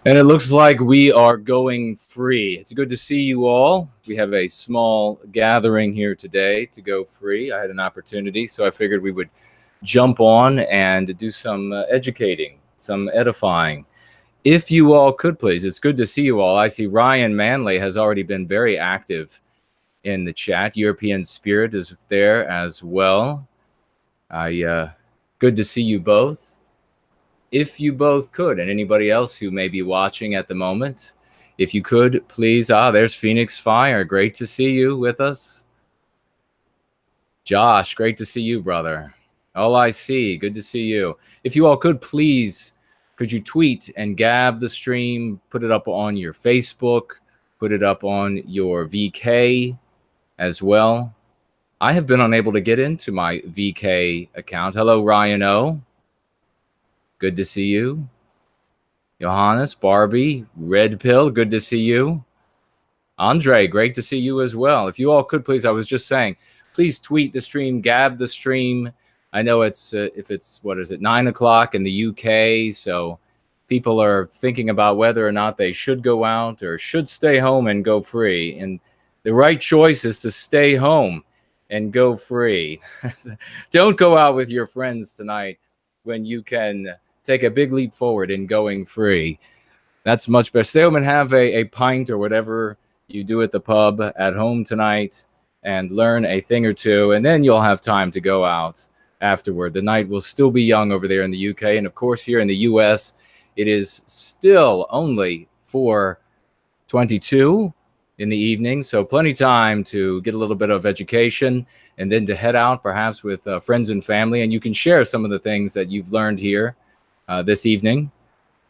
And it looks like we are going free. It's good to see you all. We have a small gathering here today to go free. I had an opportunity, so I figured we would jump on and do some educating, some edifying. If you all could please, it's good to see you all. I see Ryan Manley has already been very active in the chat. European Spirit is there as well. Good to see you both. If you both could, and anybody else who may be watching at the moment, if you could, please. There's Phoenix Fire. Great to see you with us. Josh, great to see you, brother. All I see, good to see you. If you all could, please, could you tweet and gab the stream, put it up on your Facebook, put it up on your VK as well. I have been unable to get into my VK account. Hello, Ryan O. Good to see you. Johannes, Barbie, Red Pill, good to see you. Andre, great to see you as well. If you all could, please, I was just saying, please tweet the stream, gab the stream. I know it's, if it's, 9 o'clock in the UK, so people are thinking about whether or not they should go out or should stay home and go free. And the right choice is to stay home and go free. Don't go out with your friends tonight when you can take a big leap forward in going free. That's much better. Stay home and have a pint or whatever you do at the pub at home tonight and learn a thing or two, and then you'll have time to go out afterward. The night will still be young over there in the UK, and of course here in the US, it is still only 4:22 in the evening, so plenty time to get a little bit of education and then to head out perhaps with friends and family, and you can share some of the things that you've learned here this evening,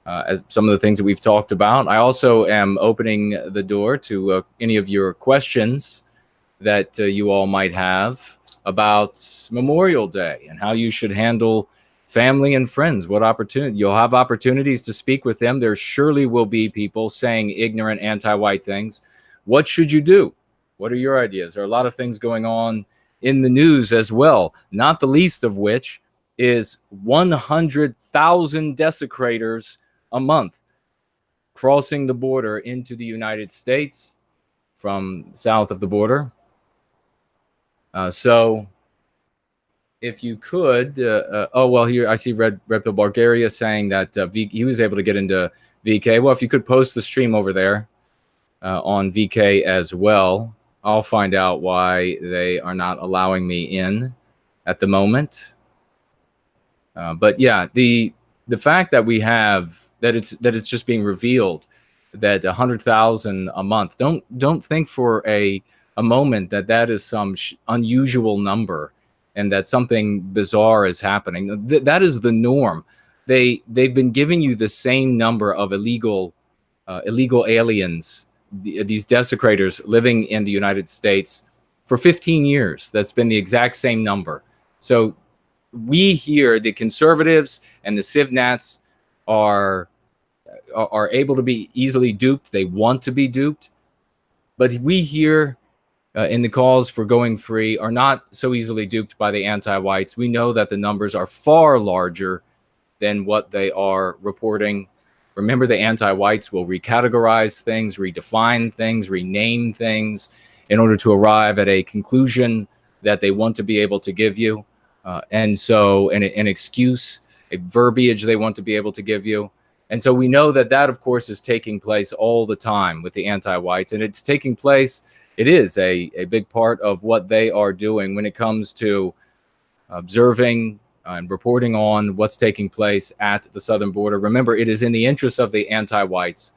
as some of the things that we've talked about. I also am opening the door to any of your questions that you all might have about Memorial Day and how you should handle family and friends. What opportunity you'll have opportunities to speak with them. There surely will be people saying ignorant, anti-white things. What should you do? What are your ideas? There are a lot of things going on in the news as well, not the least of which is 100,000 desecrators a month crossing the border into the United States from south of the border. So if you could, here I see Red Pill Bulgaria saying that he was able to get into VK. Well, if you could post the stream over there on VK as well, I'll find out why they are not allowing me in at the moment. But yeah, the fact that we have that it's just being revealed that 100,000 a month. Don't think for a moment that is some unusual number and that something bizarre is happening. That is the norm. They've been giving you the same number of illegal aliens, these desecrators living in the United States for 15 years. That's been the exact same number. So we here, the conservatives and the civnats, are able to be easily duped. They want to be duped. But we here in the calls for going free are not so easily duped by the anti-whites. We know that the numbers are far larger than what they are reporting. Remember, the anti-whites will recategorize things, redefine things, rename things in order to arrive at a conclusion that they want to be able to give you. And so an excuse, a verbiage they want to be able to give you. And so we know that, of course, is taking place all the time with the anti-whites. And it's taking place, it is a big part of what they are doing when it comes to observing and reporting on what's taking place at the southern border. Remember, it is in the interest of the anti-whites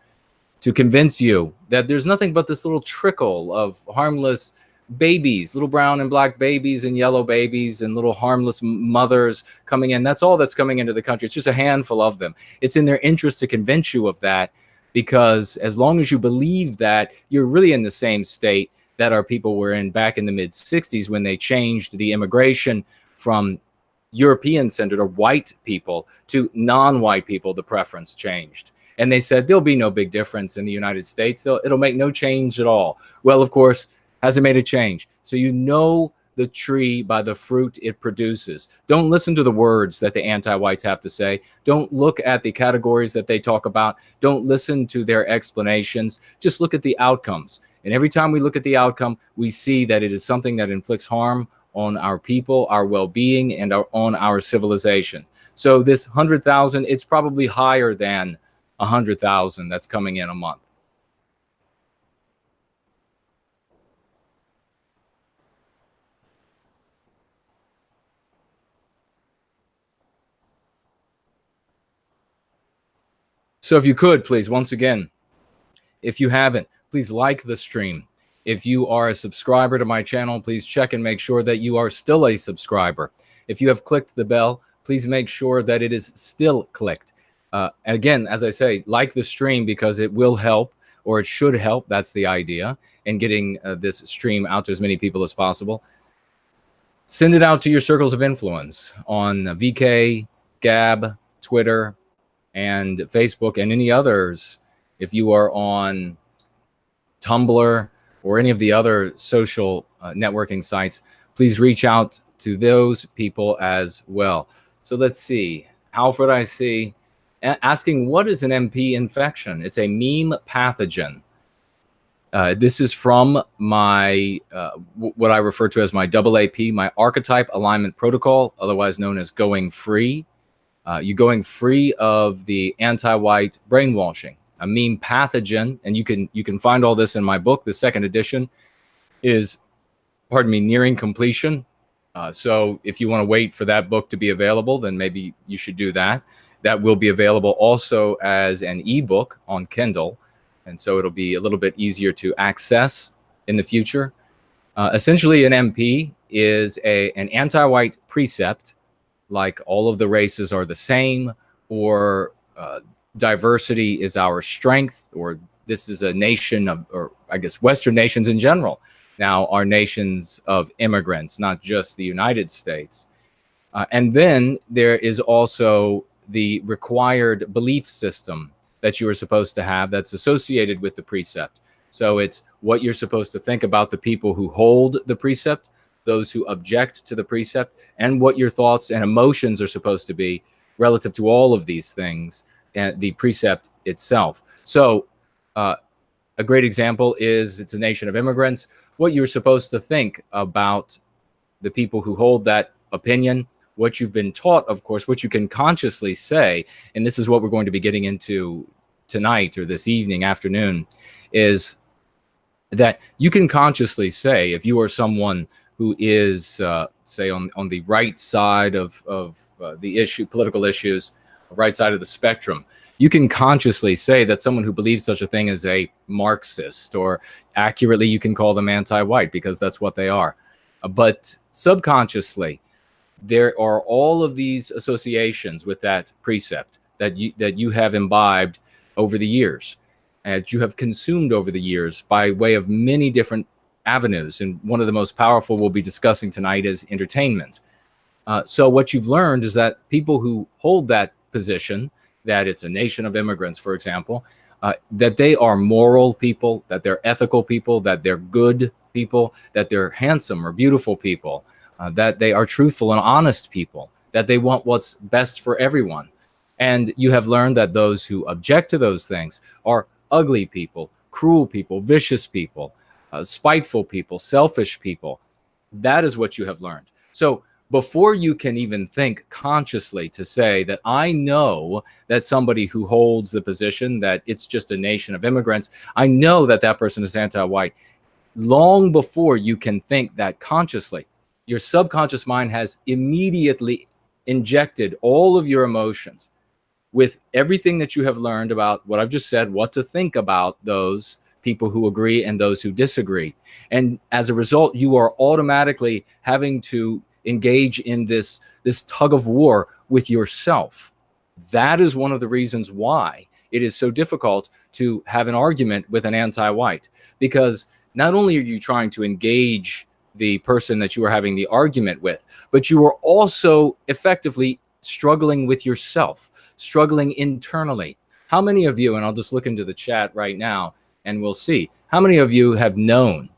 to convince you that there's nothing but this little trickle of harmless babies, little brown and black babies and yellow babies and little harmless mothers coming in. That's all that's coming into the country. It's just a handful of them. It's in their interest to convince you of that, because as long as you believe that, you're really in the same state that our people were in back in the mid-60s when they changed the immigration from European-centered or white people to non-white people. The preference changed. And they said there'll be no big difference in the United States. It'll make no change at all. Well, of course, hasn't made a change. So you know the tree by the fruit it produces. Don't listen to the words that the anti-whites have to say. Don't look at the categories that they talk about. Don't listen to their explanations. Just look at the outcomes. And every time we look at the outcome, we see that it is something that inflicts harm on our people, our well-being, and on our civilization. So this 100,000, it's probably higher than 100,000 that's coming in a month. So if you could, please, once again, if you haven't, please like the stream. If you are a subscriber to my channel, please check and make sure that you are still a subscriber. If you have clicked the bell, please make sure that it is still clicked. Again, as I say, like the stream because it will help, or it should help, that's the idea, in getting this stream out to as many people as possible. Send it out to your circles of influence on VK, Gab, Twitter, and Facebook, and any others. If you are on Tumblr or any of the other social networking sites, please reach out to those people as well. So let's see. Alfred, I see, asking, what is an MP infection? It's a meme pathogen. This is from my, what I refer to as my AAP, my Archetype Alignment Protocol, otherwise known as Going Free. You're going free of the anti-white brainwashing, a meme pathogen, and you can find all this in my book. The second edition is, pardon me, nearing completion. So if you want to wait for that book to be available, then maybe you should do that. That will be available also as an ebook on Kindle, and so it'll be a little bit easier to access in the future. Essentially, an MP is an anti-white precept, like all of the races are the same, or diversity is our strength, or this is a nation of, or I guess Western nations in general now are nations of immigrants, not just the United States. And then there is also the required belief system that you are supposed to have that's associated with the precept. So it's what you're supposed to think about the people who hold the precept, those who object to the precept, and what your thoughts and emotions are supposed to be relative to all of these things and the precept itself. So a great example is, it's a nation of immigrants, what you're supposed to think about the people who hold that opinion, what you've been taught, of course, what you can consciously say, and this is what we're going to be getting into tonight or this evening, afternoon, is that you can consciously say, if you are someone who is, say, on the right side of the political issues, right side of the spectrum, you can consciously say that someone who believes such a thing is a Marxist, or accurately you can call them anti-white, because that's what they are. But subconsciously, there are all of these associations with that precept that you have imbibed over the years, and you have consumed over the years by way of many different avenues. And one of the most powerful we'll be discussing tonight is entertainment. So what you've learned is that people who hold that position, that it's a nation of immigrants, for example, that they are moral people, that they're ethical people, that they're good people, that they're handsome or beautiful people, that they are truthful and honest people, that they want what's best for everyone. And you have learned that those who object to those things are ugly people, cruel people, vicious people, spiteful people, selfish people. That is what you have learned. So before you can even think consciously to say that I know that somebody who holds the position that it's just a nation of immigrants, I know that that person is anti-white, long before you can think that consciously, your subconscious mind has immediately injected all of your emotions with everything that you have learned about what I've just said, what to think about those people who agree and those who disagree. And as a result, you are automatically having to engage in this tug of war with yourself. That is one of the reasons why it is so difficult to have an argument with an anti-white, because not only are you trying to engage the person that you are having the argument with, but you are also effectively struggling with yourself, struggling internally. How many of you, and I'll just look into the chat right now and we'll see, how many of you have known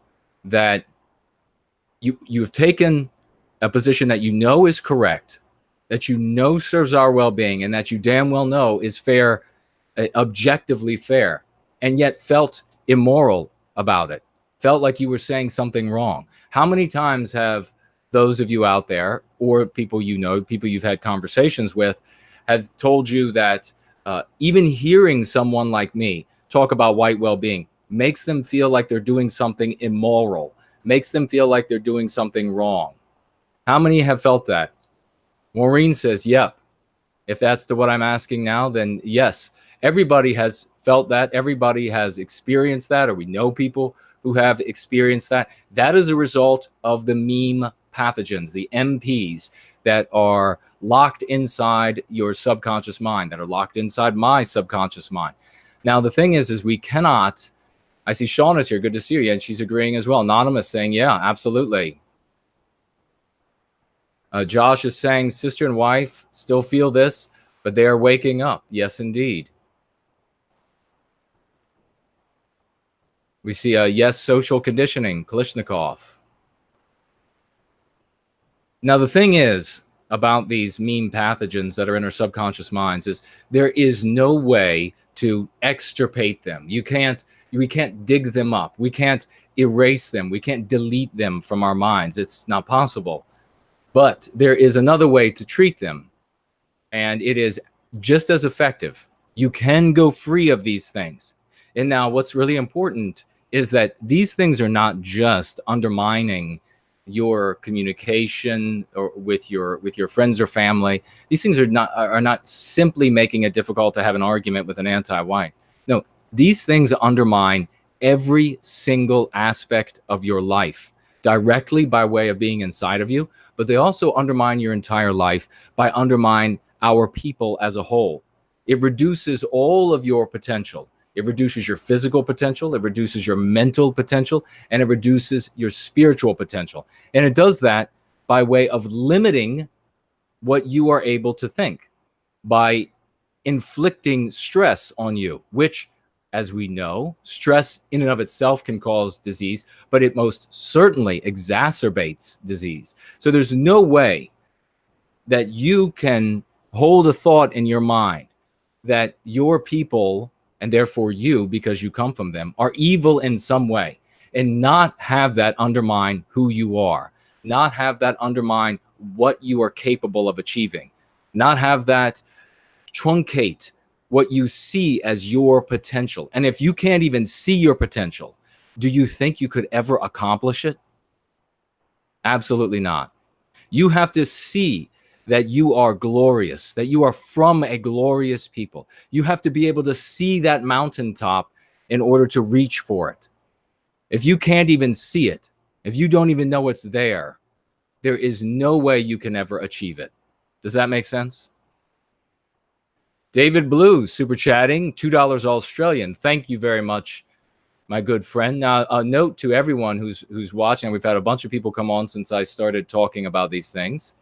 that you've taken a position that you know is correct, that you know serves our well-being, and that you damn well know is fair, objectively fair, and yet felt immoral about it, felt like you were saying something wrong. How many times have those of you out there, or people you know, people you've had conversations with, have told you that even hearing someone like me talk about white well-being makes them feel like they're doing something immoral, makes them feel like they're doing something wrong? How many have felt that? Maureen says, yep. If that's to what I'm asking now, then yes. Everybody has felt that. Everybody has experienced that, or we know people who have experienced that. That is a result of the meme pathogens, the MPs, that are locked inside your subconscious mind, that are locked inside my subconscious mind. Now, the thing is we cannot, I see Shauna is here. Good to see you. And she's agreeing as well. Anonymous saying, yeah, absolutely. Josh is saying, sister and wife still feel this, but they are waking up. Yes, indeed. We see yes, social conditioning, Kalishnikov. Now, the thing is about these meme pathogens that are in our subconscious minds is there is no way to extirpate them. We can't dig them up. We can't erase them. We can't delete them from our minds. It's not possible. But there is another way to treat them, and it is just as effective. You can go free of these things. And now what's really important is that these things are not just undermining your communication or with your friends or family. These things are not simply making it difficult to have an argument with an anti-white. No, these things undermine every single aspect of your life directly by way of being inside of you, but they also undermine your entire life by undermining our people as a whole. It reduces all of your potential. It reduces your physical potential, it reduces your mental potential, and it reduces your spiritual potential. And it does that by way of limiting what you are able to think, by inflicting stress on you, which, as we know, stress in and of itself can cause disease, but it most certainly exacerbates disease. So there's no way that you can hold a thought in your mind that your people, and therefore you, because you come from them, are evil in some way, and not have that undermine who you are, not have that undermine what you are capable of achieving, not have that truncate what you see as your potential. And if you can't even see your potential, do you think you could ever accomplish it? Absolutely not. You have to see that you are glorious, that you are from a glorious people. You have to be able to see that mountaintop in order to reach for it. If you can't even see it, if you don't even know it's there, there is no way you can ever achieve it. Does that make sense? David Blue, super chatting, $2 Australian. Thank you very much, my good friend. Now, a note to everyone who's watching. We've had a bunch of people come on since I started talking about these things.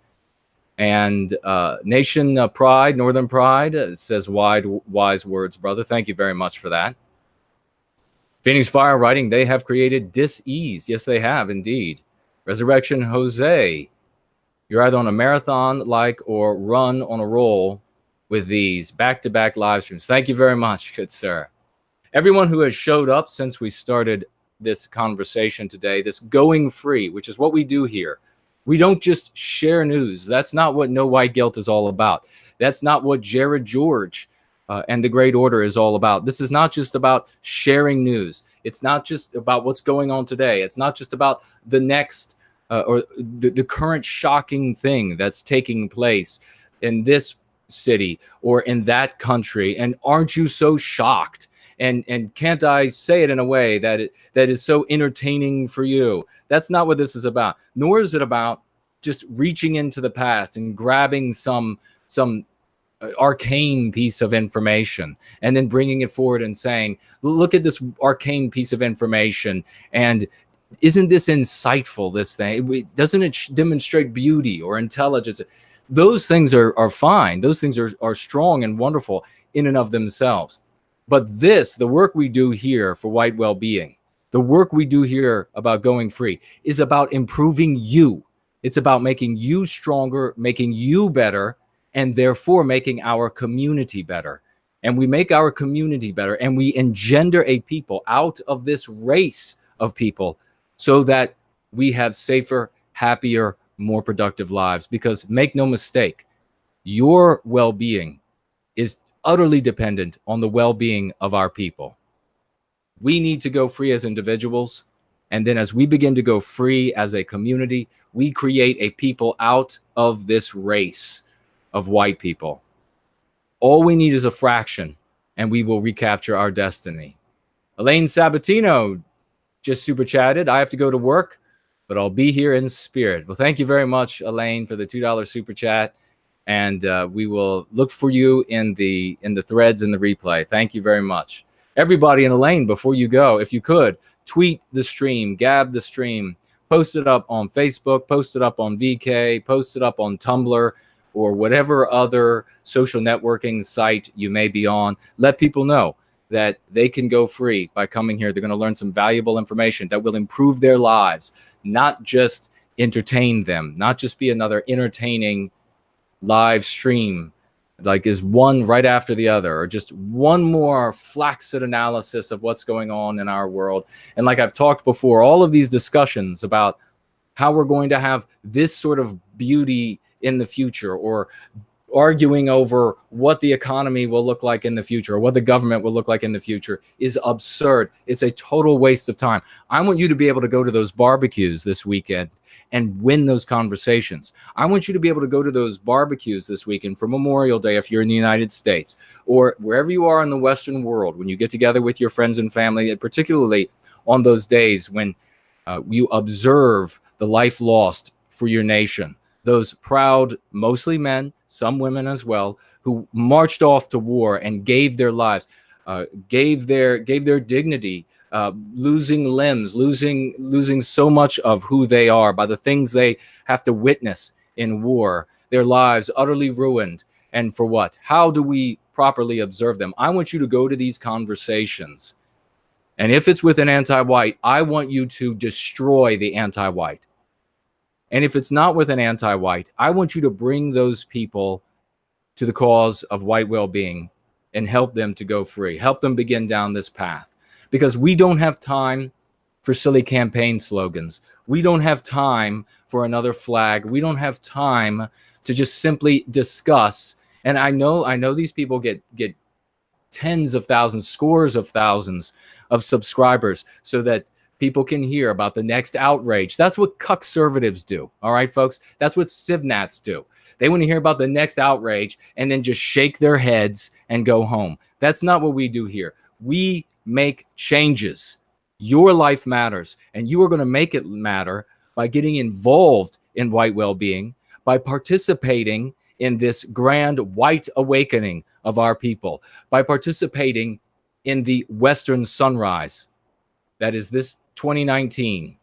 And Nation Pride, Northern Pride, says wise words, brother. Thank you very much for that. Phoenix Fire writing, they have created dis-ease. Yes, they have, indeed. Resurrection Jose, you're either on a marathon or run on a roll with these back-to-back live streams. Thank you very much, good sir. Everyone who has showed up since we started this conversation today, this going free, which is what we do here. We don't just share news. That's not what No White Guilt is all about. That's not what Jared George and the Great Order is all about. This is not just about sharing news. It's not just about what's going on today. It's not just about the next or the current shocking thing that's taking place in this city or in that country. And aren't you so shocked? And can't I say it in a way that is so entertaining for you? That's not what this is about. Nor is it about just reaching into the past and grabbing some arcane piece of information and then bringing it forward and saying, look at this arcane piece of information, and isn't this insightful, this thing? Doesn't it demonstrate beauty or intelligence? Those things are fine. Those things are strong and wonderful in and of themselves. But the work we do here for white well-being, The work we do here about going free is about improving you. It's about making you stronger, making you better, and therefore making our community better. And we make our community better, and we engender a people out of this race of people so that we have safer, happier, more productive lives. Because make no mistake, your well-being is utterly dependent on the well-being of our people. We need to go free as individuals. And then as we begin to go free as a community, we create a people out of this race of white people. All we need is a fraction, and we will recapture our destiny. Elaine Sabatino just super chatted. I have to go to work, but I'll be here in spirit. Well, thank you very much, Elaine, for the $2 super chat. And we will look for you in the threads in the replay. Thank you very much. Everybody, in Elaine, before you go, if you could, tweet the stream, gab the stream, post it up on Facebook, post it up on VK, post it up on Tumblr, or whatever other social networking site you may be on. Let people know that they can go free by coming here. They're going to learn some valuable information that will improve their lives, not just entertain them, not just be another entertaining live stream like is one right after the other, or just one more flaccid analysis of what's going on in our world. And like I've talked before, all of these discussions about how we're going to have this sort of beauty in the future, or arguing over what the economy will look like in the future, or what the government will look like in the future, is absurd. It's a total waste of time. I want you to be able to go to those barbecues this weekend and win those conversations. I want you to be able to go to those barbecues this weekend for Memorial Day if you're in the United States, or wherever you are in the Western world, when you get together with your friends and family, and particularly on those days when you observe the life lost for your nation. Those proud, mostly men, some women as well, who marched off to war and gave their lives, gave their dignity, losing limbs, losing so much of who they are by the things they have to witness in war, their lives utterly ruined. And for what? How do we properly observe them? I want you to go to these conversations. And if it's with an anti-white, I want you to destroy the anti-white. And if it's not with an anti-white, I want you to bring those people to the cause of white well-being and help them to go free, help them begin down this path. Because we don't have time for silly campaign slogans. We don't have time for another flag. We don't have time to just simply discuss. And I know these people get tens of thousands, scores of thousands of subscribers so that people can hear about the next outrage. That's what conservatives do. All right, folks? That's what civnats do. They want to hear about the next outrage and then just shake their heads and go home. That's not what we do here. We make changes. Your life matters, and you are going to make it matter by getting involved in white well-being, by participating in this grand white awakening of our people, by participating in the Western Sunrise. That is this 2019.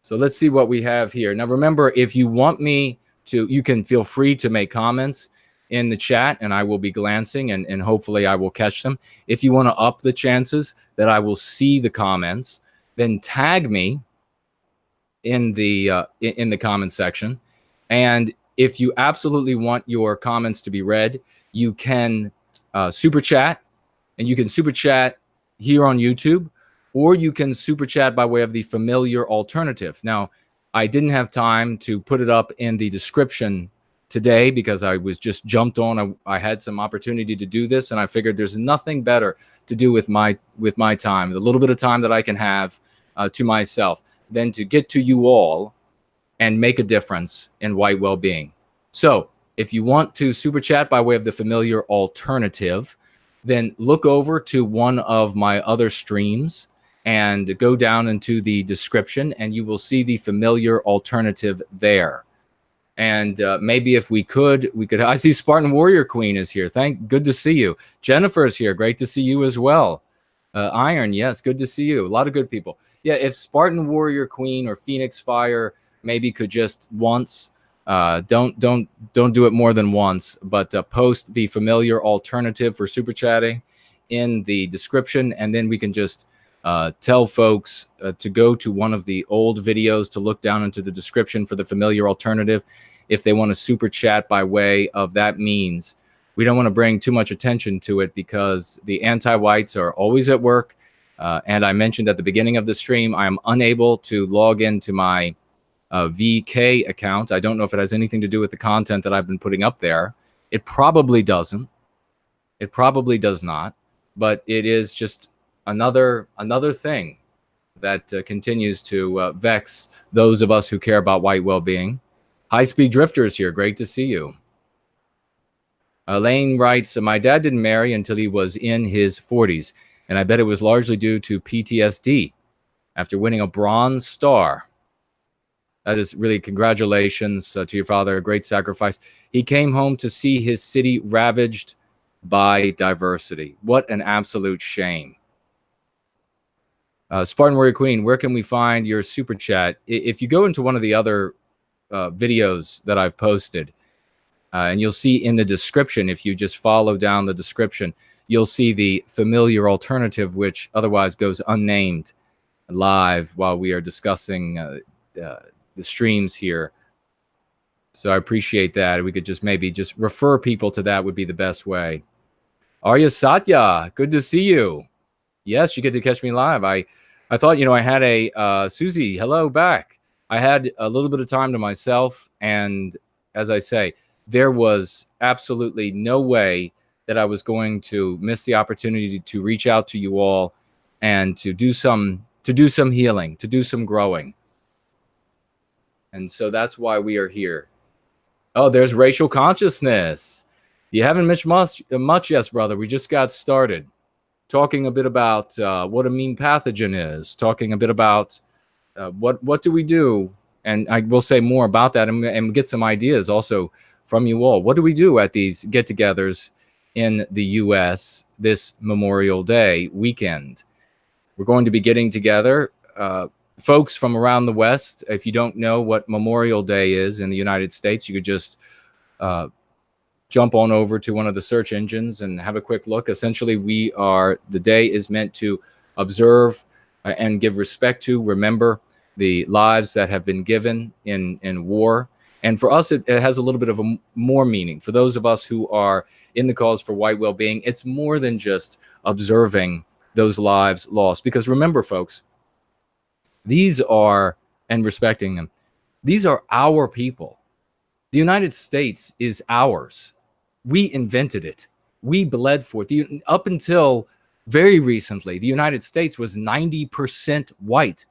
So let's see what we have here. Now, remember, if you want me to, you can feel free to make comments in the chat, and I will be glancing, and hopefully I will catch them. If you want to up the chances that I will see the comments, then tag me in the comment section. And if you absolutely want your comments to be read, you can super chat, and you can super chat here on YouTube, or you can super chat by way of the familiar alternative. Now, I didn't have time to put it up in the description today because I was just jumped on. I had some opportunity to do this, and I figured there's nothing better to do with my time, the little bit of time that I can have to myself, than to get to you all and make a difference in white well-being. So if you want to super chat by way of the familiar alternative, then look over to one of my other streams and go down into the description, and you will see the familiar alternative there. And maybe if we could, I see Spartan Warrior Queen is here. Good to see you. Jennifer is here. Great to see you as well. Iron, yes, good to see you. A lot of good people. Yeah, if Spartan Warrior Queen or Phoenix Fire maybe could just once, don't do it more than once, but post the familiar alternative for super chatting in the description, and then we can just tell folks to go to one of the old videos, to look down into the description for the familiar alternative if they want to super chat by way of that means. We don't want to bring too much attention to it because the anti-whites are always at work. And I mentioned at the beginning of the stream, I am unable to log into my VK account. I don't know if it has anything to do with the content that I've been putting up there. It probably doesn't. It probably does not. But it is just another thing that continues to vex those of us who care about white well-being. High-Speed Drifters here. Great to see you. Elaine writes, my dad didn't marry until he was in his 40s, and I bet it was largely due to PTSD after winning a Bronze Star. That is really congratulations to your father, a great sacrifice. He came home to see his city ravaged by diversity. What an absolute shame. Spartan Warrior Queen, where can we find your super chat? If you go into one of the other videos that I've posted, and you'll see in the description, if you just follow down the description, you'll see the familiar alternative, which otherwise goes unnamed, live while we are discussing the streams here. So I appreciate that. We could just maybe just refer people to that would be the best way. Arya Satya, good to see you. Yes, you get to catch me live. I thought, I had a Susie, hello back. I had a little bit of time to myself, and as I say, there was absolutely no way that I was going to miss the opportunity to reach out to you all and to do some healing, to do some growing. And so that's why we are here. Oh, there's racial consciousness. You haven't missed much, yes, brother. We just got started talking a bit about what a mean pathogen is, talking a bit about what do we do, and I will say more about that and get some ideas also from you all. What do we do at these get-togethers in the U.S. this Memorial Day weekend? We're going to be getting together. Folks from around the West, if you don't know what Memorial Day is in the United States, you could just jump on over to one of the search engines and have a quick look. Essentially, the day is meant to observe and give respect to, remember the lives that have been given in war. And for us, it has a little bit of a more meaning. For those of us who are in the cause for white well-being, it's more than just observing those lives lost. Because remember, folks, these are, and respecting them, these are our people. The United States is ours. We invented it. We bled for it. Up until very recently, the United States was 90% white.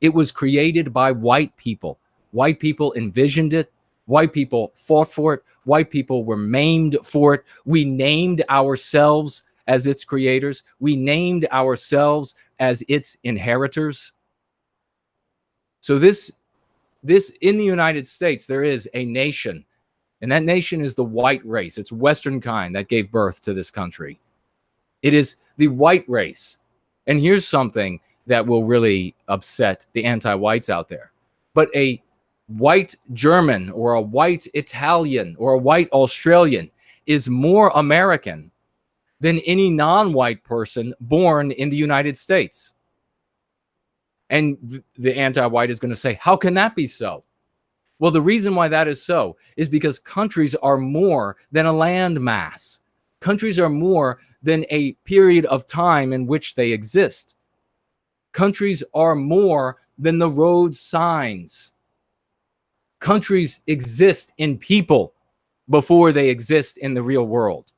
It was created by white people. White people envisioned it. White people fought for it. White people were maimed for it. We named ourselves as its creators. We named ourselves as its inheritors. So this in the United States, there is a nation, and that nation is the white race. It's Western kind that gave birth to this country. It is the white race. And here's something that will really upset the anti-whites out there. But a white German or a white Italian or a white Australian is more American than any non-white person born in the United States. And the anti-white is going to say, how can that be so? Well, the reason why that is so is because countries are more than a land mass. Countries are more than a period of time in which they exist. Countries are more than the road signs. Countries exist in people before they exist in the real world.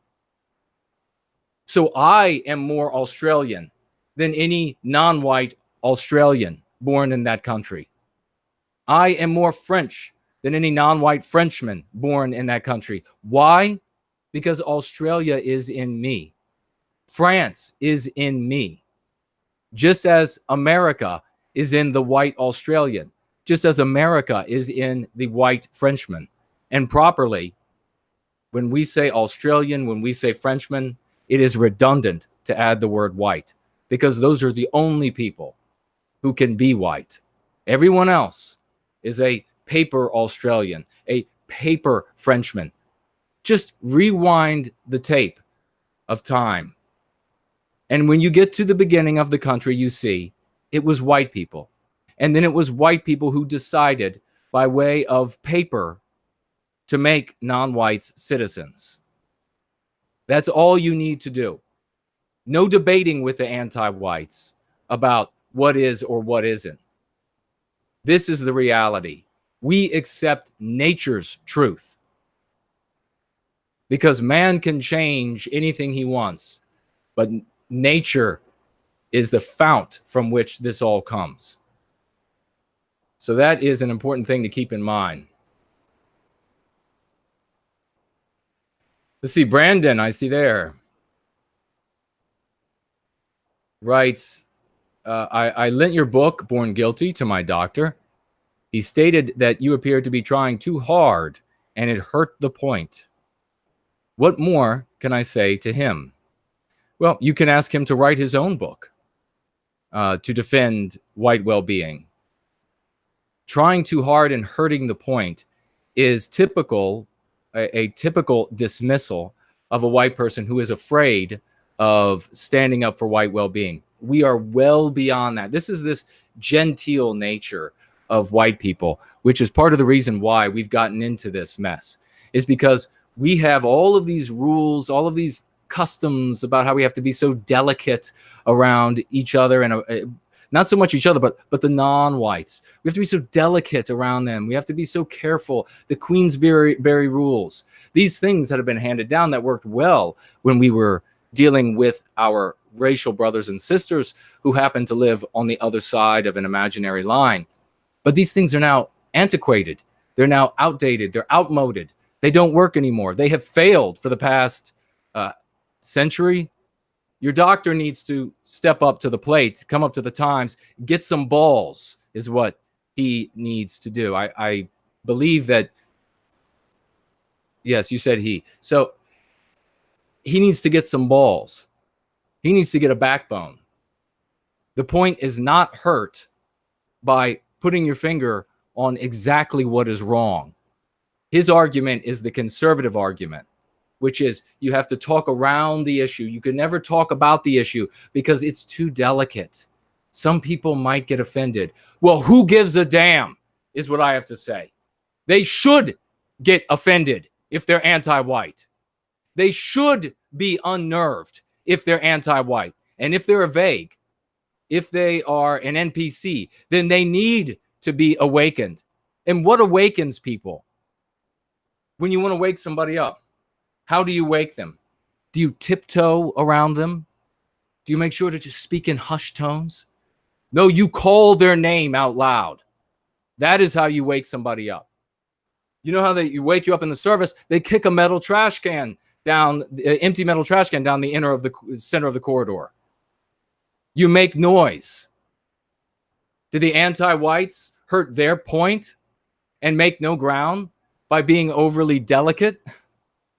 So I am more Australian than any non-white Australian born in that country. I am more French than any non-white Frenchman born in that country. Why? Because Australia is in me. France is in me. Just as America is in the white Australian, just as America is in the white Frenchman. And properly, when we say Australian, when we say Frenchman, it is redundant to add the word white, because those are the only people who can be white. Everyone else is a paper Australian, a paper Frenchman. Just rewind the tape of time And when you get to the beginning of the country, you see it was white people. And then it was white people who decided by way of paper to make non-whites citizens. That's all you need to do. No debating with the anti-whites about what is or what isn't. This is the reality. We accept nature's truth because man can change anything he wants, but nature is the fount from which this all comes. So that is an important thing to keep in mind. Let's see, Brandon, I see there, writes, I lent your book, Born Guilty, to my doctor. He stated that you appeared to be trying too hard and it hurt the point. What more can I say to him? Well, you can ask him to write his own book to defend white well-being. Trying too hard and hurting the point is typical, a typical dismissal of a white person who is afraid of standing up for white well-being. We are well beyond that. This is this genteel nature of white people, which is part of the reason why we've gotten into this mess, is because we have all of these rules, all of these customs about how we have to be so delicate around each other, and not so much each other, but the non-whites. We have to be so delicate around them. We have to be so careful. The Queensberry rules, these things that have been handed down that worked well when we were dealing with our racial brothers and sisters who happen to live on the other side of an imaginary line. But these things are now antiquated. They're now outdated. They're outmoded. They don't work anymore. They have failed for the past century. Your doctor needs to step up to the plate, come up to the times, get some balls is what he needs to do. I believe that, yes, you said he. So he needs to get some balls. He needs to get a backbone. The point is not hurt by putting your finger on exactly what is wrong. His argument is the conservative argument, which is you have to talk around the issue. You can never talk about the issue because it's too delicate. Some people might get offended. Well, who gives a damn is what I have to say. They should get offended if they're anti-white. They should be unnerved if they're anti-white. And if they're vague, if they are an NPC, then they need to be awakened. And what awakens people? When you want to wake somebody up, how do you wake them? Do you tiptoe around them? Do you make sure to just speak in hushed tones? No, you call their name out loud. That is how you wake somebody up. You know how you wake you up in the service? They kick a metal trash can down, empty metal trash can down the center of the corridor. You make noise. Did the anti-whites hurt their point and make no ground by being overly delicate?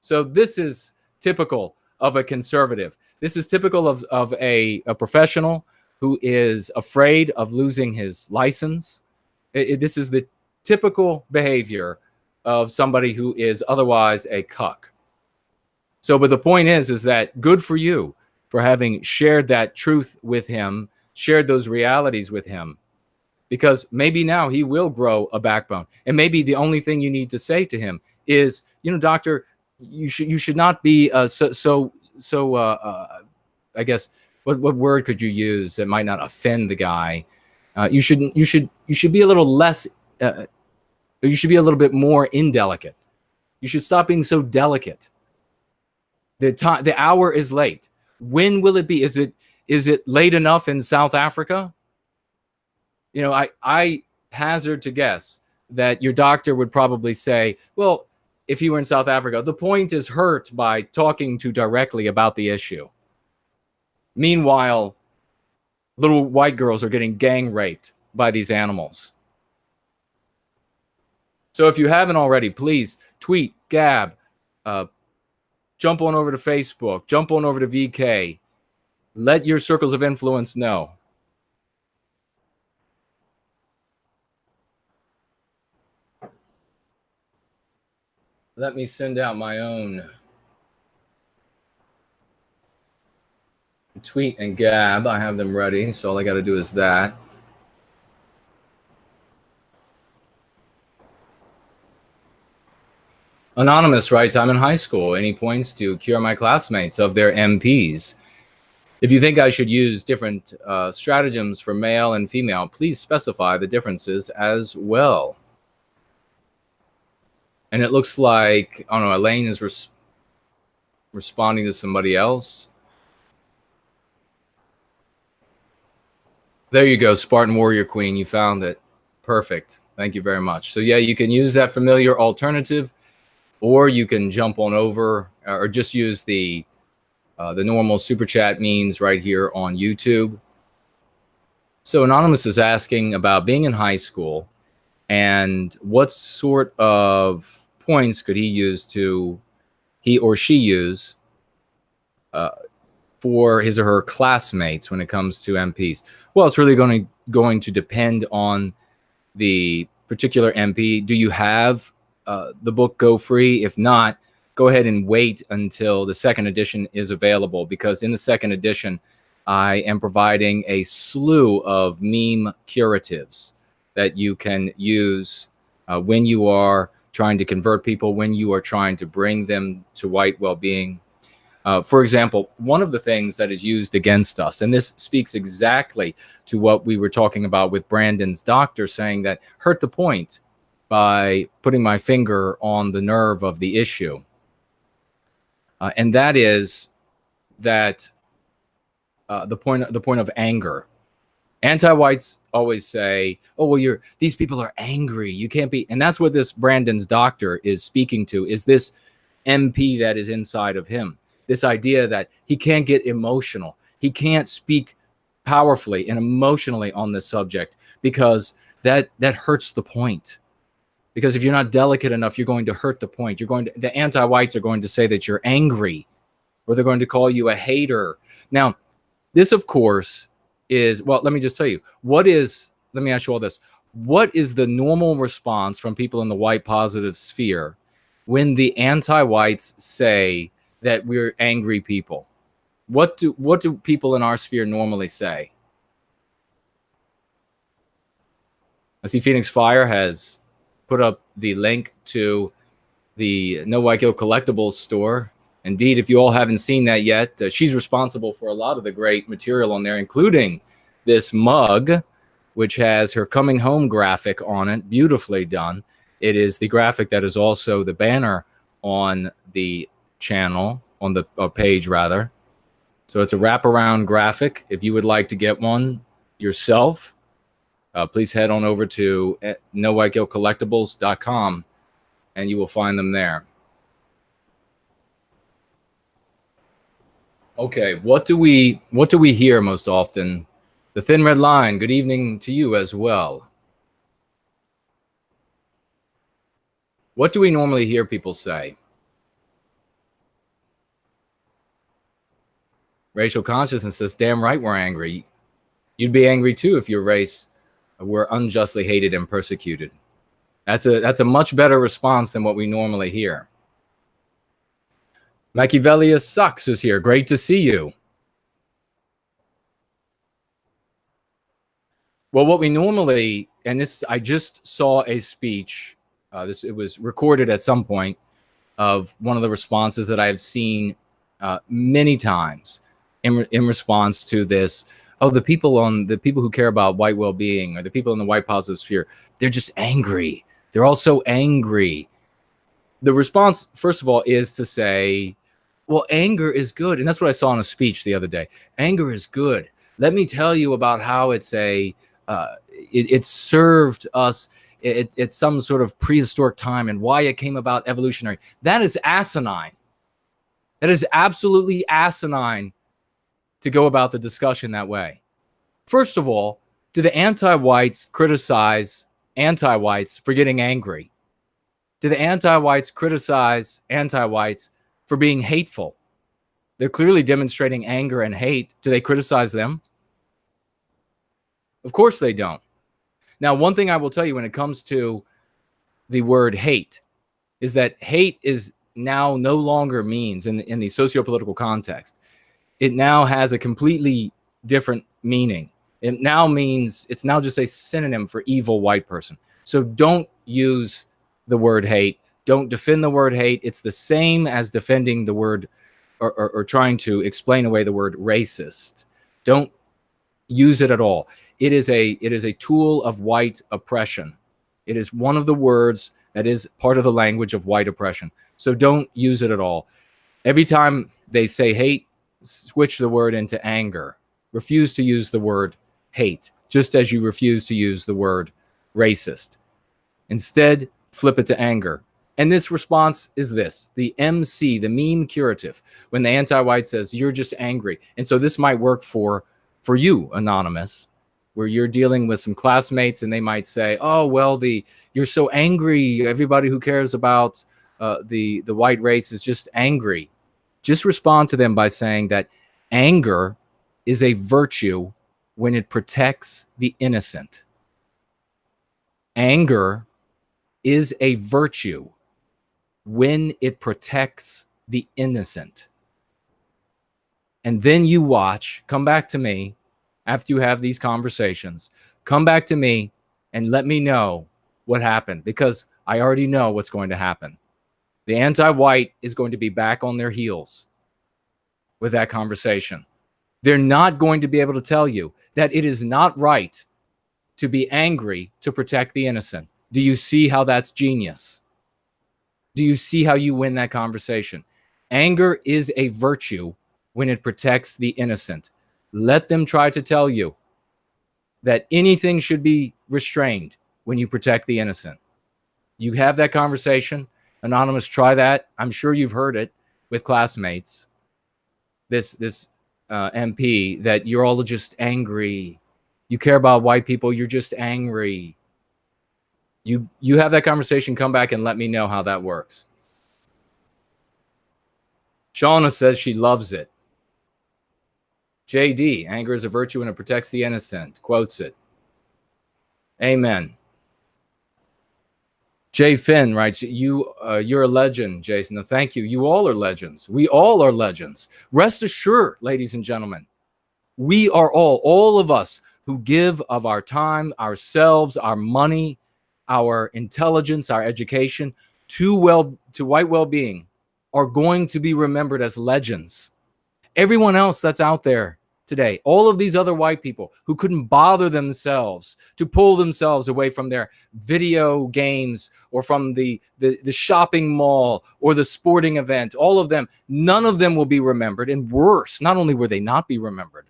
So this is typical of a conservative. This is typical of a professional who is afraid of losing his license. This is the typical behavior of somebody who is otherwise a cuck. So, but the point is that good for you for having shared that truth with him, shared those realities with him, because maybe now he will grow a backbone. And maybe the only thing you need to say to him is, you know, doctor, you should not be I guess what word could you use that might not offend the guy? You should be a little less. You should be a little bit more indelicate. You should stop being so delicate. The hour is late. When will it be? Is it late enough in South Africa? You know, I hazard to guess that your doctor would probably say, well, if you were in South Africa, the point is hurt by talking too directly about the issue. Meanwhile, little white girls are getting gang raped by these animals. So if you haven't already, please tweet, gab, jump on over to Facebook, jump on over to VK. Let your circles of influence know. Let me send out my own Tweet and Gab. I have them ready, so all I got to do is that. Anonymous writes, I'm in high school, and he points to cure my classmates of their MPs. If you think I should use different stratagems for male and female, please specify the differences as well. And it looks like, I don't know, Elaine is responding to somebody else. There you go, Spartan Warrior Queen, you found it. Perfect. Thank you very much. So yeah, you can use that familiar alternative, or you can jump on over or just use the normal super chat means right here on YouTube. So Anonymous is asking about being in high school and what sort of points could he or she use for his or her classmates when it comes to MPs. Well, it's really going to depend on the particular MP. Do you have the book Go Free? If not, go ahead and wait until the second edition is available, because in the second edition, I am providing a slew of meme curatives that you can use when you are trying to convert people, when you are trying to bring them to white well-being. For example, one of the things that is used against us, and this speaks exactly to what we were talking about with Brandon's doctor saying that hurt the point by putting my finger on the nerve of the issue. And that is that the point of anger. Anti-whites always say, "Oh, well, these people are angry. You can't be," and that's what this Brandon's doctor is speaking to. Is this MP that is inside of him? This idea that he can't get emotional, he can't speak powerfully and emotionally on this subject because that hurts the point. Because if you're not delicate enough, you're going to hurt the point. The anti-whites are going to say that you're angry, or they're going to call you a hater. Now, this, of course, is, well, let me just tell you, let me ask you all this. What is the normal response from people in the white positive sphere when the anti-whites say that we're angry people? What do people in our sphere normally say? I see Phoenix Fire has put up the link to the No White Guilt Collectibles store. Indeed, if you all haven't seen that yet, she's responsible for a lot of the great material on there, including this mug, which has her coming home graphic on it, beautifully done. It is the graphic that is also the banner on the channel, on the page rather. So it's a wraparound graphic. If you would like to get one yourself, please head on over to nowhiteguiltcollectibles.com and you will find them there. Okay, what do we hear most often? The Thin Red Line, good evening to you as well. What do we normally hear people say? Racial consciousness says, damn right we're angry. You'd be angry too if your race were unjustly hated and persecuted. That's a much better response than what we normally hear. Machiavelli Sucks is here. Great to see you. Well, what we normally, and this, I just saw a speech, it was recorded at some point, of one of the responses that I've seen many times in response to this. Oh, the people who care about white well-being, or the people in the white positive sphere, they're just angry. They're all so angry. The response, first of all, is to say, well, anger is good. And that's what I saw in a speech the other day. Anger is good. Let me tell you about how it served us at some sort of prehistoric time and why it came about evolutionary. That is asinine. That is absolutely asinine to go about the discussion that way. First of all, do the anti-whites criticize anti-whites for getting angry? Do the anti-whites criticize anti-whites for being hateful? They're clearly demonstrating anger and hate. Do they criticize them? Of course they don't. Now, one thing I will tell you when it comes to the word hate is that hate is now no longer means in the socio-political context. it now has a completely different meaning. It now means, it's now just a synonym for evil white person. So don't use the word hate. Don't defend the word hate. It's the same as defending the word or trying to explain away the word racist. Don't use it at all. It is a tool of white oppression. It is one of the words that is part of the language of white oppression. So don't use it at all. Every time they say hate, switch the word into anger. Refuse to use the word hate, just as you refuse to use the word racist. Instead, flip it to anger. And this response is this, the MC, the meme curative, when the anti-white says, you're just angry. And so this might work for you, Anonymous, where you're dealing with some classmates and they might say, oh, well, you're so angry. Everybody who cares about the white race is just angry. Just respond to them by saying that anger is a virtue when it protects the innocent. Anger is a virtue when it protects the innocent. And then you watch, come back to me after you have these conversations, come back to me and let me know what happened, because I already know what's going to happen. The anti-white is going to be back on their heels with that conversation. They're not going to be able to tell you that it is not right to be angry to protect the innocent. Do you see how that's genius? Do you see how you win that conversation? Anger is a virtue when it protects the innocent. Let them try to tell you that anything should be restrained when you protect the innocent. You have that conversation. Anonymous, try that. I'm sure you've heard it with classmates. This MP, that you're all just angry. You care about white people. You're just angry. You have that conversation, come back and let me know how that works. Shauna says she loves it. JD, anger is a virtue and it protects the innocent, quotes it. Amen. Jay Finn writes, you're a legend, Jason. No, thank you. You all are legends. We all are legends. Rest assured, ladies and gentlemen, we are all of us who give of our time, ourselves, our money, our intelligence, our education to white well-being are going to be remembered as legends. Everyone else that's out there today, all of these other white people who couldn't bother themselves to pull themselves away from their video games or from the shopping mall or the sporting event, all of them, none of them will be remembered. And worse, not only will they not be remembered,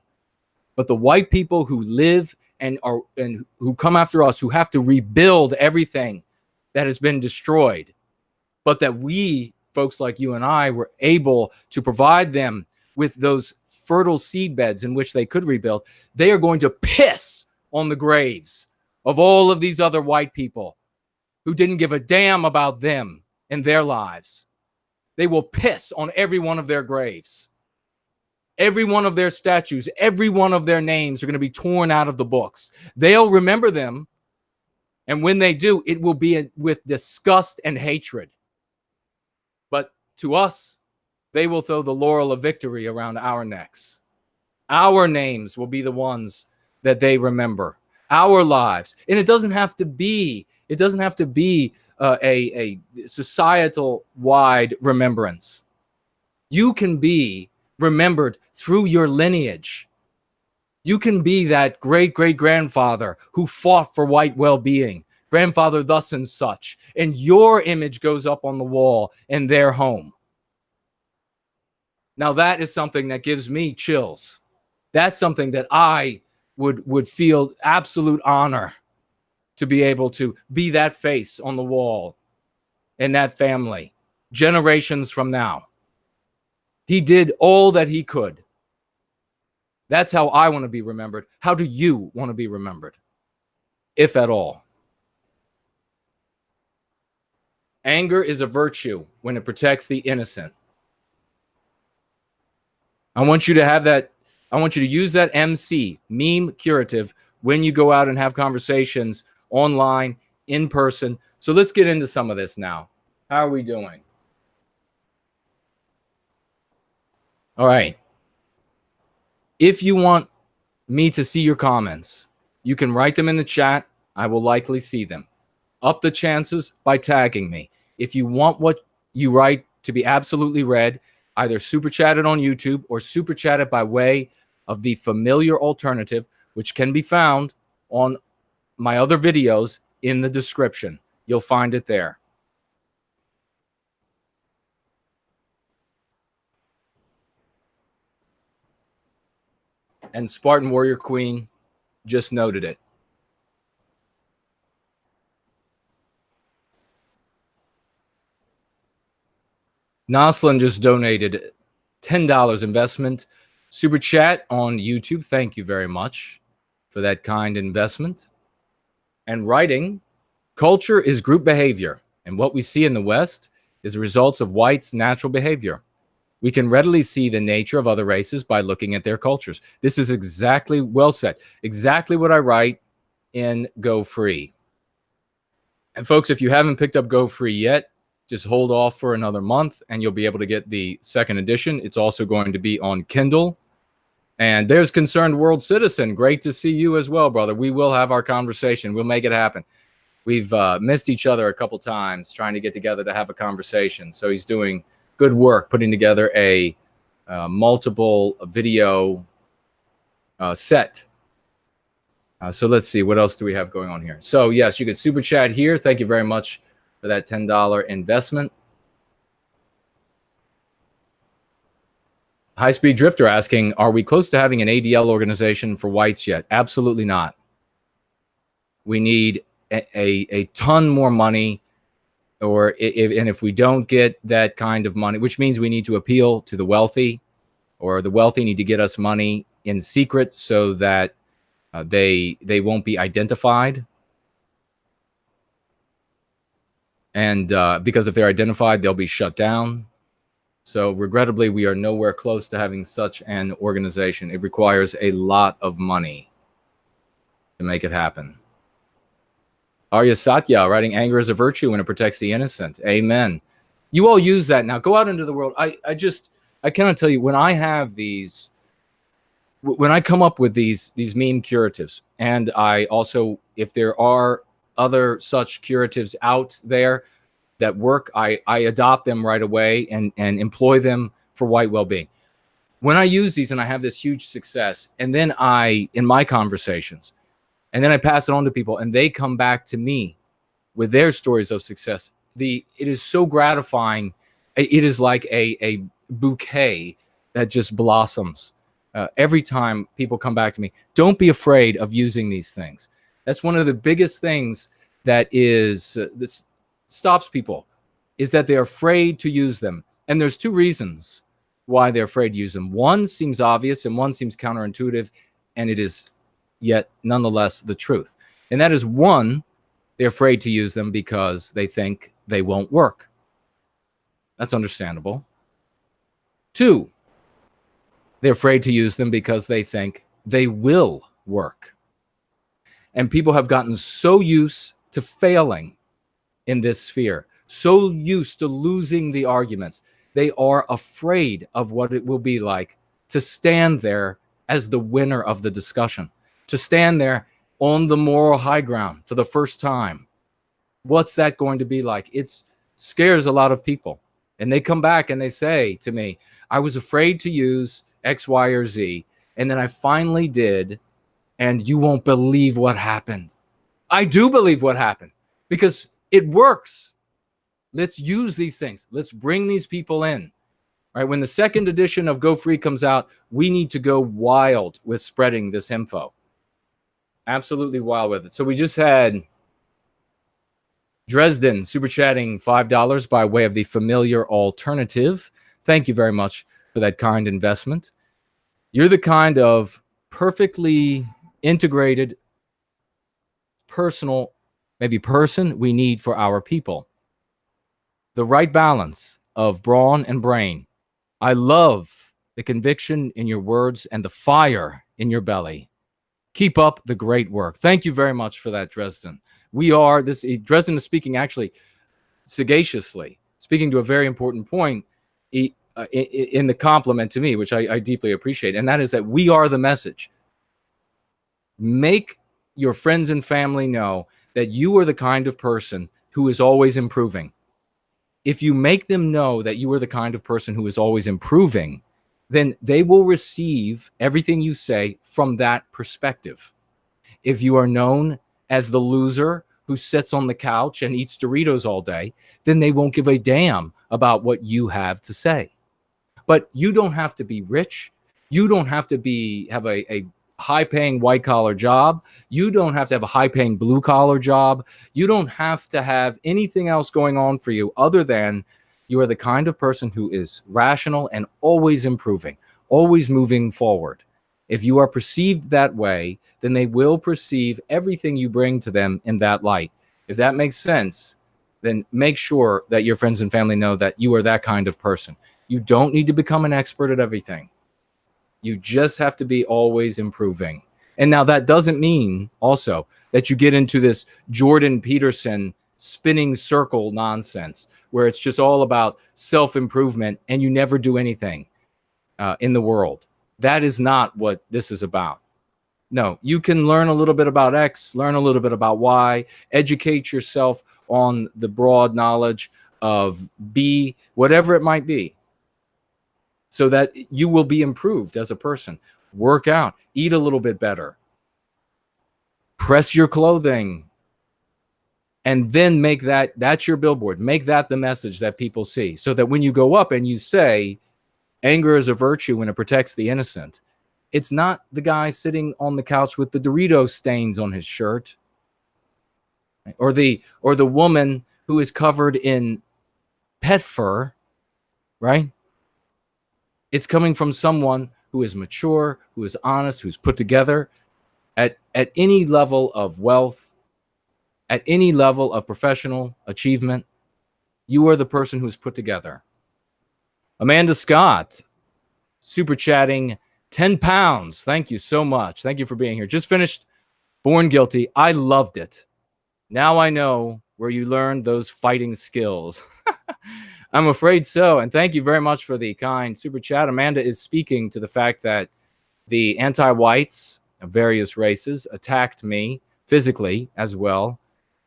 but the white people who live and who come after us, who have to rebuild everything that has been destroyed, but that we, folks like you and I, were able to provide them with those fertile seed beds in which they could rebuild. They are going to piss on the graves of all of these other white people who didn't give a damn about them and their lives. They will piss on every one of their graves. Every one of their statues, every one of their names are going to be torn out of the books. They'll remember them. And when they do, it will be with disgust and hatred. But to us, they will throw the laurel of victory around our necks. Our names will be the ones that they remember. Our lives. And it doesn't have to be a societal wide remembrance. You can be remembered through your lineage. You can be that great-great-grandfather who fought for white well-being, grandfather thus and such, and your image goes up on the wall in their home. Now that is something that gives me chills. That's something that I would feel absolute honor to be able to be that face on the wall in that family generations from now. He did all that he could. That's how I want to be remembered. How do you want to be remembered, if at all? Anger is a virtue when it protects the innocent. I want you to have that. I want you to use that MC, meme curative, when you go out and have conversations online, in person. So let's get into some of this now. How are we doing? All right. If you want me to see your comments, you can write them in the chat. I will likely see them. Up the chances by tagging me. If you want what you write to be absolutely read, either super chat it on YouTube or super chat it by way of the familiar alternative, which can be found on my other videos in the description. You'll find it there. And Spartan Warrior Queen just noted it. Noslin just donated $10 investment. Super chat on YouTube. Thank you very much for that kind investment. And writing, culture is group behavior, and what we see in the West is the results of whites' natural behavior. We can readily see the nature of other races by looking at their cultures. This is exactly well said. Exactly what I write in Go Free. And folks, if you haven't picked up Go Free yet, just hold off for another month and you'll be able to get the second edition. It's also going to be on Kindle. And there's Concerned World Citizen. Great to see you as well, brother. We will have our conversation. We'll make it happen. We've missed each other a couple times trying to get together to have a conversation. So he's doing good work putting together a multiple video set. So let's see. What else do we have going on here? So, yes, you can super chat here. Thank you very much for that $10 investment. High Speed Drifter asking, are we close to having an ADL organization for whites yet? Absolutely not. We need a ton more money, and if we don't get that kind of money, which means we need to appeal to the wealthy, or the wealthy need to get us money in secret so that they won't be identified. And because if they're identified, they'll be shut down. So regrettably, we are nowhere close to having such an organization. It requires a lot of money to make it happen. Arya Satya writing, anger is a virtue and it protects the innocent. Amen. You all use that now. Go out into the world. I cannot tell you, when I have these, when I come up with these meme curatives, and I also, if there are other such curatives out there that work, I adopt them right away and employ them for white well-being. When I use these and I have this huge success, and then in my conversations, and then I pass it on to people, and they come back to me with their stories of success, it is so gratifying. It is like a bouquet that just blossoms every time people come back to me. Don't be afraid of using these things. That's one of the biggest things that stops people, is that they're afraid to use them. And there's two reasons why they're afraid to use them. One seems obvious and one seems counterintuitive, and it is yet nonetheless the truth. And that is, one, they're afraid to use them because they think they won't work. That's understandable. Two, they're afraid to use them because they think they will work. And people have gotten so used to failing in this sphere, so used to losing the arguments, they are afraid of what it will be like to stand there as the winner of the discussion, to stand there on the moral high ground for the first time. What's that going to be like? It scares a lot of people. And they come back and they say to me, I was afraid to use X, Y, or Z, and then I finally did, and you won't believe what happened. I do believe what happened, because it works. Let's use these things. Let's bring these people in. Right? When the second edition of Go Free comes out, we need to go wild with spreading this info. Absolutely wild with it. So we just had Dresden super chatting $5 by way of the familiar alternative. Thank you very much for that kind investment. You're the kind of perfectly integrated person we need for our people. The right balance of brawn and brain. I love the conviction in your words and the fire in your belly. Keep up the great work. Thank you very much for that, Dresden. Dresden is speaking actually sagaciously, speaking to a very important point. in the compliment to me, which I deeply appreciate, and that is that we are the message. Make your friends and family know that you are the kind of person who is always improving. If you make them know that you are the kind of person who is always improving, then they will receive everything you say from that perspective. If you are known as the loser who sits on the couch and eats Doritos all day, then they won't give a damn about what you have to say. But you don't have to be rich. You don't have to have a high-paying white-collar job. You don't have to have a high-paying blue-collar job. You don't have to have anything else going on for you other than you are the kind of person who is rational and always improving, always moving forward. If you are perceived that way, then they will perceive everything you bring to them in that light. If that makes sense, then make sure that your friends and family know that you are that kind of person. You don't need to become an expert at everything. You just have to be always improving. And now that doesn't mean also that you get into this Jordan Peterson spinning circle nonsense where it's just all about self-improvement and you never do anything in the world. That is not what this is about. No, you can learn a little bit about X, learn a little bit about Y, educate yourself on the broad knowledge of B, whatever it might be, so that you will be improved as a person. Work out, eat a little bit better, press your clothing, and then make that's your billboard. Make that the message that people see, so that when you go up and you say, anger is a virtue and it protects the innocent, it's not the guy sitting on the couch with the Dorito stains on his shirt, or the woman who is covered in pet fur, right? It's coming from someone who is mature, who is honest, who's put together at any level of wealth, at any level of professional achievement. You are the person who's put together. Amanda Scott, super chatting 10 pounds. Thank you so much. Thank you for being here. Just finished Born Guilty. I loved it. Now I know where you learned those fighting skills. I'm afraid so. And thank you very much for the kind super chat. Amanda is speaking to the fact that the anti-whites of various races attacked me physically as well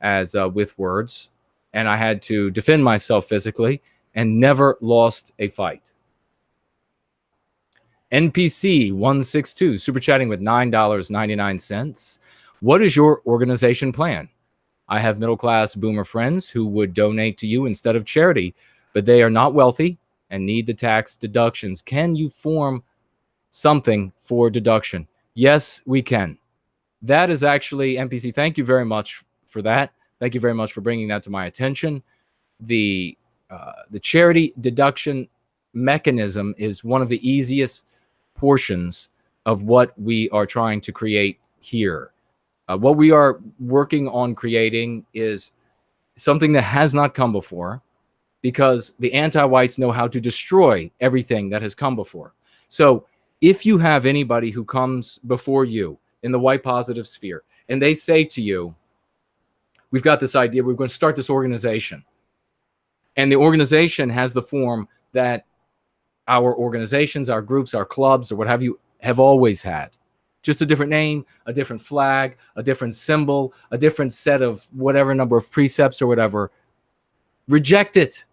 as with words. And I had to defend myself physically and never lost a fight. NPC 162 super chatting with $9.99. What is your organization plan? I have middle-class boomer friends who would donate to you instead of charity, but they are not wealthy and need the tax deductions. Can you form something for deduction? Yes, we can. That is actually, NPC, thank you very much for that. Thank you very much for bringing that to my attention. The charity deduction mechanism is one of the easiest portions of what we are trying to create here. What we are working on creating is something that has not come before, because the anti-whites know how to destroy everything that has come before. So if you have anybody who comes before you in the white positive sphere and they say to you, we've got this idea, we're going to start this organization, and the organization has the form that our organizations, our groups, our clubs, or what have you, have always had. Just a different name, a different flag, a different symbol, a different set of whatever number of precepts or whatever. Reject it.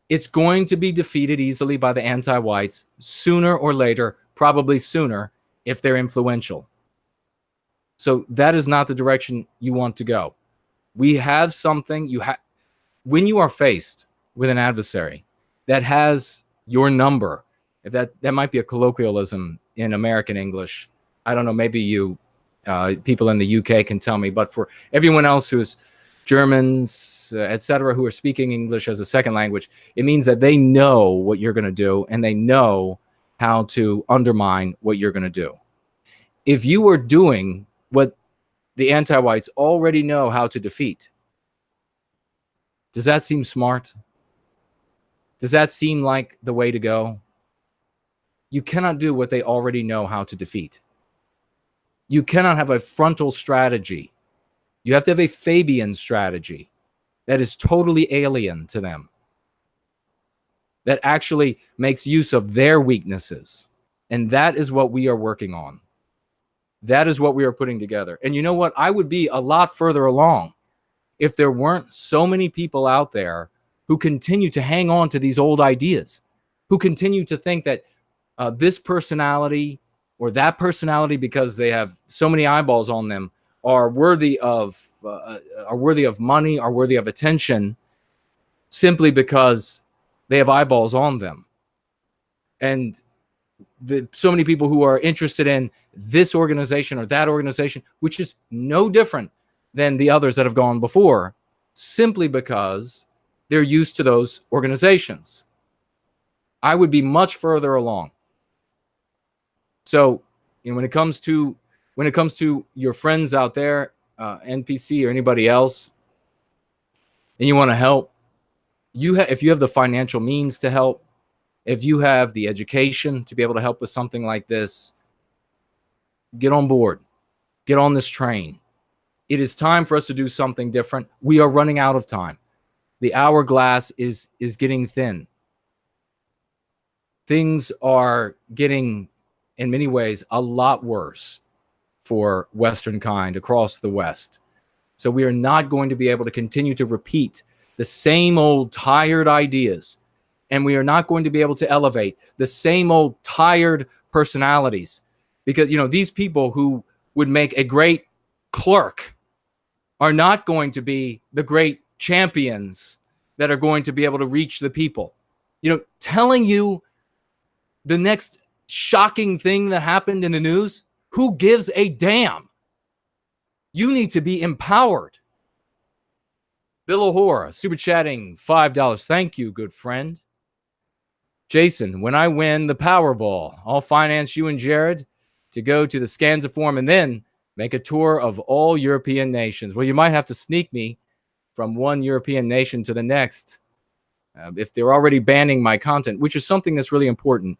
It's going to be defeated easily by the anti-whites sooner or later, probably sooner if they're influential. So that is not the direction you want to go. We have something, when you are faced with an adversary that has your number, if that might be a colloquialism in American English. I don't know, maybe you people in the UK can tell me, but for everyone else who's Germans, etc., who are speaking English as a second language, it means that they know what you're going to do and they know how to undermine what you're going to do. If you are doing what the anti-whites already know how to defeat, does that seem smart? Does that seem like the way to go? You cannot do what they already know how to defeat. You cannot have a frontal strategy. You have to have a Fabian strategy that is totally alien to them. that actually makes use of their weaknesses. And that is what we are working on. That is what we are putting together. And you know what? I would be a lot further along if there weren't so many people out there who continue to hang on to these old ideas, who continue to think that this personality or that personality, because they have so many eyeballs on them, are worthy of money, are worthy of attention, simply because they have eyeballs on them. And so many people who are interested in this organization or that organization, which is no different than the others that have gone before, simply because they're used to those organizations. I would be much further along. So, when it comes to your friends out there, NPC or anybody else, and you want to help, if you have the financial means to help, if you have the education to be able to help with something like this, get on board, get on this train. It is time for us to do something different. We are running out of time. The hourglass is getting thin. Things are getting, in many ways, a lot worse for Western kind across the West. So we are not going to be able to continue to repeat the same old tired ideas. And we are not going to be able to elevate the same old tired personalities. Because, these people who would make a great clerk are not going to be the great champions that are going to be able to reach the people. Telling you the next shocking thing that happened in the news, who gives a damn? You need to be empowered. Bill O'Hora, super chatting $5. Thank you, good friend. Jason, when I win the Powerball, I'll finance you and Jared to go to the Scanza Forum and then make a tour of all European nations. Well, you might have to sneak me from one European nation to the next if they're already banning my content, which is something that's really important.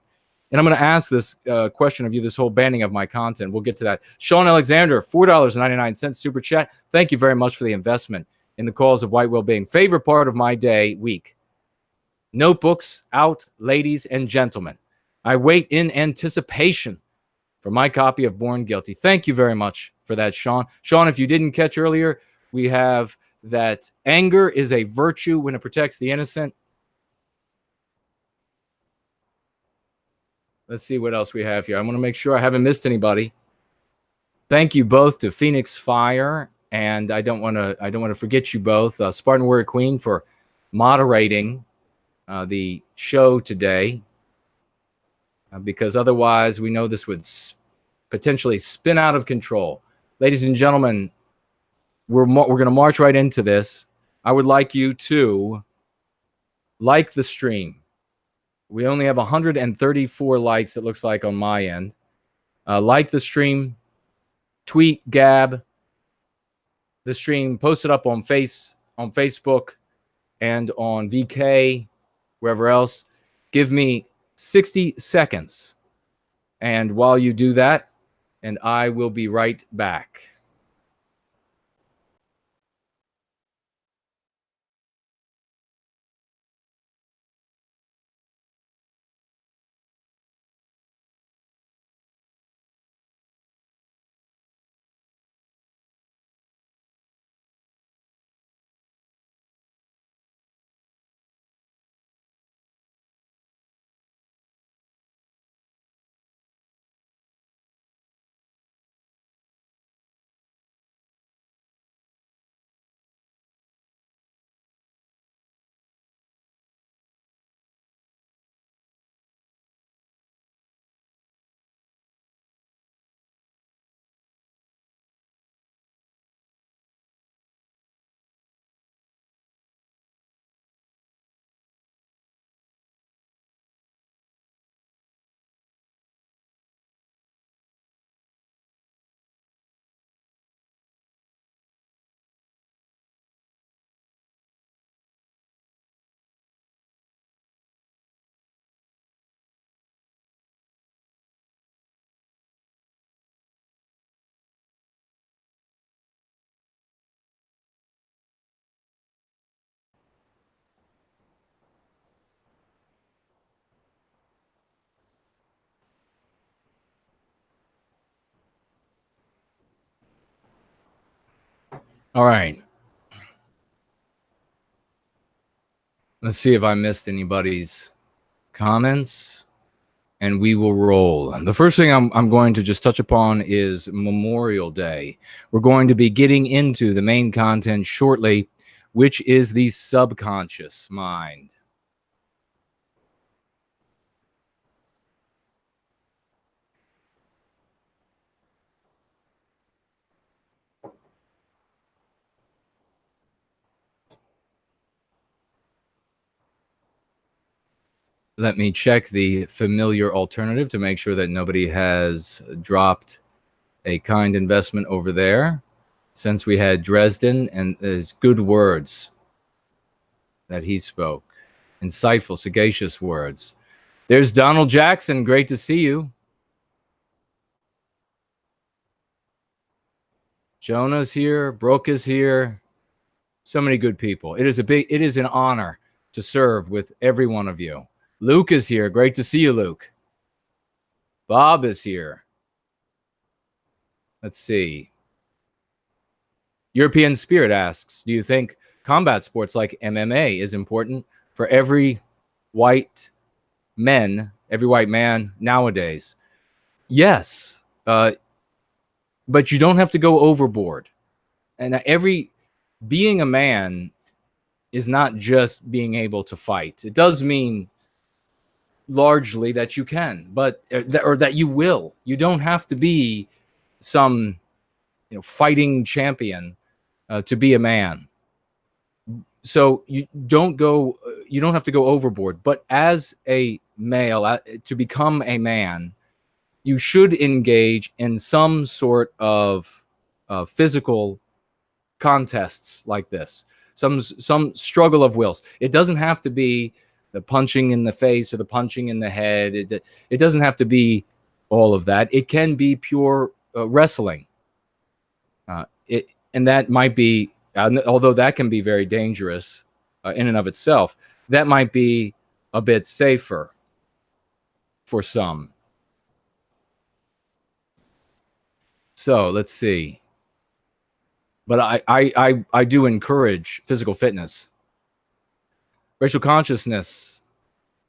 And I'm going to ask this question of you, this whole banning of my content. We'll get to that. Sean Alexander, $4.99 super chat. Thank you very much for the investment in the cause of white well-being. Favorite part of my day, week. Notebooks out, ladies and gentlemen. I wait in anticipation for my copy of Born Guilty. Thank you very much for that, Sean. Sean, if you didn't catch earlier, we have that anger is a virtue when it protects the innocent. Let's see what else we have here. I want to make sure I haven't missed anybody. Thank you both to Phoenix Fire, and I don't want to forget you both, Spartan Warrior Queen, for moderating the show today, because otherwise we know this would potentially spin out of control. Ladies and gentlemen, we're going to march right into this. I would like you to like the stream. We only have 134 likes, it looks like, on my end. Like the stream, tweet, gab the stream, post it up on Facebook and on VK, wherever else. Give me 60 seconds. And while you do that, and I will be right back. All right. Let's see if I missed anybody's comments, and we will roll. The first thing I'm going to just touch upon is Memorial Day. We're going to be getting into the main content shortly, which is the subconscious mind. Let me check the familiar alternative to make sure that nobody has dropped a kind investment over there. Since we had Dresden and his good words that he spoke, insightful, sagacious words. There's Donald Jackson. Great to see you. Jonah's here. Brooke is here. So many good people. It is an honor to serve with every one of you. Luke is here. Great to see you, Luke. Bob is here. Let's see. European Spirit asks, do you think combat sports like MMA is important for every white man nowadays? Yes. But you don't have to go overboard. And being a man is not just being able to fight. It does mean largely that you can, but or that you will. You don't have to be some fighting champion to be a man. So you don't have to go overboard. But as a male, to become a man, you should engage in some sort of physical contests like this, some struggle of wills. It doesn't have to be the punching in the face or the punching in the head. It doesn't have to be all of that. It can be pure wrestling. And that might be, although that can be very dangerous in and of itself, that might be a bit safer for some. So let's see. But I do encourage physical fitness. Racial consciousness,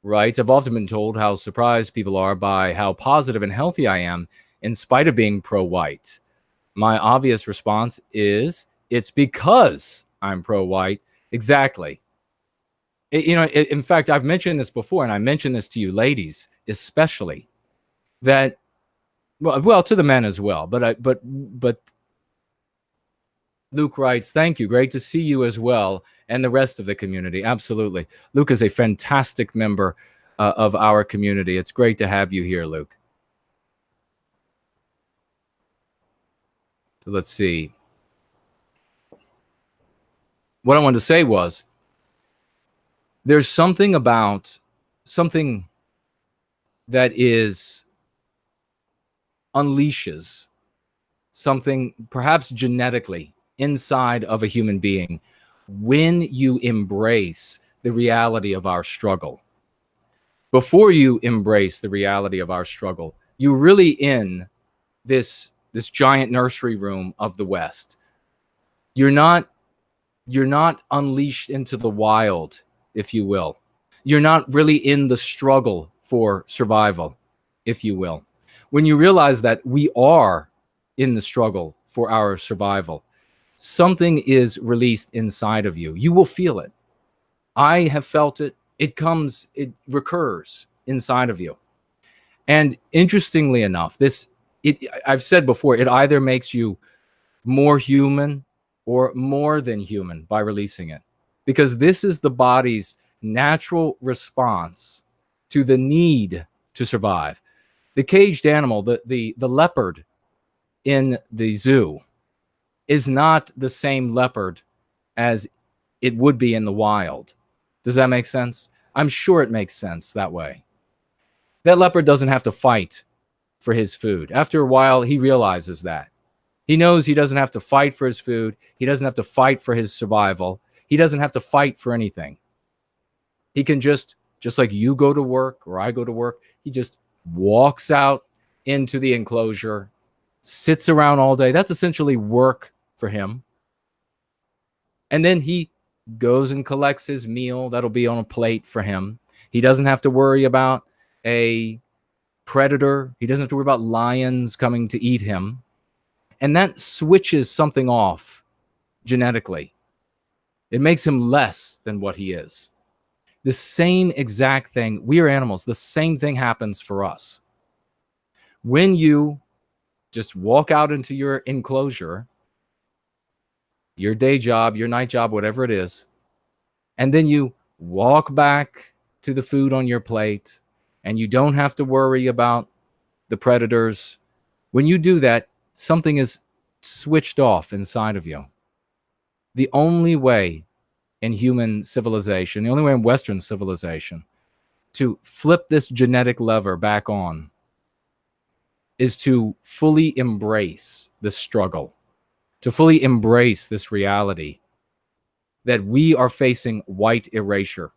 right? I've often been told how surprised people are by how positive and healthy I am in spite of being pro-white. My obvious response is, it's because I'm pro-white. Exactly. In fact, I've mentioned this before, and I mentioned this to you ladies, especially, that, well, to the men as well, but Luke writes, thank you. Great to see you as well, and the rest of the community. Absolutely. Luke is a fantastic member of our community. It's great to have you here, Luke. So let's see. What I wanted to say was, there's something that unleashes something perhaps genetically inside of a human being when you embrace the reality of our struggle. Before you embrace the reality of our struggle, you're really in this giant nursery room of the West. You're not unleashed into the wild, if you will. You're not really in the struggle for survival, if you will. When you realize that we are in the struggle for our survival, something is released inside of you. You will feel it. I have felt it. It recurs inside of you. And interestingly enough, I've said before, it either makes you more human or more than human by releasing it, because this is the body's natural response to the need to survive. The caged animal, the leopard in the zoo, is not the same leopard as it would be in the wild. Does that make sense? I'm sure it makes sense that way. That leopard doesn't have to fight for his food. After a while, he realizes that. He knows he doesn't have to fight for his food. He doesn't have to fight for his survival. He doesn't have to fight for anything. He can just like you go to work or I go to work, he just walks out into the enclosure, sits around all day. That's essentially work for him. And then he goes and collects his meal that'll be on a plate for him. He doesn't have to worry about a predator. He doesn't have to worry about lions coming to eat him. And that switches something off genetically. It makes him less than what he is. The same exact thing, we are animals, the same thing happens for us. When you just walk out into your enclosure, your day job, your night job, whatever it is, and then you walk back to the food on your plate, and you don't have to worry about the predators. When you do that, something is switched off inside of you. The only way in human civilization, the only way in Western civilization to flip this genetic lever back on is to fully embrace the struggle, to fully embrace this reality that we are facing white erasure,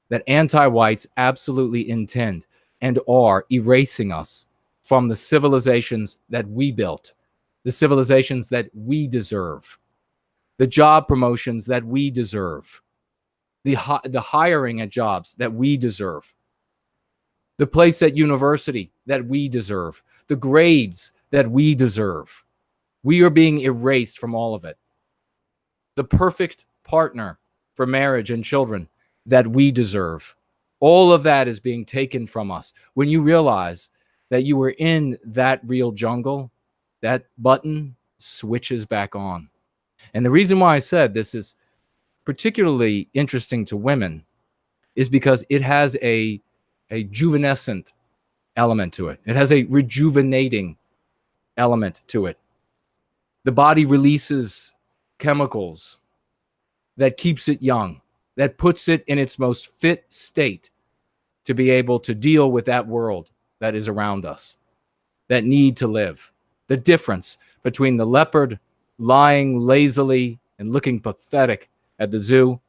that anti-whites absolutely intend and are erasing us from the civilizations that we built, the civilizations that we deserve, the job promotions that we deserve, the hiring at jobs that we deserve, the place at university that we deserve, the grades that we deserve. We are being erased from all of it. The perfect partner for marriage and children that we deserve. All of that is being taken from us. When you realize that you were in that real jungle, that button switches back on. And the reason why I said this is particularly interesting to women is because it has a juvenescent element to it. It has a rejuvenating element to it. The body releases chemicals that keeps it young, that puts it in its most fit state to be able to deal with that world that is around us, that need to live. The difference between the leopard lying lazily and looking pathetic at the zoo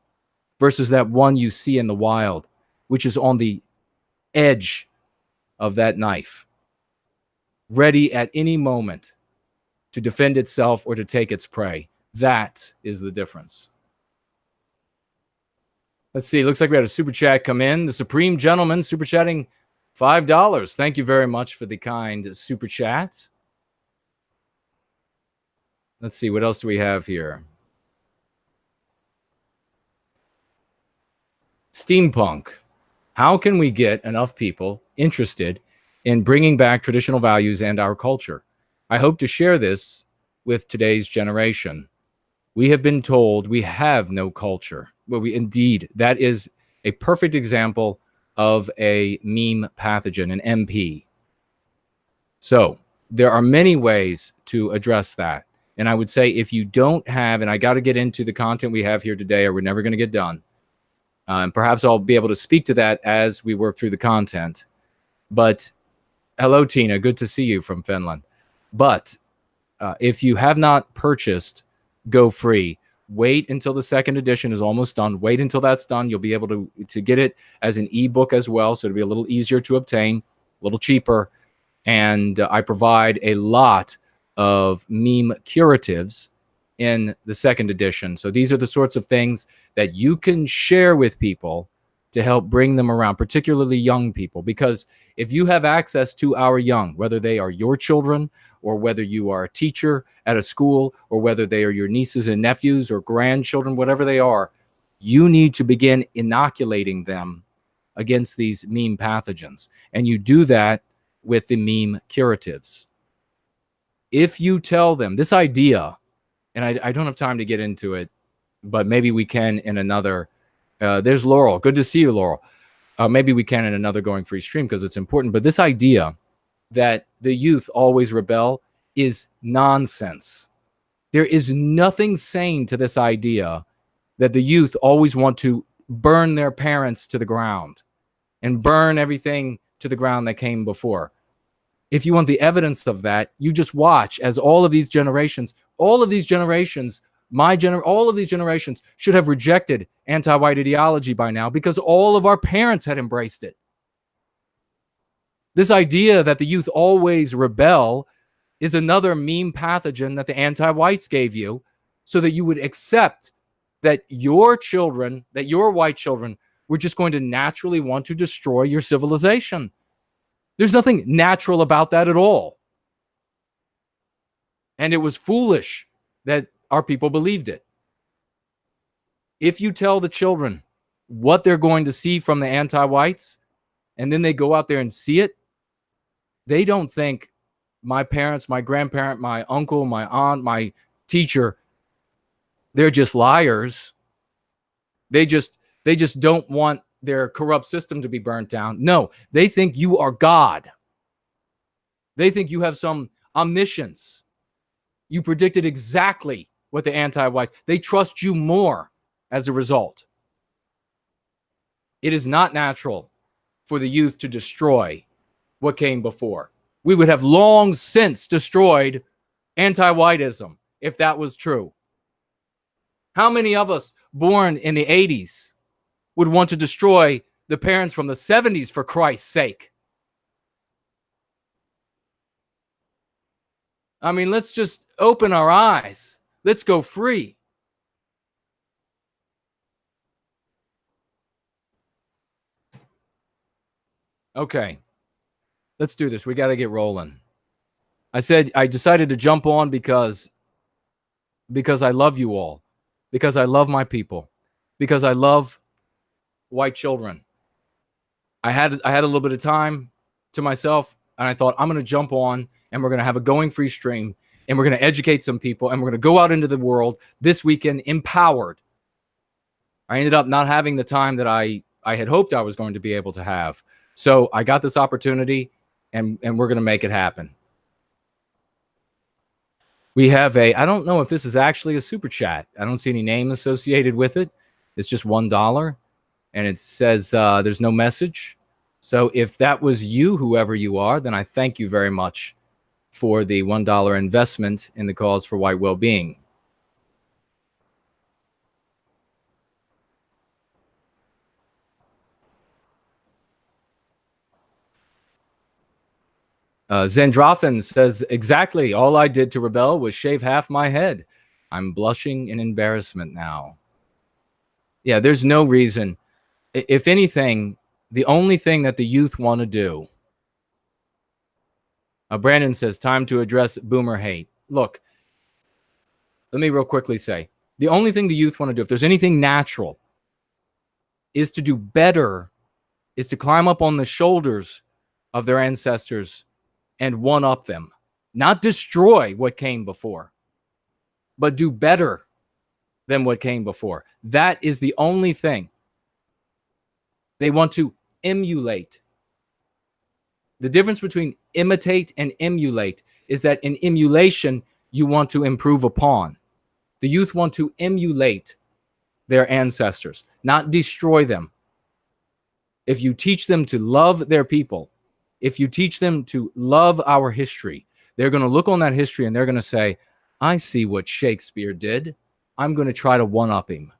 versus that one you see in the wild, which is on the edge of that knife, ready at any moment to defend itself or to take its prey. That is the difference. Let's see. Looks like we had a super chat come in. The Supreme Gentleman super chatting $5. Thank you very much for the kind super chat. Let's see. What else do we have here? Steampunk. How can we get enough people interested in bringing back traditional values and our culture? I hope to share this with today's generation. We have been told we have no culture. Well, indeed, that is a perfect example of a meme pathogen, an MP. So there are many ways to address that. And I would say if you don't have, and I got to get into the content we have here today or we're never going to get done. And perhaps I'll be able to speak to that as we work through the content. But hello, Tina. Good to see you from Finland. But if you have not purchased Go Free, wait until the second edition is almost done. Wait until that's done. You'll be able to get it as an ebook as well. So it'll be a little easier to obtain, a little cheaper. And I provide a lot of meme curatives in the second edition. So these are the sorts of things that you can share with people to help bring them around, particularly young people. Because if you have access to our young, whether they are your children or whether you are a teacher at a school or whether they are your nieces and nephews or grandchildren, whatever they are, you need to begin inoculating them against these meme pathogens. And you do that with the meme curatives. If you tell them this idea, and I don't have time to get into it, but maybe we can in another. There's Laurel. Good to see you, Laurel. Maybe we can in another Going Free stream because it's important. But this idea that the youth always rebel is nonsense. There is nothing sane to this idea that the youth always want to burn their parents to the ground and burn everything to the ground that came before. If you want the evidence of that, you just watch as all of these generations should have rejected anti-white ideology by now because all of our parents had embraced it. This idea that the youth always rebel is another meme pathogen that the anti-whites gave you so that you would accept that your children, that your white children, were just going to naturally want to destroy your civilization. There's nothing natural about that at all. And it was foolish that our people believed it. If you tell the children what they're going to see from the anti-whites, and then they go out there and see it, they don't think my parents, my grandparent, my uncle, my aunt, my teacher, they're just liars. They just don't want their corrupt system to be burnt down. No, they think you are God. They think you have some omniscience. You predicted exactly what the anti-whites, they trust you more as a result. It is not natural for the youth to destroy what came before. We would have long since destroyed anti-whiteism if that was true. How many of us born in the 80s would want to destroy the parents from the 70s for Christ's sake? I mean, let's just open our eyes. Let's go free. Okay, let's do this. We got to get rolling. I decided to jump on because I love you all, because I love my people, because I love white children. I had a little bit of time to myself, and I thought, I'm going to jump on, and we're going to have a going free stream, and we're going to educate some people, and we're going to go out into the world this weekend empowered. I ended up not having the time that I had hoped I was going to be able to have. So I got this opportunity, and we're going to make it happen. We have I don't know if this is actually a super chat. I don't see any name associated with it. It's just $1. And it says there's no message. So if that was you, whoever you are, then I thank you very much for the $1 investment in the cause for white well-being. Zendrothin says, exactly. All I did to rebel was shave half my head. I'm blushing in embarrassment now. Yeah, there's no reason. If anything, the only thing that the youth want to do. Brandon says, time to address boomer hate. Look, let me real quickly say, the only thing the youth want to do, if there's anything natural, is to do better, is to climb up on the shoulders of their ancestors and one-up them. Not destroy what came before, but do better than what came before. That is the only thing. They want to emulate. The difference between imitate and emulate is that in emulation, you want to improve upon. The youth want to emulate their ancestors, not destroy them. If you teach them to love their people, if you teach them to love our history, they're going to look on that history and they're going to say, I see what Shakespeare did. I'm going to try to one-up him.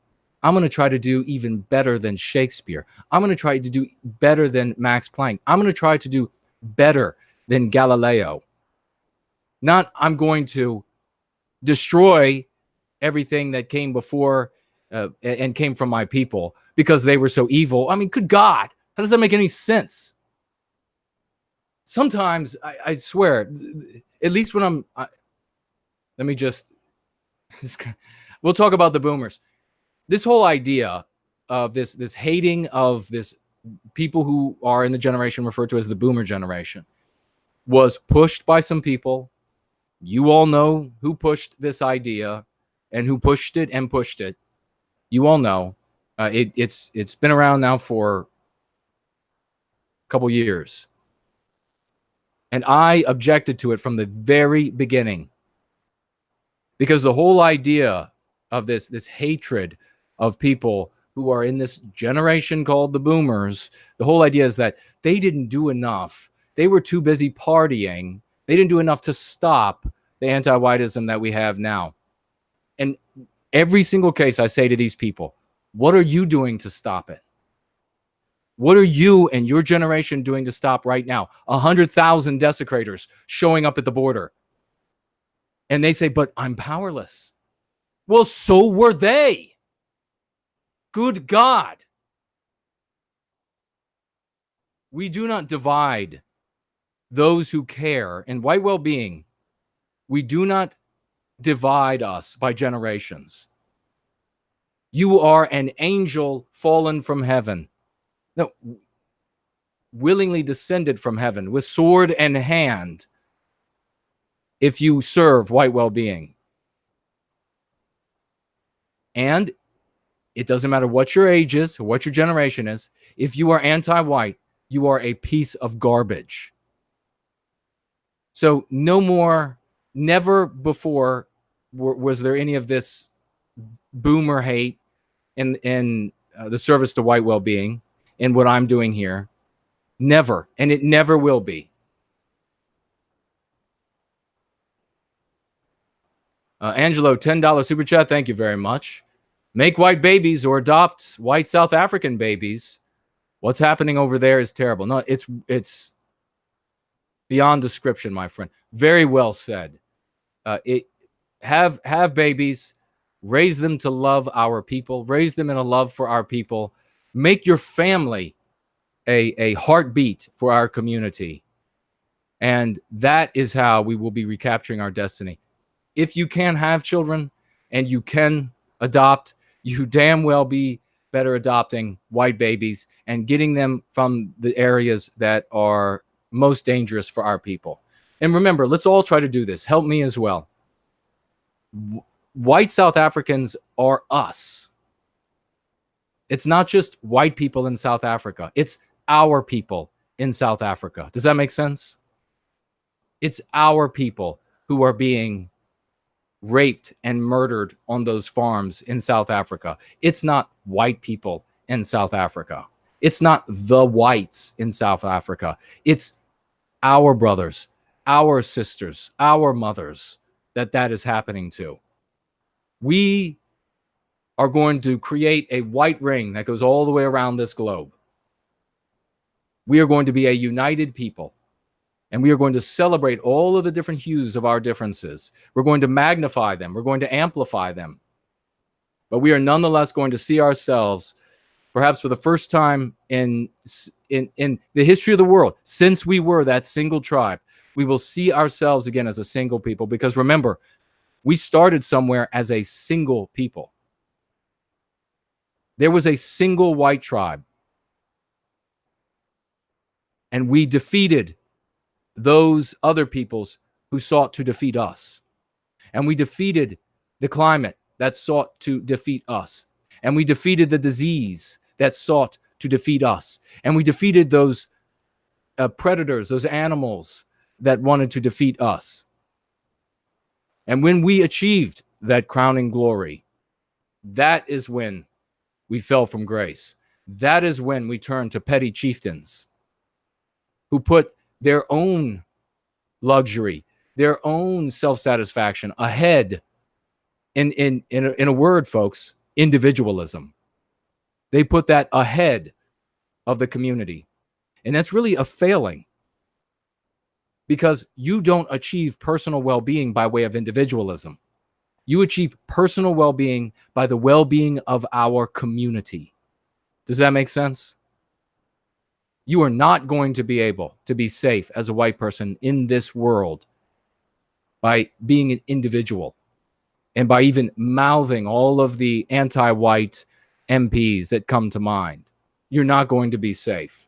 I'm going to try to do even better than Shakespeare. I'm going to try to do better than Max Planck. I'm going to try to do better than Galileo. Not I'm going to destroy everything that came before and came from my people because they were so evil. I mean, good God, how does that make any sense? Sometimes, I swear, at least when let me just, we'll talk about the boomers. This whole idea of this hating of this people who are in the generation referred to as the boomer generation was pushed by some people. You all know who pushed this idea and who pushed it and pushed it. You all know. It's been around now for a couple years. And I objected to it from the very beginning. Because the whole idea of this hatred of people who are in this generation called the boomers, the whole idea is that they didn't do enough. They were too busy partying. They didn't do enough to stop the anti-whiteism that we have now. And every single case I say to these people, what are you doing to stop it? What are you and your generation doing to stop right now? 100,000 desecrators showing up at the border. And they say, but I'm powerless. Well, so were they. Good God. We do not divide those who care. In white well-being, we do not divide us by generations. You are an angel fallen from heaven. No, willingly descended from heaven with sword in hand if you serve white well-being. And it doesn't matter what your age is, or what your generation is. If you are anti-white, you are a piece of garbage. So no more, never before was there any of this boomer hate in the service to white well-being in what I'm doing here. Never. And it never will be. Angelo, $10 super chat. Thank you very much. Make white babies or adopt white South African babies. What's happening over there is terrible. No, it's beyond description, my friend. Very well said. Have babies, raise them to love our people, raise them in a love for our people. Make your family a heartbeat for our community. And that is how we will be recapturing our destiny. If you can have children and you can adopt, you damn well be better adopting white babies and getting them from the areas that are most dangerous for our people. And remember, let's all try to do this. Help me as well. White South Africans are us. It's not just white people in South Africa. It's our people in South Africa. Does that make sense? It's our people who are being raped and murdered on those farms in South Africa. It's not white people in South Africa. It's not the whites in South Africa. It's our brothers, our sisters, our mothers that is happening to. We are going to create a white ring that goes all the way around this globe. We are going to be a united people. And we are going to celebrate all of the different hues of our differences. We're going to magnify them. We're going to amplify them. But we are nonetheless going to see ourselves, perhaps for the first time in the history of the world, since we were that single tribe, we will see ourselves again as a single people. Because remember, we started somewhere as a single people. There was a single white tribe. And we defeated those other peoples who sought to defeat us. And we defeated the climate that sought to defeat us. And we defeated the disease that sought to defeat us. And we defeated those predators, those animals that wanted to defeat us. And when we achieved that crowning glory, that is when we fell from grace. That is when we turned to petty chieftains who put their own luxury, their own self-satisfaction ahead. In a word, folks, individualism. They put that ahead of the community. And that's really a failing, because you don't achieve personal well-being by way of individualism. You achieve personal well-being by the well-being of our community. Does that make sense? You are not going to be able to be safe as a white person in this world by being an individual and by even mouthing all of the anti-white MPs that come to mind. You're not going to be safe.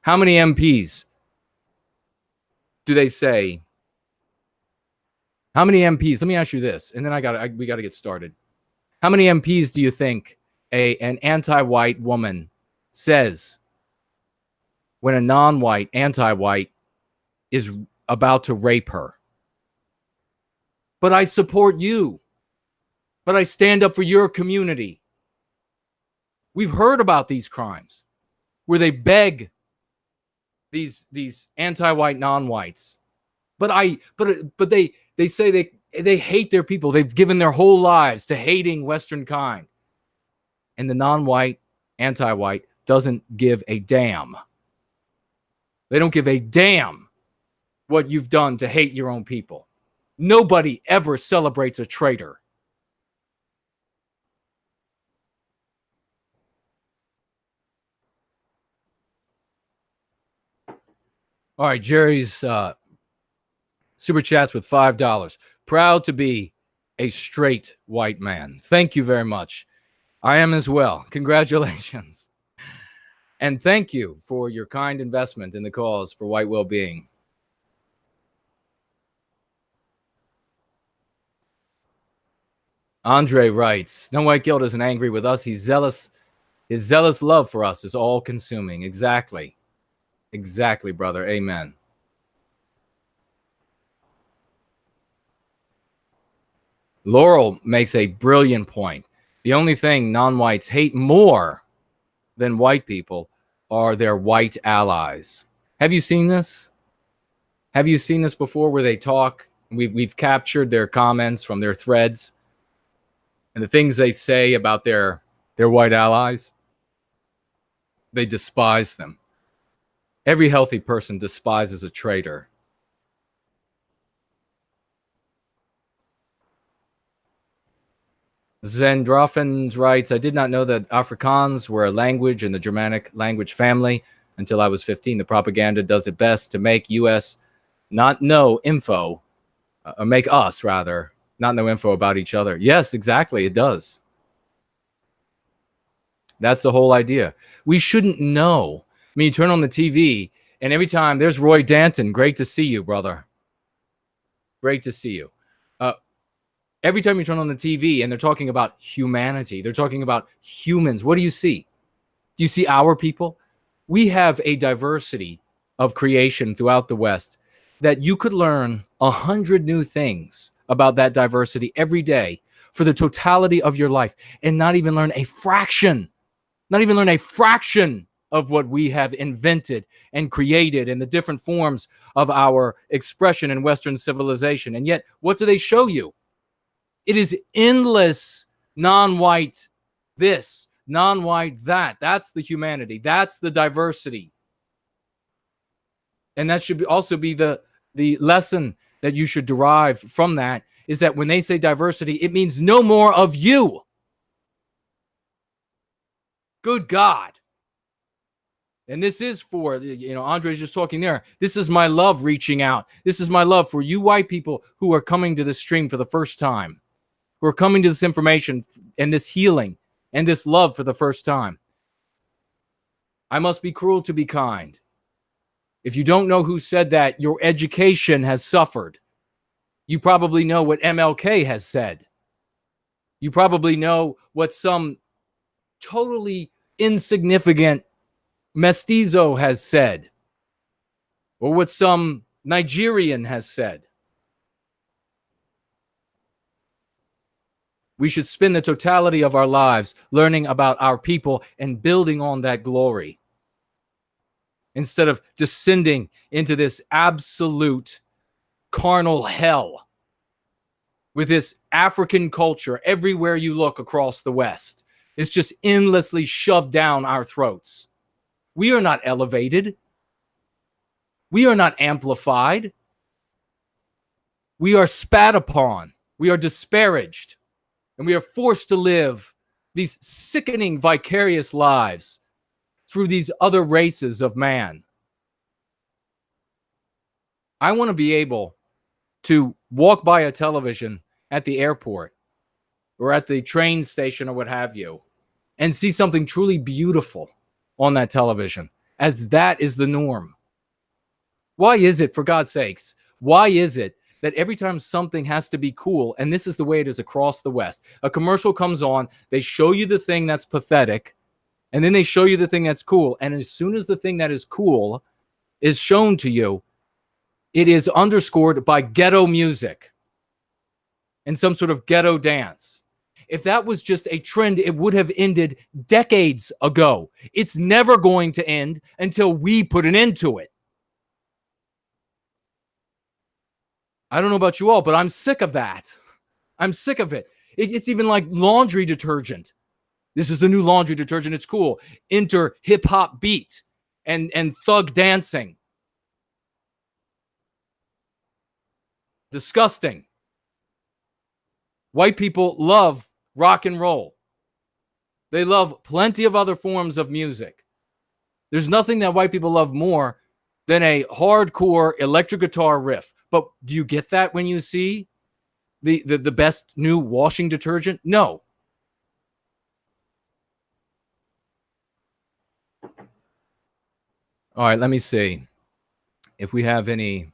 How many MPs do they say? How many MPs? Let me ask you this, and then we got to get started. How many MPs do you think an anti-white woman says when a non-white, anti-white is about to rape her? But I support you. But I stand up for your community. We've heard about these crimes where they beg these anti-white non-whites. But they say they hate their people. They've given their whole lives to hating Western kind. And the non-white, anti-white doesn't give a damn. They don't give a damn what you've done to hate your own people. Nobody ever celebrates a traitor. All right, Jerry's super chats with $5. Proud to be a straight white man. Thank you very much. I am as well. Congratulations. And thank you for your kind investment in the cause for white well-being. Andre writes, no white guilt isn't angry with us. He's zealous. His zealous love for us is all-consuming. Exactly. Exactly, brother. Amen. Laurel makes a brilliant point. The only thing non-whites hate more than white people are their white allies. Have you seen this? Have you seen this before where they talk? We've captured their comments from their threads and the things they say about their white allies. They despise them. Every healthy person despises a traitor. Zendrophens writes, I did not know that Afrikaans were a language in the Germanic language family until I was 15. The propaganda does it best to make us not know info, or make us, rather, not know info about each other. Yes, exactly, it does. That's the whole idea. We shouldn't know. I mean, you turn on the TV, and every time there's Roy Danton. Great to see you, brother. Great to see you. Every time you turn on the TV and they're talking about humanity, they're talking about humans, what do you see? Do you see our people? We have a diversity of creation throughout the West that you could learn 100 new things about that diversity every day for the totality of your life and not even learn a fraction of what we have invented and created in the different forms of our expression in Western civilization. And yet, what do they show you? It is endless non-white this, non-white that. That's the humanity. That's the diversity. And that should also be the lesson that you should derive from that, is that when they say diversity, it means no more of you. Good God. And this is for, Andre's just talking there. This is my love reaching out. This is my love for you white people who are coming to this stream for the first time, who are coming to this information and this healing and this love for the first time. I must be cruel to be kind. If you don't know who said that, your education has suffered. You probably know what MLK has said. You probably know what some totally insignificant mestizo has said, or what some Nigerian has said. We should spend the totality of our lives learning about our people and building on that glory, instead of descending into this absolute carnal hell with this African culture everywhere you look across the West. It's just endlessly shoved down our throats. We are not elevated. We are not amplified. We are spat upon. We are disparaged. And we are forced to live these sickening, vicarious lives through these other races of man. I want to be able to walk by a television at the airport or at the train station or what have you and see something truly beautiful on that television, as that is the norm. Why is it, for God's sakes, why is it that every time something has to be cool, and this is the way it is across the West, a commercial comes on, they show you the thing that's pathetic, and then they show you the thing that's cool, and as soon as the thing that is cool is shown to you, it is underscored by ghetto music and some sort of ghetto dance. If that was just a trend, it would have ended decades ago. It's never going to end until we put an end to it. I don't know about you all, but I'm sick of that. I'm sick of it. It's even like laundry detergent. This is the new laundry detergent. It's cool. Enter hip hop beat and thug dancing. Disgusting. White people love rock and roll. They love plenty of other forms of music. There's nothing that white people love more than a hardcore electric guitar riff. But do you get that when you see the best new washing detergent? No. All right, let me see if we have any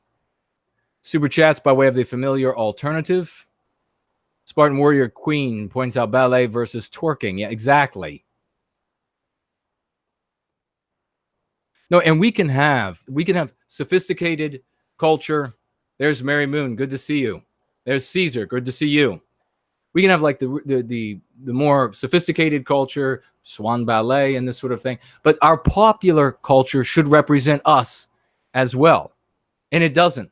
super chats by way of the familiar alternative. Spartan Warrior Queen points out ballet versus twerking. Yeah, exactly. No, and we can have sophisticated culture. There's Mary Moon, good to see you. There's Caesar, good to see you. We can have like the more sophisticated culture, swan ballet and this sort of thing. But our popular culture should represent us as well. And it doesn't.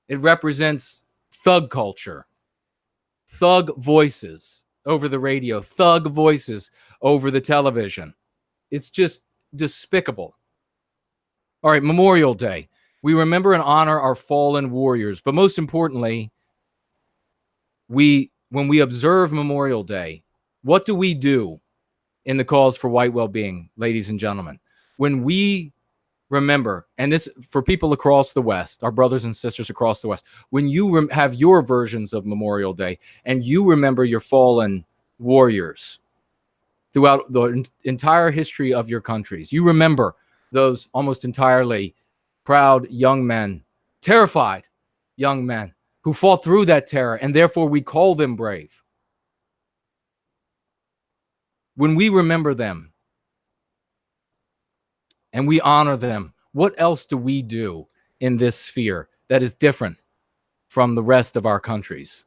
It represents thug culture, thug voices over the radio, thug voices over the television. It's just despicable. All right, Memorial Day. We remember and honor our fallen warriors, but most importantly, when we observe Memorial Day, what do we do in the cause for white well-being, ladies and gentlemen? When we remember, and this for people across the West, our brothers and sisters across the West, when you have your versions of Memorial Day and you remember your fallen warriors throughout the entire history of your countries, you remember those almost entirely proud young men, terrified young men who fought through that terror, and therefore we call them brave. When we remember them and we honor them, what else do we do in this sphere that is different from the rest of our countries?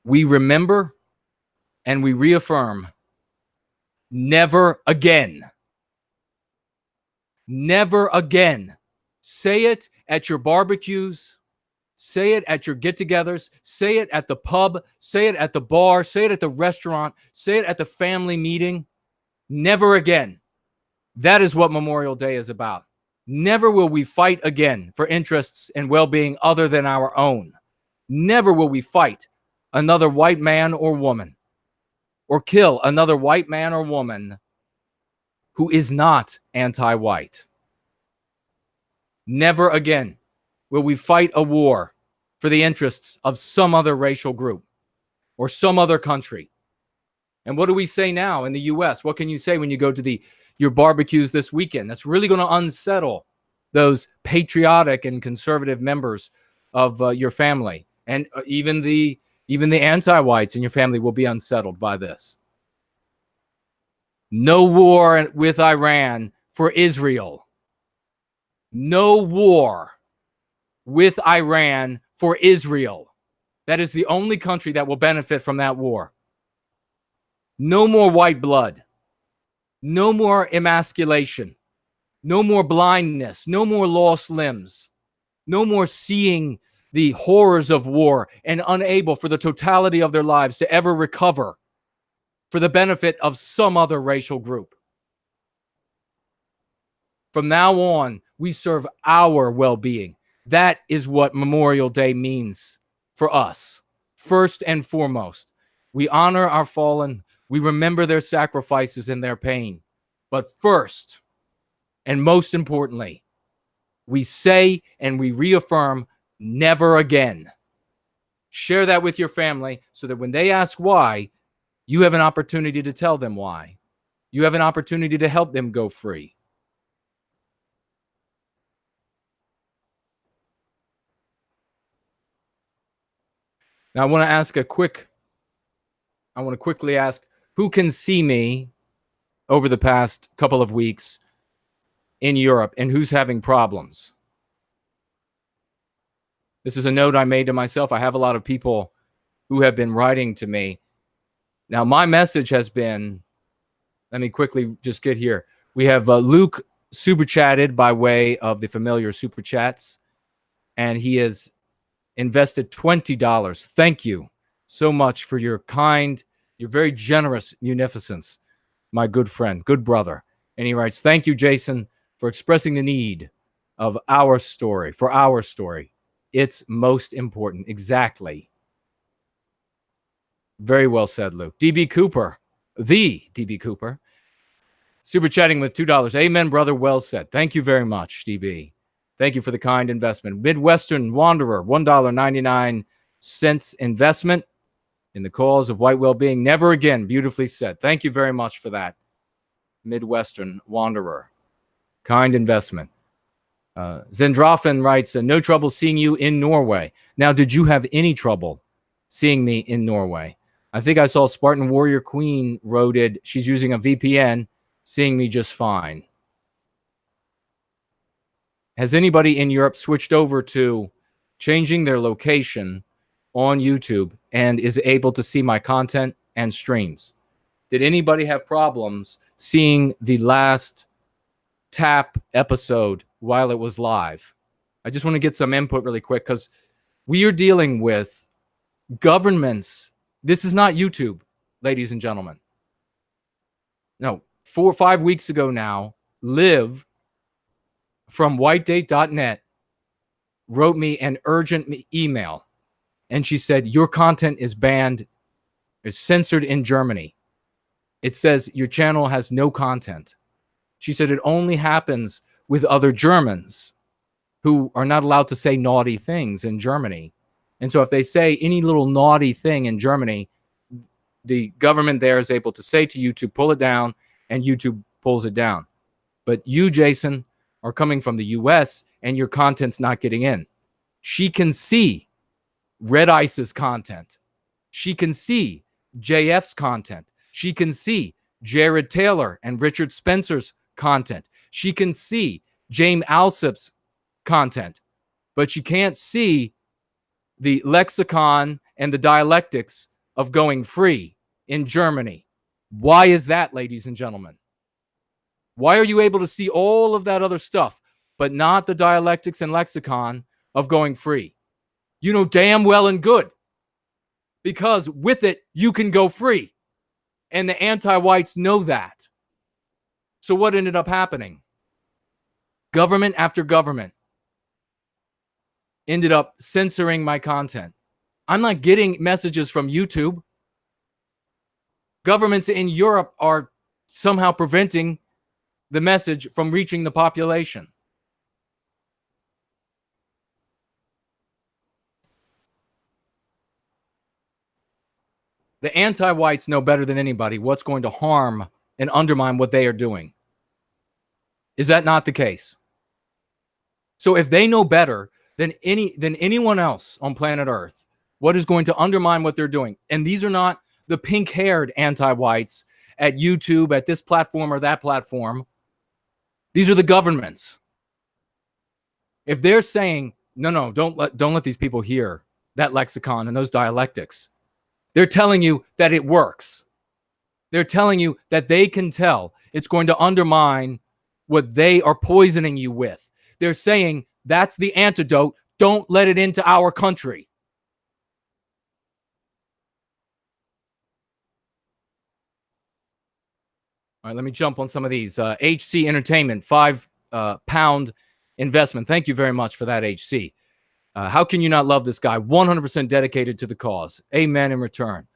We remember and we reaffirm, never again. Never again. Say it at your barbecues. Say it at your get-togethers. Say it at the pub. Say it at the bar. Say it at the restaurant. Say it at the family meeting. Never again. That is what Memorial Day is about. Never will we fight again for interests and well-being other than our own. Never will we fight another white man or woman or kill another white man or woman who is not anti-white. Never again will we fight a war for the interests of some other racial group or some other country. And what do we say now in the U.S.? What can you say when you go to your barbecues this weekend? That's really going to unsettle those patriotic and conservative members of your family. And even the anti-whites in your family will be unsettled by this. No war with Iran for Israel. No war with Iran for Israel. That is the only country that will benefit from that war. No more white blood. No more emasculation. No more blindness. No more lost limbs. No more seeing the horrors of war and unable for the totality of their lives to ever recover for the benefit of some other racial group. From now on, we serve our well-being. That is what Memorial Day means for us. First and foremost, we honor our fallen. We remember their sacrifices and their pain. But first, and most importantly, we say and we reaffirm, never again. Share that with your family so that when they ask why, you have an opportunity to tell them why. You have an opportunity to help them go free. Now, I want to quickly ask, who can see me over the past couple of weeks in Europe and who's having problems? This is a note I made to myself. I have a lot of people who have been writing to me. Now, my message has been, let me quickly just get here. We have Luke super chatted by way of the familiar super chats, and he has invested $20. Thank you so much for your kind, your very generous munificence, my good friend, good brother. And he writes, thank you, Jason, for expressing the need of our story, for our story. It's most important. Exactly. Very well said, Luke. DB Cooper. the DB Cooper. Super chatting with $2. Amen, brother. Well said. Thank you very much, DB. Thank you for the kind investment. Midwestern Wanderer, $1.99 investment in the cause of white well-being. Never again. Beautifully said. Thank you very much for that, Midwestern Wanderer. Kind investment. Zendrafen writes, no trouble seeing you in Norway. Now, did you have any trouble seeing me in Norway? I think I saw Spartan Warrior Queen wrote it. She's using a VPN, seeing me just fine. Has anybody in Europe switched over to changing their location on YouTube and is able to see my content and streams? Did anybody have problems seeing the last TAP episode while it was live? I just want to get some input really quick because we are dealing with governments. This is not YouTube, ladies and gentlemen. No, 4 or 5 weeks ago now, Liv from whitedate.net wrote me an urgent email, and she said, your content is banned, it's censored in Germany. It says your channel has no content. She said it only happens with other Germans who are not allowed to say naughty things in Germany. And so if they say any little naughty thing in Germany, the government there is able to say to YouTube, pull it down, and YouTube pulls it down. But you, Jason, are coming from the US and your content's not getting in. She can see Red Ice's content. She can see JF's content. She can see Jared Taylor and Richard Spencer's content. She can see James Alsup's content, but she can't see the lexicon and the dialectics of going free in Germany. Why is that, ladies and gentlemen? Why are you able to see all of that other stuff, but not the dialectics and lexicon of going free? You know damn well and good, because with it, you can go free. And the anti-whites know that. So what ended up happening? Government after government ended up censoring my content. I'm not getting messages from YouTube. Governments in Europe are somehow preventing the message from reaching the population. The anti-whites know better than anybody what's going to harm and undermine what they are doing. Is that not the case? So if they know better than anyone else on planet Earth what is going to undermine what they're doing, and these are not the pink-haired anti-whites at YouTube, at this platform or that platform. These are the governments. If they're saying, no, don't let these people hear that lexicon and those dialectics, they're telling you that it works. They're telling you that they can tell it's going to undermine what they are poisoning you with. They're saying that's the antidote. Don't let it into our country. All right, let me jump on some of these. HC Entertainment, £5 investment. Thank you very much for that, HC. How can you not love this guy? 100% dedicated to the cause. Amen in return.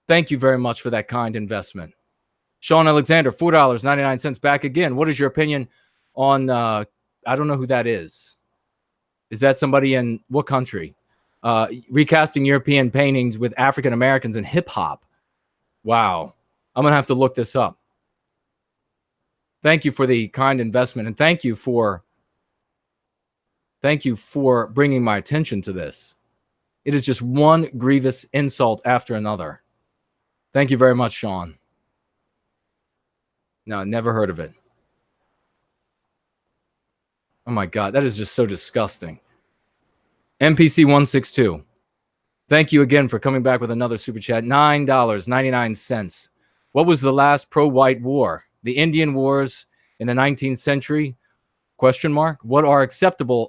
Thank you very much for that kind investment. Sean Alexander, $4.99 back again. What is your opinion on, I don't know who that is. Is that somebody in what country? Recasting European paintings with African Americans in hip hop. Wow. I'm going to have to look this up. Thank you for the kind investment, and thank you for bringing my attention to this. It is just one grievous insult after another. Thank you very much, Sean. No, never heard of it. Oh my God, that is just so disgusting. MPC 162. Thank you again for coming back with another super chat. $9.99. What was the last pro-white war? The Indian Wars in the 19th century? Question mark. What are acceptable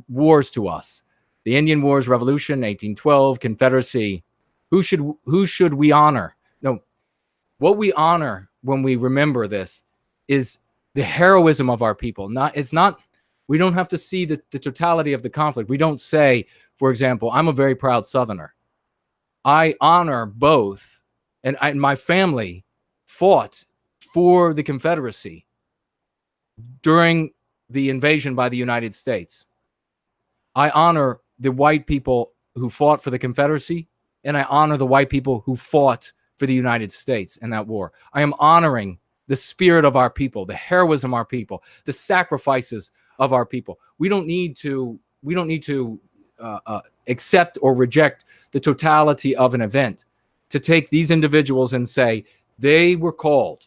wars to us? The Indian Wars, Revolution, 1812, Confederacy. Who should we honor? No, what we honor when we remember this is the heroism of our people. We don't have to see the totality of the conflict. We don't say, for example, I'm a very proud Southerner. I honor both And my family fought for the Confederacy during the invasion by the United States. I honor the white people who fought for the Confederacy, and I honor the white people who fought for the United States in that war. I am honoring the spirit of our people, the heroism of our people, the sacrifices of our people. We don't need to accept or reject the totality of an event to take these individuals and say they were called.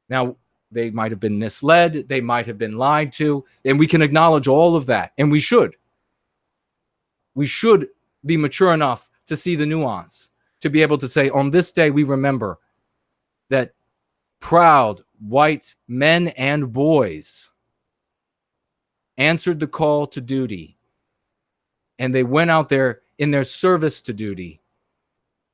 Now, they might have been misled, they might have been lied to, and we can acknowledge all of that, and we should. We should be mature enough to see the nuance, to be able to say, on this day, we remember that proud white men and boys answered the call to duty, and they went out there in their service to duty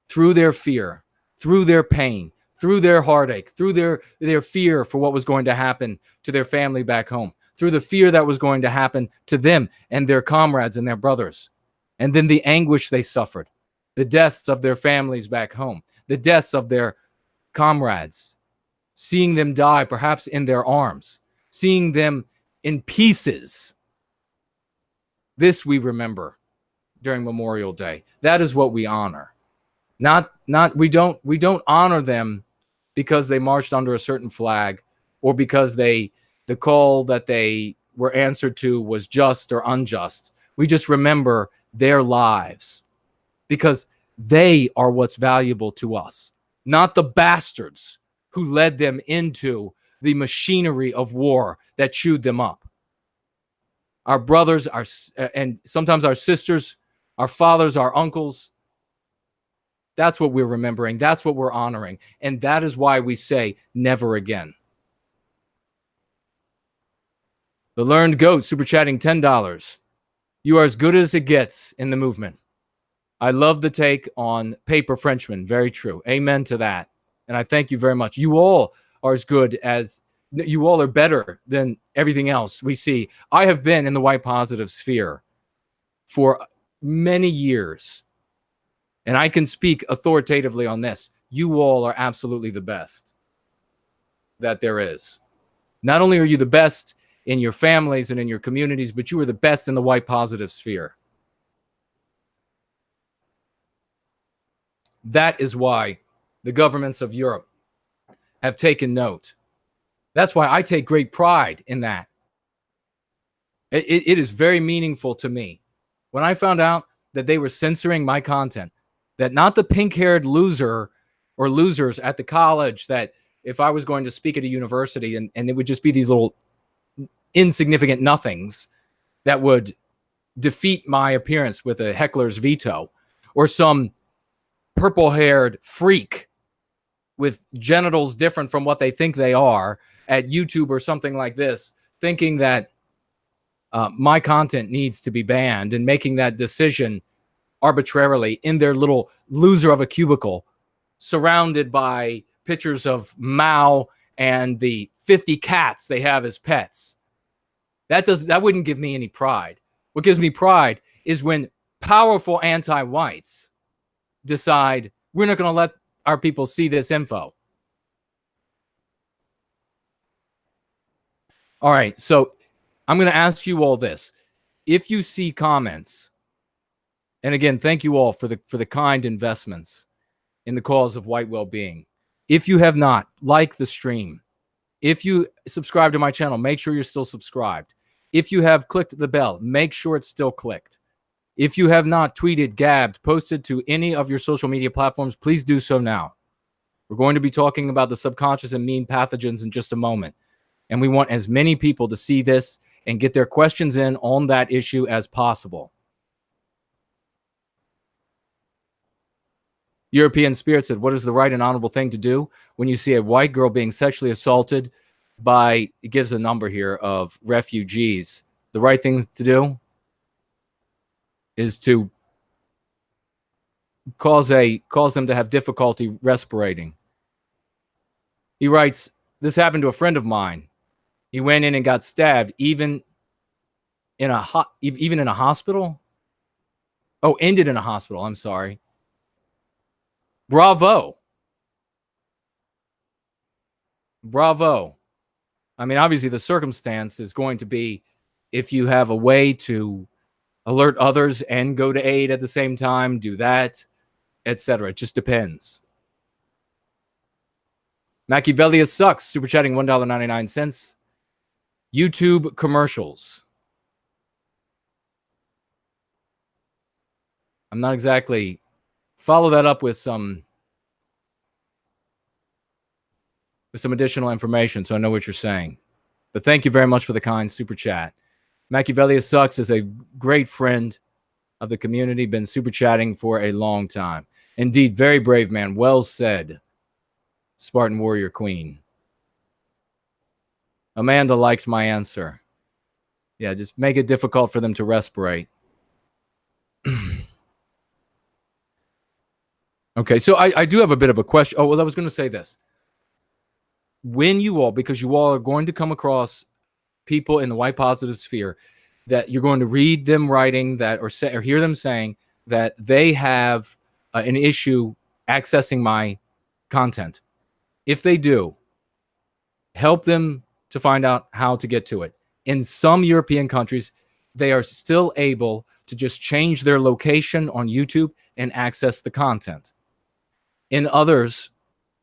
through their fear, through their pain, through their heartache, through their fear for what was going to happen to their family back home, through the fear that was going to happen to them and their comrades and their brothers, and then the anguish they suffered, the deaths of their families back home, the deaths of their comrades, seeing them die perhaps in their arms, seeing them in pieces. This we remember during Memorial Day. That is what we honor. We don't honor them because they marched under a certain flag, or because the call that they were answered to was just or unjust. We just remember their lives because they are what's valuable to us, not the bastards who led them into the machinery of war that chewed them up. Our brothers, and sometimes our sisters, our fathers, our uncles, that's what we're remembering. That's what we're honoring. And that is why we say never again. The Learned Goat super chatting $10. You are as good as it gets in the movement. I love the take on Paper Frenchman. Very true. Amen to that. And I thank you very much. You all are as good as, you all are better than everything else we see. I have been in the white positive sphere for many years, and I can speak authoritatively on this. You all are absolutely the best that there is. Not only are you the best in your families and in your communities, but you are the best in the white positive sphere. That is why the governments of Europe have taken note. That's why I take great pride in that. It is very meaningful to me. When I found out that they were censoring my content, that not the pink-haired loser or losers at the college, that if I was going to speak at a university and it would just be these little insignificant nothings that would defeat my appearance with a heckler's veto, or some purple-haired freak with genitals different from what they think they are at YouTube or something like this, thinking that my content needs to be banned and making that decision arbitrarily in their little loser of a cubicle, surrounded by pictures of Mao and the 50 cats they have as pets. That wouldn't give me any pride. What gives me pride is when powerful anti-whites decide we're not going to let our people see this info. All right, so I'm going to ask you all this. If you see comments, and again, thank you all for the kind investments in the cause of white well-being. If you have not, like the stream. If you subscribe to my channel, make sure you're still subscribed. If you have clicked the bell, make sure it's still clicked. If you have not tweeted, gabbed, posted to any of your social media platforms, please do so now. We're going to be talking about the subconscious and mean pathogens in just a moment. And we want as many people to see this and get their questions in on that issue as possible. European Spirit said, what is the right and honorable thing to do when you see a white girl being sexually assaulted by, it gives a number here of refugees. The right thing to do is to cause them to have difficulty respirating. He writes, this happened to a friend of mine. He went in and got stabbed, even in a hospital. Oh, ended in a hospital. I'm sorry. Bravo. Bravo. I mean, obviously the circumstance is going to be if you have a way to alert others and go to aid at the same time, do that, etc. It just depends. Machiavellia sucks. Super chatting $1.99. YouTube commercials. I'm not exactly. Follow that up with some additional information so I know what you're saying. But thank you very much for the kind super chat. Machiavellia sucks is a great friend of the community, been super chatting for a long time. Indeed, very brave man. Well said, Spartan Warrior Queen. Amanda liked my answer. Yeah, just make it difficult for them to respirate. Okay, so I do have a bit of a question. Oh, well, I was going to say this. When you all, because you all are going to come across people in the white positive sphere that you're going to read them writing that or hear them saying that they have an issue accessing my content. If they do, help them to find out how to get to it. In some European countries, they are still able to just change their location on YouTube and access the content. In others,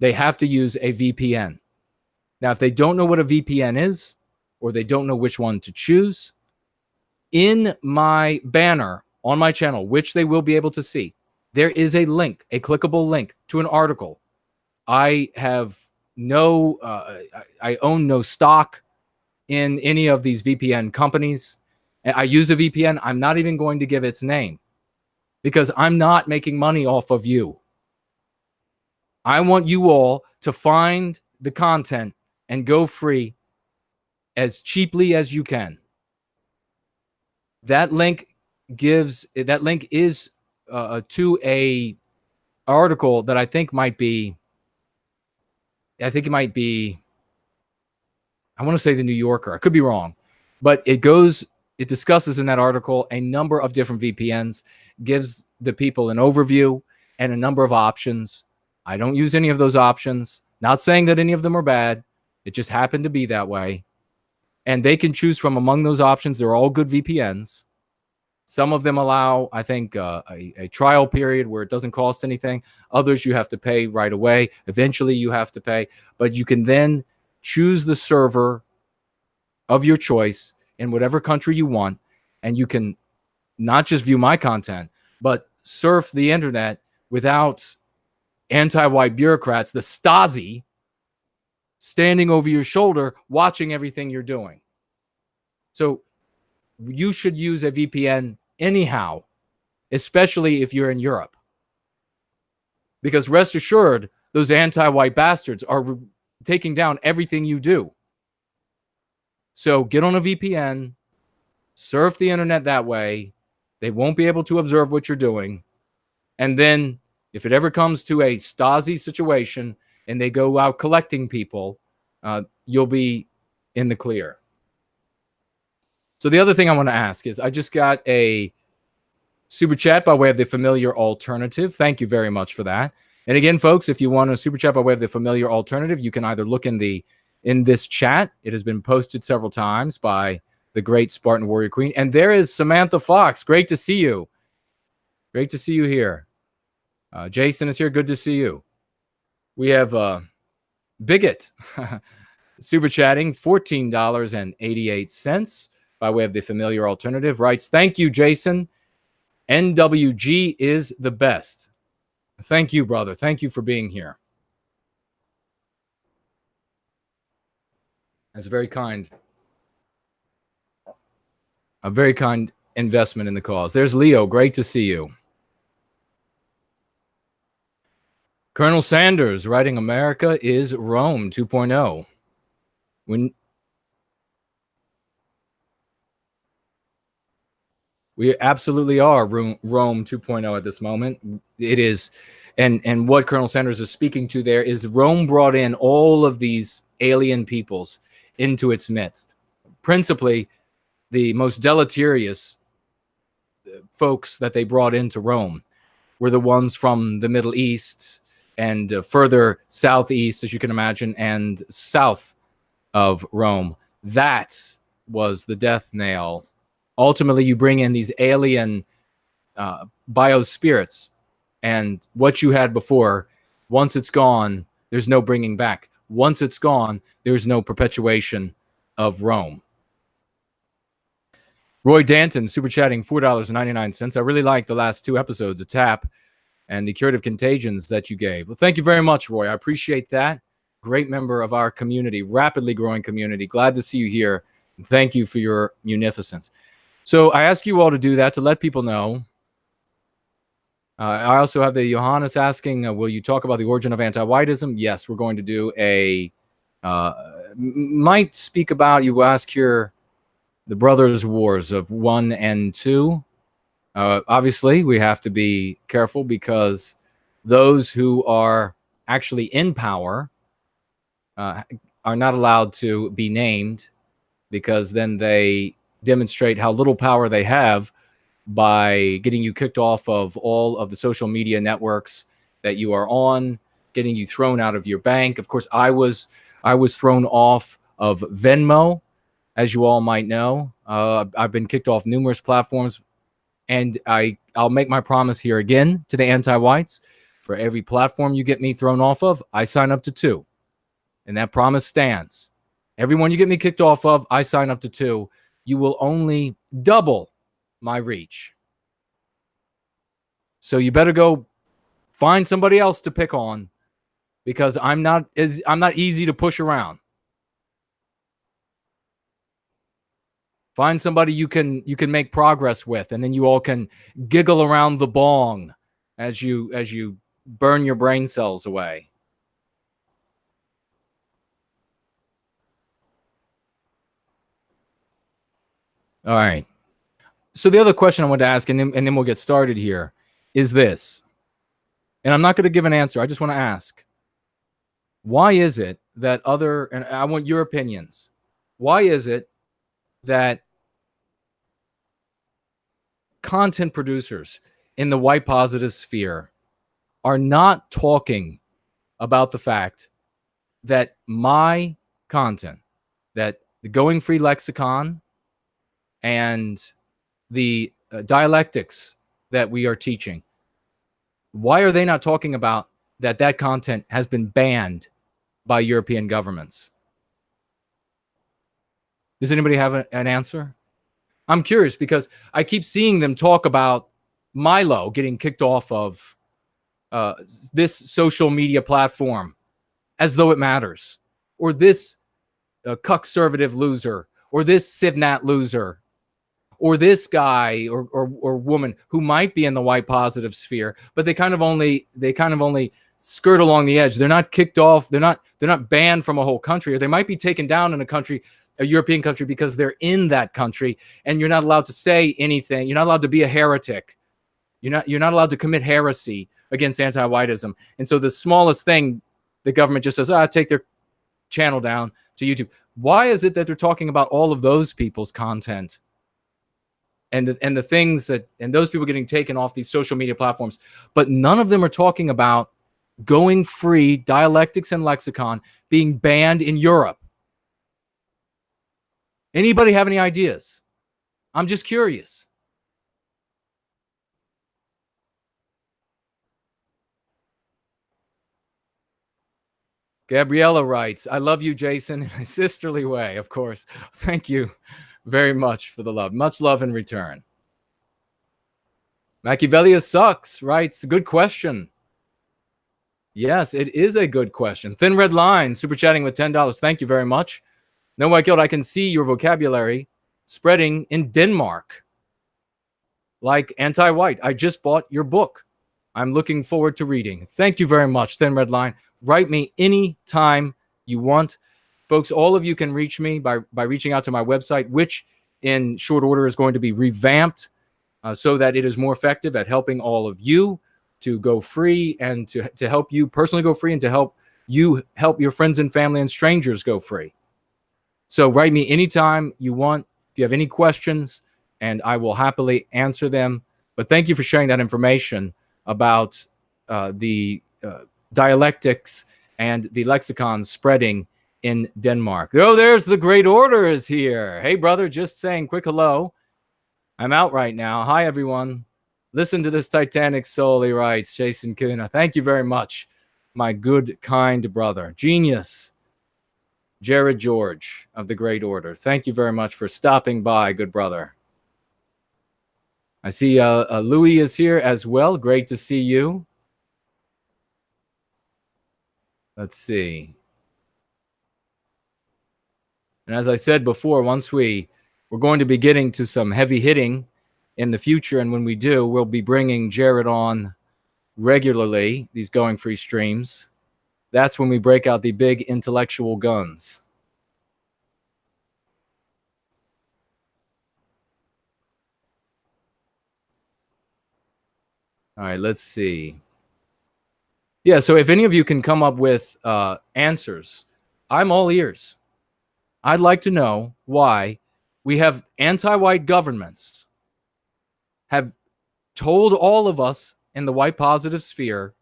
they have to use a VPN. Now, if they don't know what a VPN is, or they don't know which one to choose, in my banner on my channel, which they will be able to see, there is a link, a clickable link to an article. I have I own no stock in any of these VPN companies. I use a VPN. I'm not even going to give its name because I'm not making money off of you. I want you all to find the content and go free as cheaply as you can. That link is to a article that I think might be. I think it might be. I want to say the New Yorker. I could be wrong, but it discusses in that article a number of different VPNs, gives the people an overview and a number of options. I don't use any of those options. Not saying that any of them are bad. It just happened to be that way. And they can choose from among those options. They're all good VPNs. Some of them allow, I think, a trial period where it doesn't cost anything. Others you have to pay right away. Eventually you have to pay. But you can then choose the server of your choice in whatever country you want. And you can not just view my content, but surf the internet without anti-white bureaucrats, the Stasi, standing over your shoulder, watching everything you're doing. So you should use a VPN anyhow, especially if you're in Europe. Because rest assured, those anti-white bastards are taking down everything you do. So get on a VPN, surf the internet that way. They won't be able to observe what you're doing. And then if it ever comes to a Stasi situation and they go out collecting people, you'll be in the clear. So the other thing I want to ask is I just got a super chat by way of the familiar alternative. Thank you very much for that. And again, folks, if you want a super chat by way of the familiar alternative, you can either look in this chat. It has been posted several times by the great Spartan Warrior Queen. And there is Samantha Fox. Great to see you. Great to see you here. Jason is here. Good to see you. We have Bigot super chatting $14.88 by way of the familiar alternative. Writes, thank you, Jason. NWG is the best. Thank you, brother. Thank you for being here. That's a very kind investment in the cause. There's Leo. Great to see you. Colonel Sanders writing, America is Rome 2.0. We absolutely are Rome 2.0 at this moment. It is, and what Colonel Sanders is speaking to there is Rome brought in all of these alien peoples into its midst. Principally, the most deleterious folks that they brought into Rome were the ones from the Middle East and further southeast, as you can imagine, and south of Rome. That was the death nail. Ultimately, you bring in these alien biospirits, and what you had before, once it's gone, there's no bringing back. Once it's gone, there's no perpetuation of Rome. Roy Danton, super chatting $4.99. I really like the last 2 episodes of TAP and the curative contagions that you gave. Well, thank you very much, Roy. I appreciate that. Great member of our community, rapidly growing community. Glad to see you here. Thank you for your munificence. So I ask you all to do that, to let people know. I also have the Johannes asking, will you talk about the origin of anti-whiteism? Yes, we're going to do a, might speak about, you ask here, the Brothers' Wars of 1 and 2. Obviously, we have to be careful because those who are actually in power are not allowed to be named, because then they demonstrate how little power they have by getting you kicked off of all of the social media networks that you are on, getting you thrown out of your bank. Of course, I was thrown off of Venmo, as you all might know. I've been kicked off numerous platforms, and I'll make my promise here again to the anti-whites. For every platform you get me thrown off of, I sign up to 2. And that promise stands. Everyone you get me kicked off of, I sign up to 2. You will only double my reach. So you better go find somebody else to pick on, because I'm not easy to push around. Find somebody you can make progress with, and then you all can giggle around the bong as you burn your brain cells away. All right. So the other question I want to ask, and then we'll get started here, is this. And I'm not going to give an answer. I just want to ask. Why is it that and I want your opinions. Why is it that content producers in the white positive sphere are not talking about the fact that my content, that the Going Free lexicon and the dialectics that we are teaching, why are they not talking about that content has been banned by European governments? Does anybody have an answer? I'm curious, because I keep seeing them talk about Milo getting kicked off of this social media platform as though it matters, or this cuck-servative loser, or this Civnat loser, or this guy or woman who might be in the white positive sphere, but they kind of only skirt along the edge. They're not kicked off. They're not banned from a whole country, or they might be taken down in a European country, because they're in that country, and you're not allowed to say anything. You're not allowed to be a heretic. You're not allowed to commit heresy against anti-whiteism. And so the smallest thing, the government just says, take their channel down to YouTube. Why is it that they're talking about all of those people's content and the things and those people getting taken off these social media platforms, but none of them are talking about Going Free dialectics and lexicon being banned in Europe? Anybody have any ideas? I'm just curious. Gabriella writes, I love you, Jason, in a sisterly way, of course. Thank you very much for the love. Much love in return. Machiavelli sucks, writes, good question. Yes, it is a good question. Thin Red Line, super chatting with $10. Thank you very much. No White Guild, I can see your vocabulary spreading in Denmark. Like anti-white. I just bought your book. I'm looking forward to reading. Thank you very much, Thin Red Line. Write me anytime you want. Folks, all of you can reach me by reaching out to my website, which in short order is going to be revamped so that it is more effective at helping all of you to go free, and to help you personally go free, and to help you help your friends and family and strangers go free. So write me anytime you want if you have any questions, and I will happily answer them. But thank you for sharing that information about the dialectics and the lexicon spreading in Denmark. Oh, there's the Great Order is here. Hey, brother, just saying quick hello. I'm out right now. Hi, everyone. Listen to this Titanic soul, he writes, Jason Kuna. Thank you very much, my good, kind brother. Genius, Jared George of the Great Order. Thank you very much for stopping by, good brother. I see Louis is here as well. Great to see you. Let's see. And as I said before, once we're going to be getting to some heavy hitting in the future, and when we do, we'll be bringing Jared on regularly, these Going Free streams. That's when we break out the big intellectual guns. All right, let's see. Yeah, so if any of you can come up with answers, I'm all ears. I'd like to know why we have anti-white governments have told all of us in the white positive sphere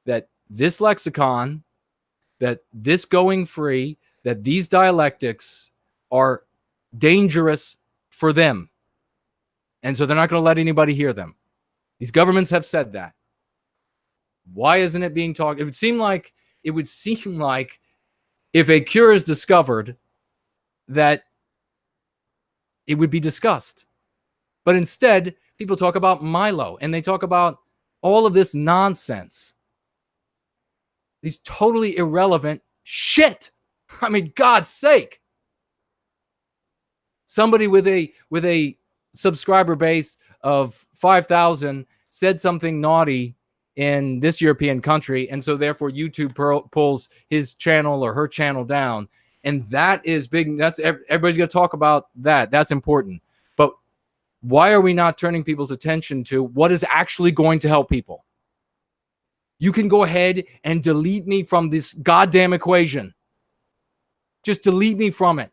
that this lexicon, that this going free, that these dialectics are dangerous for them. And so they're not going to let anybody hear them. These governments have said that. Why isn't it being talked? It would seem like if a cure is discovered, that it would be discussed. But instead, people talk about Milo and they talk about all of this nonsense. These totally irrelevant shit. I mean, God's sake. Somebody with a subscriber base of 5,000 said something naughty in this European country, and so therefore YouTube pulls his channel or her channel down, and that is big. That's everybody's going to talk about that. That's important. But why are we not turning people's attention to what is actually going to help people? You can go ahead and delete me from this goddamn equation. Just delete me from it.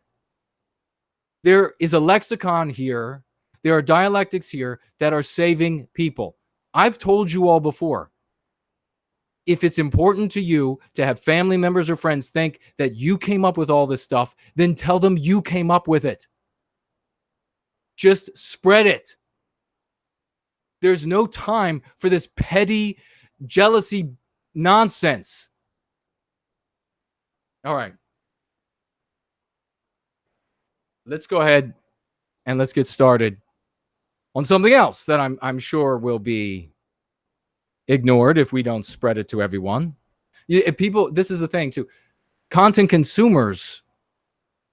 There is a lexicon here. There are dialectics here that are saving people. I've told you all before, if it's important to you to have family members or friends think that you came up with all this stuff, then tell them you came up with it. Just spread it. There's no time for this petty jealousy nonsense. All right. Let's go ahead and let's get started on something else that I'm sure will be ignored if we don't spread it to everyone. People, this is the thing too. Content consumers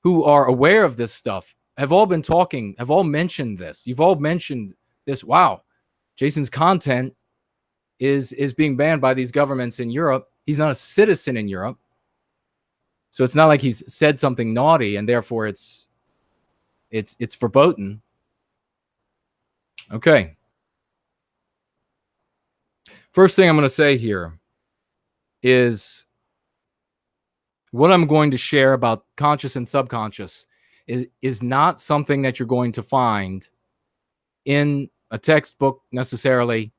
who are aware of this stuff have all been talking, have all mentioned this. You've all mentioned this. Wow, Jason's content is being banned by these governments in Europe. He's not a citizen in Europe. So it's not like he's said something naughty and therefore it's verboten. Okay. First thing I'm going to say here is what I'm going to share about conscious and subconscious is not something that you're going to find in a textbook necessarily,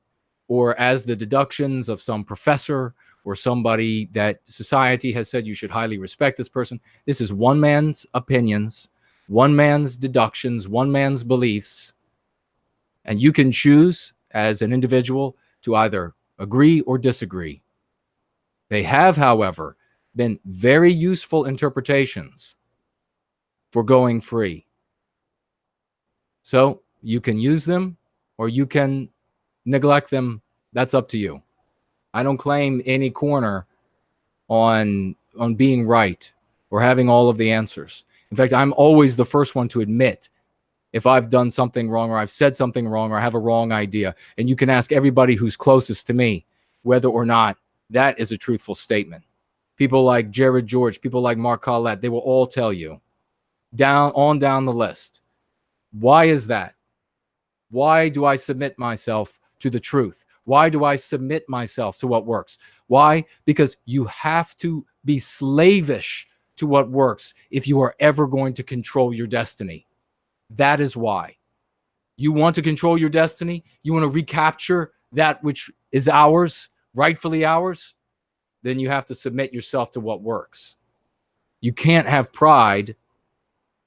or as the deductions of some professor or somebody that society has said you should highly respect this person. This is one man's opinions, one man's deductions, one man's beliefs, and you can choose as an individual to either agree or disagree. They have, however, been very useful interpretations for going free. So you can use them or you can neglect them. That's up to you. I don't claim any corner on being right or having all of the answers. In fact, I'm always the first one to admit if I've done something wrong or I've said something wrong or I have a wrong idea. And you can ask everybody who's closest to me whether or not that is a truthful statement. People like Jared George, people like Mark Collette, they will all tell you down the list. Why is that? Why do I submit myself to the truth? Why do I submit myself to what works? Why? Because you have to be slavish to what works if you are ever going to control your destiny. That is why. You want to control your destiny? You want to recapture that which is ours, rightfully ours? then you have to submit yourself to what works. You can't have pride.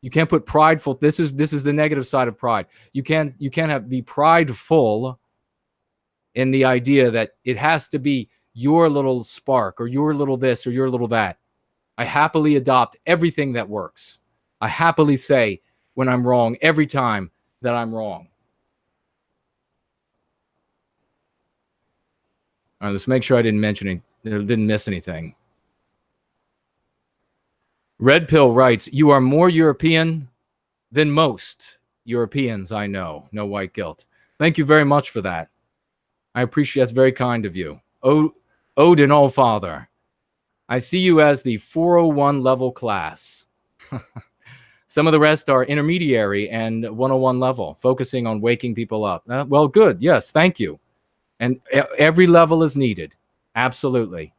You can't put prideful. This is the negative side of pride. You can't be prideful in the idea that it has to be your little spark or your little this or your little that. I happily adopt everything that works. I happily say when I'm wrong every time that I'm wrong. All right, let's make sure I didn't miss anything. Red Pill writes, "You are more European than most Europeans I know. No white guilt." Thank you very much for that. I appreciate that's very kind of you. Odin Allfather, I see you as the 401 level class. Some of the rest are intermediary and 101 level, focusing on waking people up. Well, good. Yes, thank you. And every level is needed. Absolutely.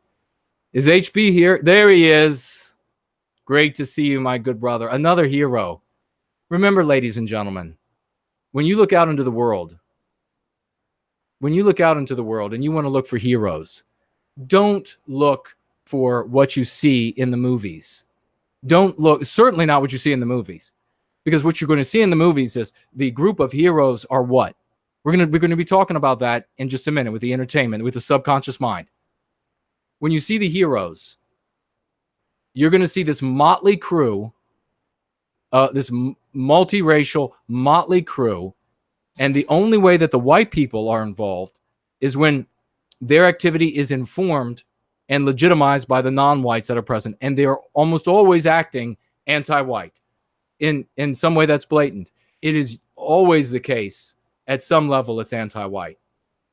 Is HB here? There he is. Great to see you, my good brother. Another hero. Remember, ladies and gentlemen, when you look out into the world, and you want to look for heroes, don't look for what you see in the movies. Don't look, certainly not what you see in the movies, because what you're going to see in the movies is the group of heroes are what? We're going to be talking about that in just a minute with the entertainment, with the subconscious mind. When you see the heroes, you're going to see this motley crew, this multiracial motley crew, and the only way that the white people are involved is when their activity is informed and legitimized by the non-whites that are present, and they are almost always acting anti-white in some way that's blatant. It is always the case at some level it's anti-white.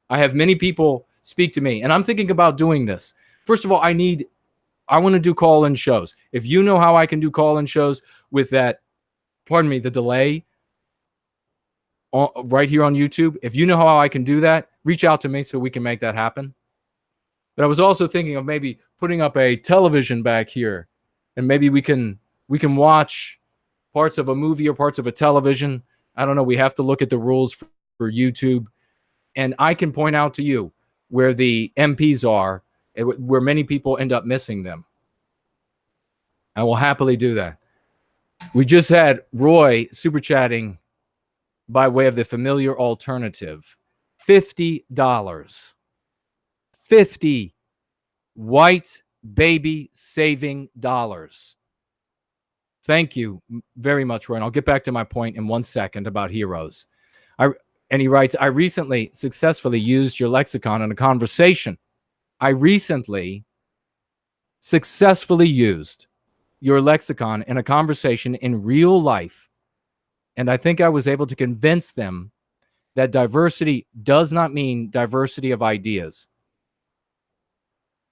I have many people speak to me, and I'm thinking about doing this. First of all, I want to do call-in shows. If you know how I can do call-in shows with that, pardon me, the delay right here on YouTube, if you know how I can do that, reach out to me so we can make that happen. But I was also thinking of maybe putting up a television back here, and maybe we can watch parts of a movie or parts of a television. I don't know. We have to look at the rules for YouTube, and I can point out to you where the MPs are, where many people end up missing them. I will happily do that. We just had Roy super chatting by way of the familiar alternative. $50. 50 white baby saving dollars. Thank you very much, Roy. And I'll get back to my point in 1 second about heroes. And he writes, I recently successfully used your lexicon in a conversation. I recently successfully used your lexicon in a conversation in real life. And I think I was able to convince them that diversity does not mean diversity of ideas.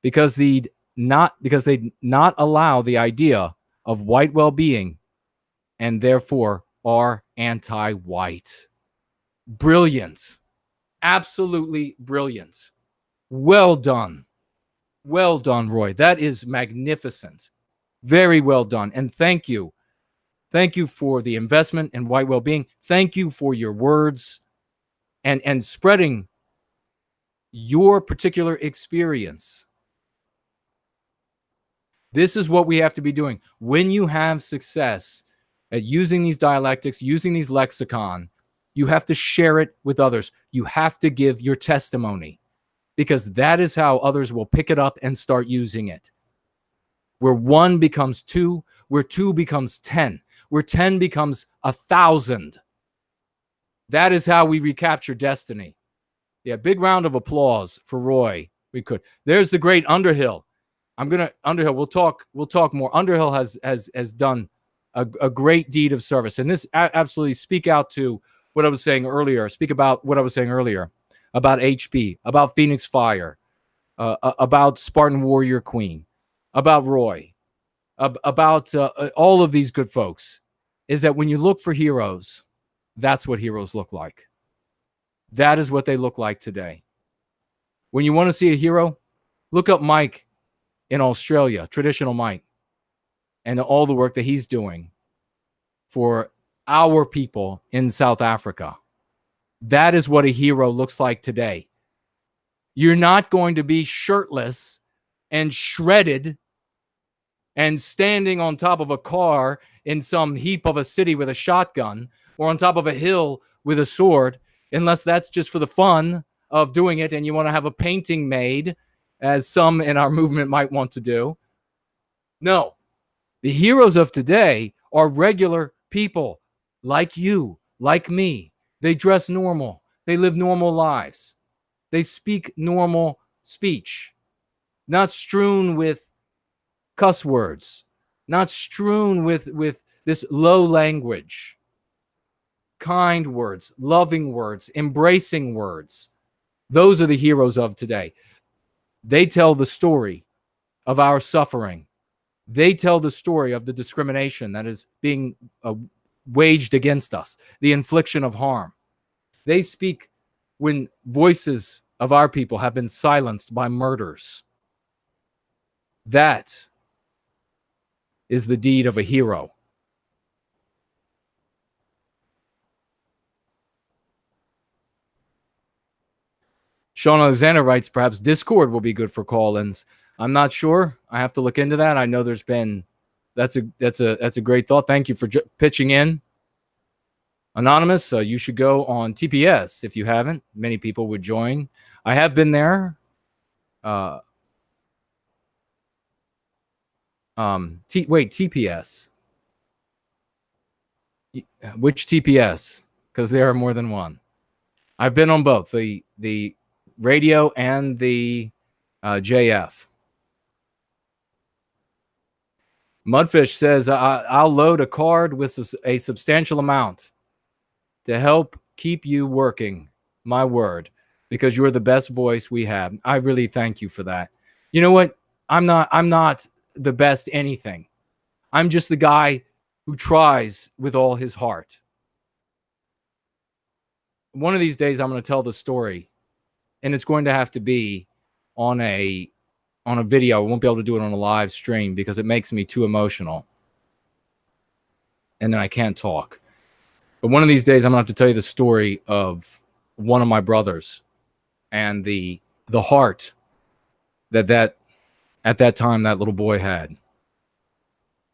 Because they not allow the idea of white well-being and therefore are anti-white. Brilliant. Absolutely brilliant. Well done. Well done, Roy. That is magnificent. Very well done. And thank you. Thank you for the investment in white well-being. Thank you for your words and spreading your particular experience. This is what we have to be doing. When you have success at using these dialectics, using these lexicon, you have to share it with others. You have to give your testimony, because that is how others will pick it up and start using it. Where 1 becomes 2, where 2 becomes 10, where 10 becomes 1,000. That is how we recapture destiny. Yeah, big round of applause for Roy. We could. There's the great Underhill. Underhill. We'll talk more. Underhill has done a great deed of service, and this absolutely speak about what I was saying earlier about HB, about Phoenix Fire, about Spartan Warrior Queen, about Roy, about all of these good folks. Is that when you look for heroes, that's what heroes look like. That is what they look like today. When you want to see a hero, look up Mike in Australia, traditional Mike, and all the work that he's doing for our people in South Africa. That is what a hero looks like today. You're not going to be shirtless and shredded and standing on top of a car in some heap of a city with a shotgun, or on top of a hill with a sword, unless that's just for the fun of doing it and you want to have a painting made, as some in our movement might want to do. No, the heroes of today are regular people like you, like me. They dress normal. They live normal lives. They speak normal speech, not strewn with cuss words, not strewn with this low language, kind words, loving words, embracing words. Those are the heroes of today. They tell the story of our suffering. They tell the story of the discrimination that is being waged against us, the infliction of harm. They speak when voices of our people have been silenced by murders. That is the deed of a hero. Sean Alexander writes, perhaps Discord will be good for call-ins. I'm not sure. I have to look into that. I know there's been, that's a great thought. Thank you for pitching in. Anonymous, you should go on TPS if you haven't. Many people would join. I have been there. TPS. Which TPS? Because there are more than one. I've been on both, the radio and the JF. Mudfish says, I'll load a card with a substantial amount to help keep you working. My word, because you're the best voice we have. I really thank you for that. You know what? I'm not the best anything. I'm just the guy who tries with all his heart. One of these days, I'm going to tell the story, and it's going to have to be on a video. I won't be able to do it on a live stream because it makes me too emotional, and then I can't talk. But one of these days, I'm going to have to tell you the story of one of my brothers and the heart that at that time that little boy had.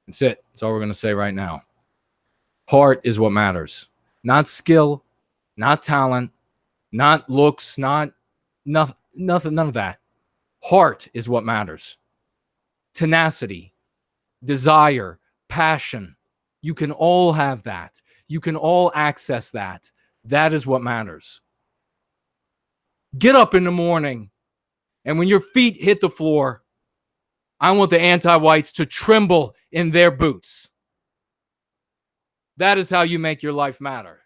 That's it. That's all we're going to say right now. Heart is what matters. Not skill, not talent, not looks, nothing, none of that. Heart is what matters. Tenacity, desire, passion. You can all have that. You can all access that. That is what matters. Get up in the morning, and when your feet hit the floor, I want the anti-whites to tremble in their boots. That is how you make your life matter.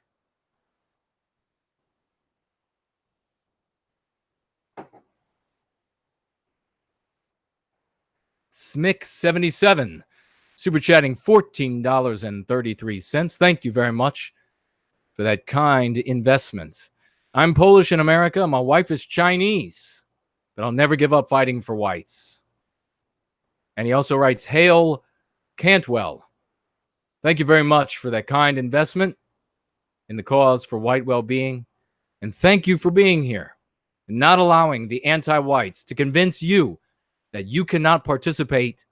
Smick77, super chatting $14.33. Thank you very much for that kind investment. I'm Polish in America. My wife is Chinese, but I'll never give up fighting for whites. And he also writes, Hail Cantwell. Thank you very much for that kind investment in the cause for white well-being. And thank you for being here and not allowing the anti-whites to convince you that you cannot participate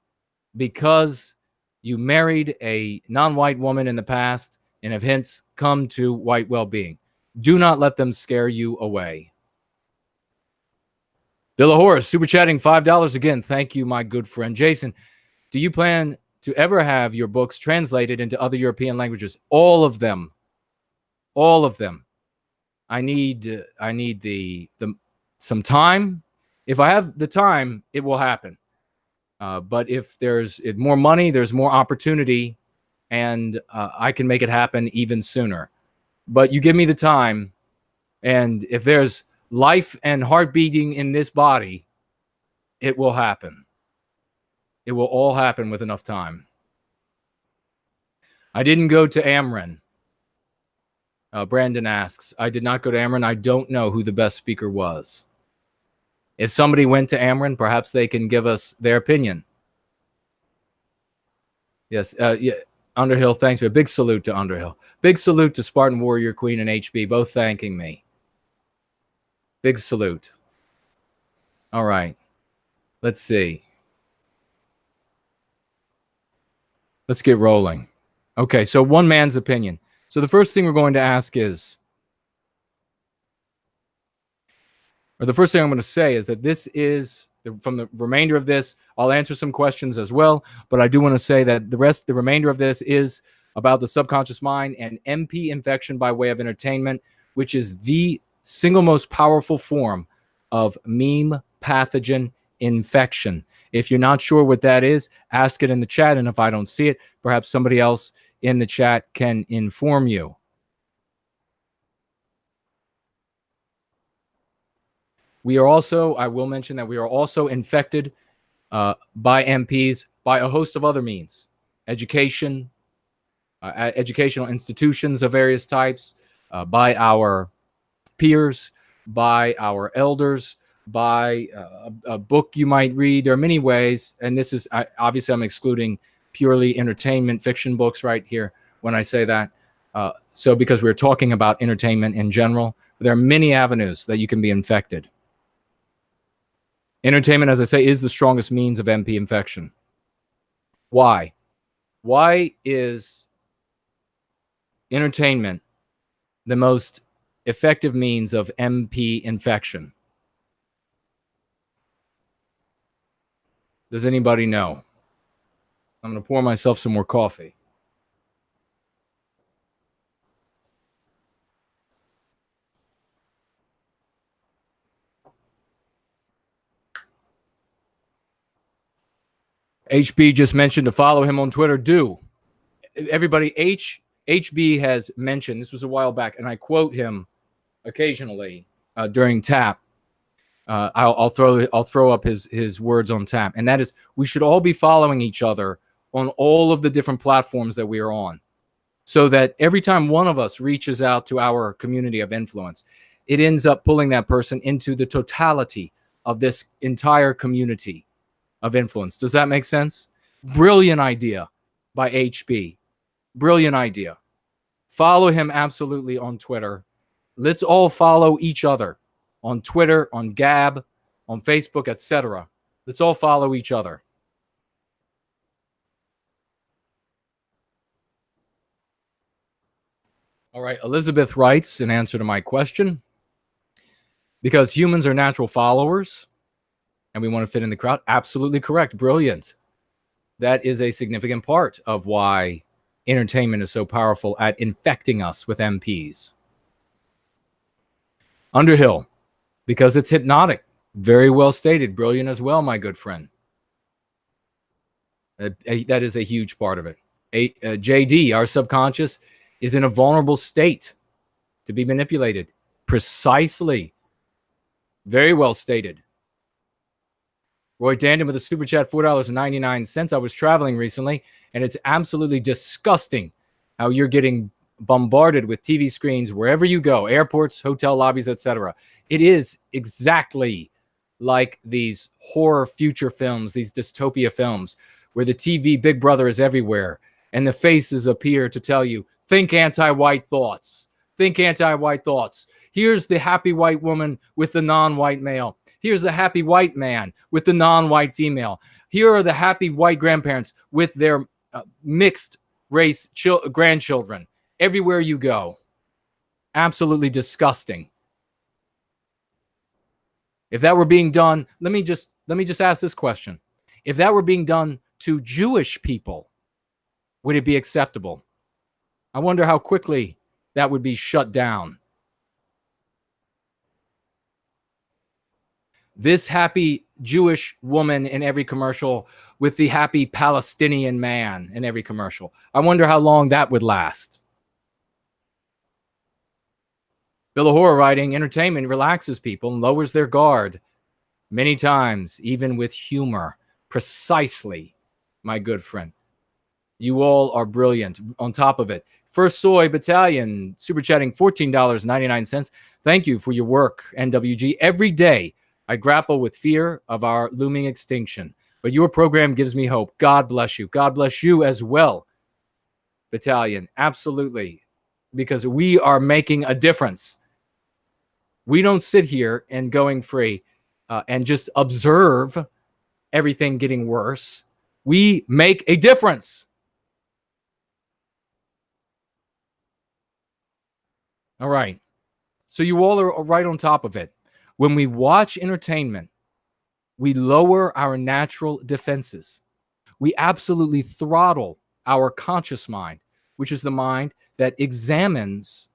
because you married a non-white woman in the past and have hence come to white well-being. Do not let them scare you away. Bill Horace, super chatting $5 again. Thank you, my good friend. Jason, do you plan to ever have your books translated into other European languages? All of them. All of them. I need some time. If I have the time, it will happen. But if there's more money, there's more opportunity, and I can make it happen even sooner. But you give me the time, and if there's life and heart beating in this body, it will happen. It will all happen with enough time. I didn't go to Ameren. Brandon asks, I did not go to Ameren. I don't know who the best speaker was. If somebody went to Ameren, perhaps they can give us their opinion. Yes, yeah. Underhill, thanks. A big salute to Underhill. Big salute to Spartan Warrior Queen and HB, both thanking me. Big salute. All right. Let's see. Let's get rolling. Okay, so one man's opinion. So the first thing we're going to ask is, or the first thing I'm going to say is that this is, from the remainder of this, I'll answer some questions as well, but I do want to say that the remainder of this is about the subconscious mind and MP infection by way of entertainment, which is the single most powerful form of meme pathogen infection. If you're not sure what that is, ask it in the chat, and if I don't see it, perhaps somebody else in the chat can inform you. We are also, I will mention that we are also infected by MPs by a host of other means. Education, educational institutions of various types, by our peers, by our elders, by a book you might read. There are many ways, and this is, obviously I'm excluding purely entertainment fiction books right here when I say that. So because we're talking about entertainment in general, there are many avenues that you can be infected. Entertainment, as I say, is the strongest means of MP infection. Why? Why is entertainment the most effective means of MP infection? Does anybody know? I'm going to pour myself some more coffee. HB just mentioned to follow him on Twitter. Do. Everybody, HB has mentioned, this was a while back, and I quote him occasionally during TAP. I'll throw up his words on TAP, and that is, we should all be following each other on all of the different platforms that we are on, so that every time one of us reaches out to our community of influence, it ends up pulling that person into the totality of this entire community of influence. Does that make sense? Brilliant idea by HB. Brilliant idea. Follow him absolutely on Twitter. Let's all follow each other on Twitter, on Gab, on Facebook, etc. Let's all follow each other. All right, Elizabeth writes in answer to my question, because humans are natural followers and we want to fit in the crowd. Absolutely correct. Brilliant. That is a significant part of why entertainment is so powerful at infecting us with MPs. Underhill, because it's hypnotic. Very well stated. Brilliant as well, my good friend. That is a huge part of it. JD, our subconscious is in a vulnerable state to be manipulated. Precisely. Very well stated. Roy Dandon with a super chat, $4.99. I was traveling recently, and it's absolutely disgusting how you're getting bombarded with TV screens wherever you go, airports, hotel lobbies, etc. It is exactly like these horror future films, these dystopia films, where the TV Big Brother is everywhere, and the faces appear to tell you, think anti-white thoughts. Think anti-white thoughts. Here's the happy white woman with the non-white male. Here's the happy white man with the non-white female. Here are the happy white grandparents with their mixed race grandchildren. Everywhere you go. Absolutely disgusting. If that were being done, let me just ask this question. If that were being done to Jewish people, would it be acceptable? I wonder how quickly that would be shut down. This happy Jewish woman in every commercial with the happy Palestinian man in every commercial. I wonder how long that would last. Bill of Horror writing, entertainment relaxes people and lowers their guard many times, even with humor. Precisely, my good friend. You all are brilliant. On top of it, First Soy Battalion, super chatting, $14.99. Thank you for your work, NWG. Every day, I grapple with fear of our looming extinction, but your program gives me hope. God bless you. God bless you as well, Battalion. Absolutely, because we are making a difference. We don't sit here and going free and just observe everything getting worse. We make a difference. All right. So you all are right on top of it. When we watch entertainment, we lower our natural defenses. We absolutely throttle our conscious mind, which is the mind that examines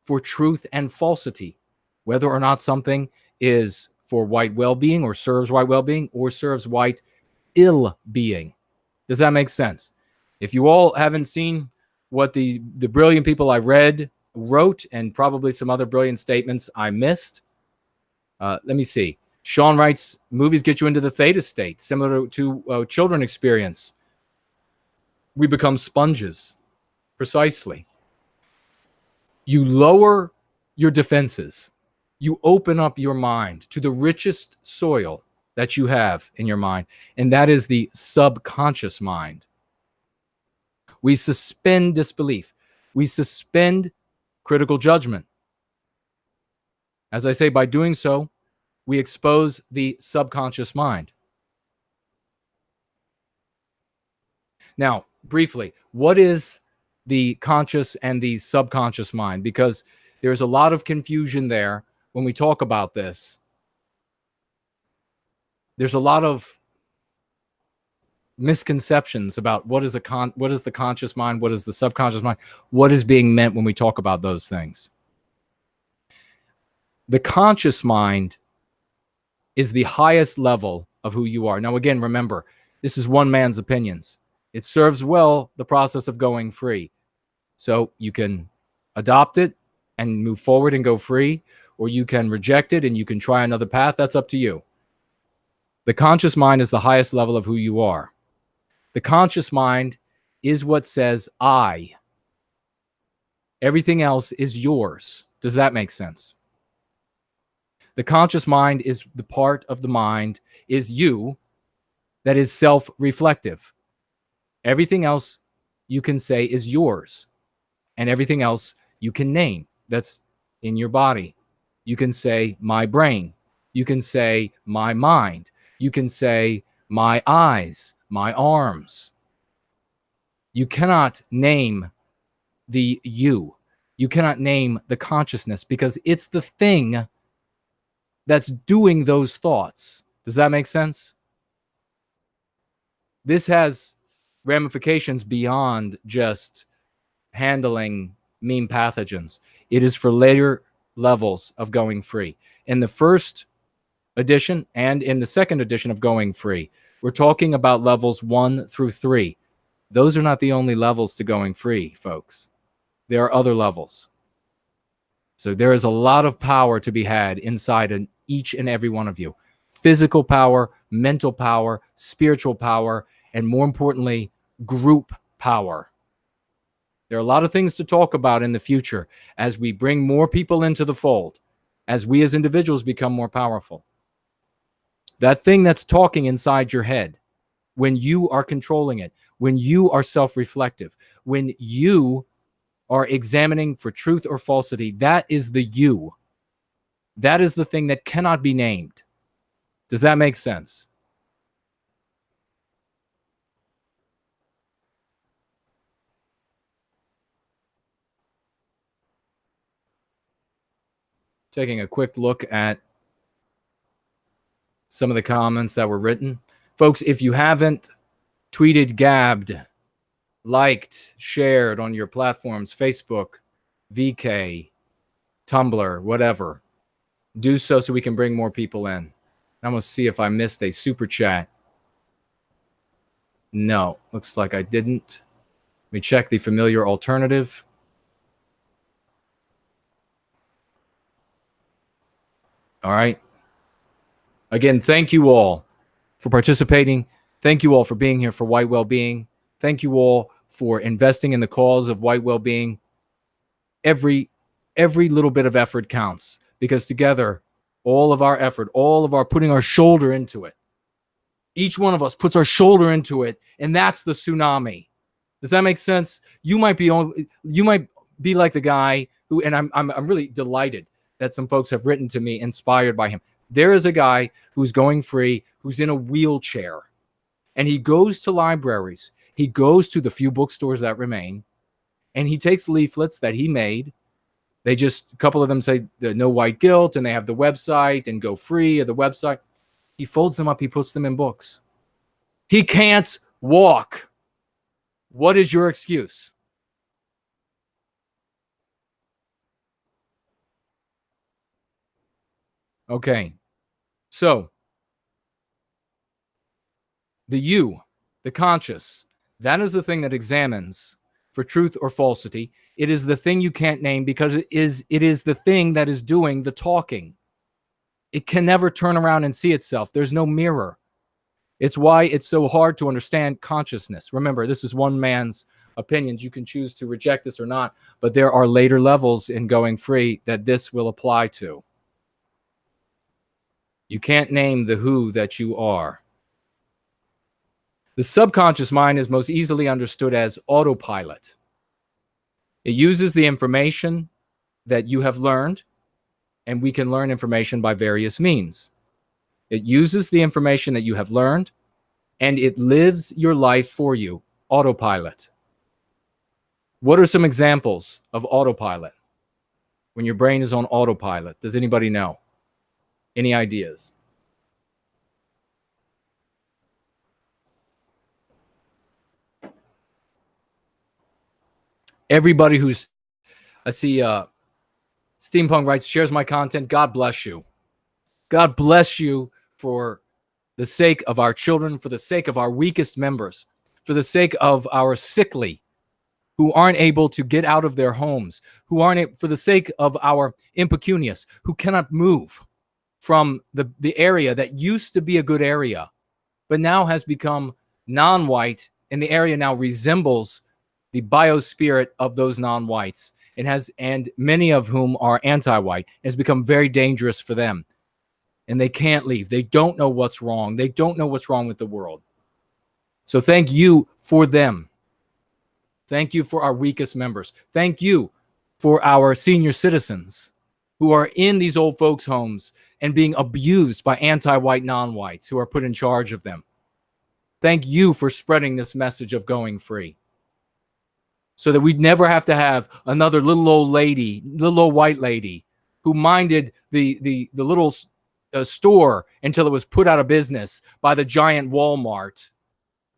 for truth and falsity, whether or not something is for white well-being or serves white well-being or serves white ill-being. Does that make sense? If you all haven't seen what the brilliant people I read wrote, and probably some other brilliant statements I missed, let me see. Sean writes, movies get you into the theta state, similar to children experience. We become sponges. Precisely. You lower your defenses. You open up your mind to the richest soil that you have in your mind, and that is the subconscious mind. We suspend disbelief. We suspend critical judgment. As I say, by doing so, we expose the subconscious mind. Now, briefly, what is the conscious and the subconscious mind? Because there's a lot of confusion there when we talk about this. There's a lot of misconceptions about what is the conscious mind, what is the subconscious mind, what is being meant when we talk about those things. The conscious mind is the highest level of who you are. Now, again, remember, this is one man's opinions. It serves well the process of going free. So you can adopt it and move forward and go free, or you can reject it and you can try another path. That's up to you. The conscious mind is the highest level of who you are. The conscious mind is what says I. Everything else is yours. Does that make sense? The conscious mind is the part of the mind, is you, that is self-reflective. Everything else you can say is yours. And everything else you can name that's in your body. You can say my brain. You can say my mind. You can say my eyes, my arms. You cannot name the you. You cannot name the consciousness because it's the thing that's doing those thoughts. Does that make sense? This has ramifications beyond just handling meme pathogens. It is for later levels of going free. In the first edition and in the second edition of Going Free, we're talking about levels 1 through 3. Those are not the only levels to going free, folks. There are other levels. So there is a lot of power to be had inside each and every one of you. Physical power, mental power, spiritual power, and more importantly, group power. There are a lot of things to talk about in the future as we bring more people into the fold, as we as individuals become more powerful. That thing that's talking inside your head, when you are controlling it, when you are self-reflective, when you are examining for truth or falsity, that is the you. That is the thing that cannot be named. Does that make sense? Taking a quick look at some of the comments that were written. Folks, if you haven't tweeted, gabbed, liked, shared on your platforms, Facebook, VK, Tumblr, whatever, do so we can bring more people in. I'm going to see if I missed a super chat. No, looks like I didn't. Let me check the familiar alternative. All right. Again, thank you all for participating. Thank you all for being here for white well-being. Thank you all for investing in the cause of white well-being. Every little bit of effort counts, because together, all of our effort, all of our putting our shoulder into it, each one of us puts our shoulder into it, and that's the tsunami. Does that make sense? You might be like the guy who, and I'm really delighted that some folks have written to me inspired by him. There is a guy who's going free, who's in a wheelchair, and he goes to libraries. He goes to the few bookstores that remain, and he takes leaflets that he made, They just, a couple of them say the no white guilt, and they have the website and go free of the website. He folds them up. He puts them in books. He can't walk. What is your excuse? Okay. So the you, the conscious, that is the thing that examines for truth or falsity. It is the thing you can't name because it is the thing that is doing the talking. It can never turn around and see itself. There's no mirror. It's why it's so hard to understand consciousness. Remember, this is one man's opinions. You can choose to reject this or not, but there are later levels in going free that this will apply to. You can't name the who that you are. The subconscious mind is most easily understood as autopilot. It uses the information that you have learned, and we can learn information by various means. It uses the information that you have learned, and it lives your life for you, autopilot. What are some examples of autopilot? When your brain is on autopilot, does anybody know? Any ideas? Everybody who's, I see Steampunk writes, shares my content. God bless you. God bless you for the sake of our children, for the sake of our weakest members, for the sake of our sickly who aren't able to get out of their homes, who aren't, for the sake of our impecunious who cannot move from the area that used to be a good area, but now has become non-white, and the area now resembles the biospirit of those non-whites, and many of whom are anti-white, has become very dangerous for them. And they can't leave. They don't know what's wrong. They don't know what's wrong with the world. So thank you for them. Thank you for our weakest members. Thank you for our senior citizens who are in these old folks' homes and being abused by anti-white non-whites who are put in charge of them. Thank you for spreading this message of going free, so that we'd never have to have another little old lady, little old white lady who minded the little store until it was put out of business by the giant Walmart,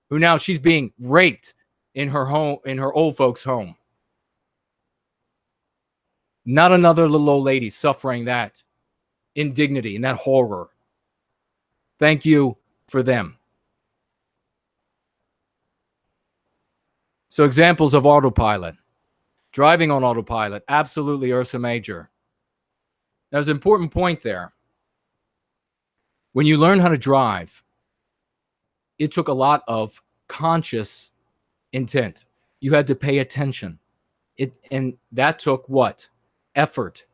who now she's being raped in her home, in her old folks' home. Not another little old lady suffering that indignity and that horror. Thank you for them. So examples of autopilot. Driving on autopilot, absolutely Ursa Major. There's an important point there. When you learn how to drive, it took a lot of conscious intent. You had to pay attention. And that took what? Effort.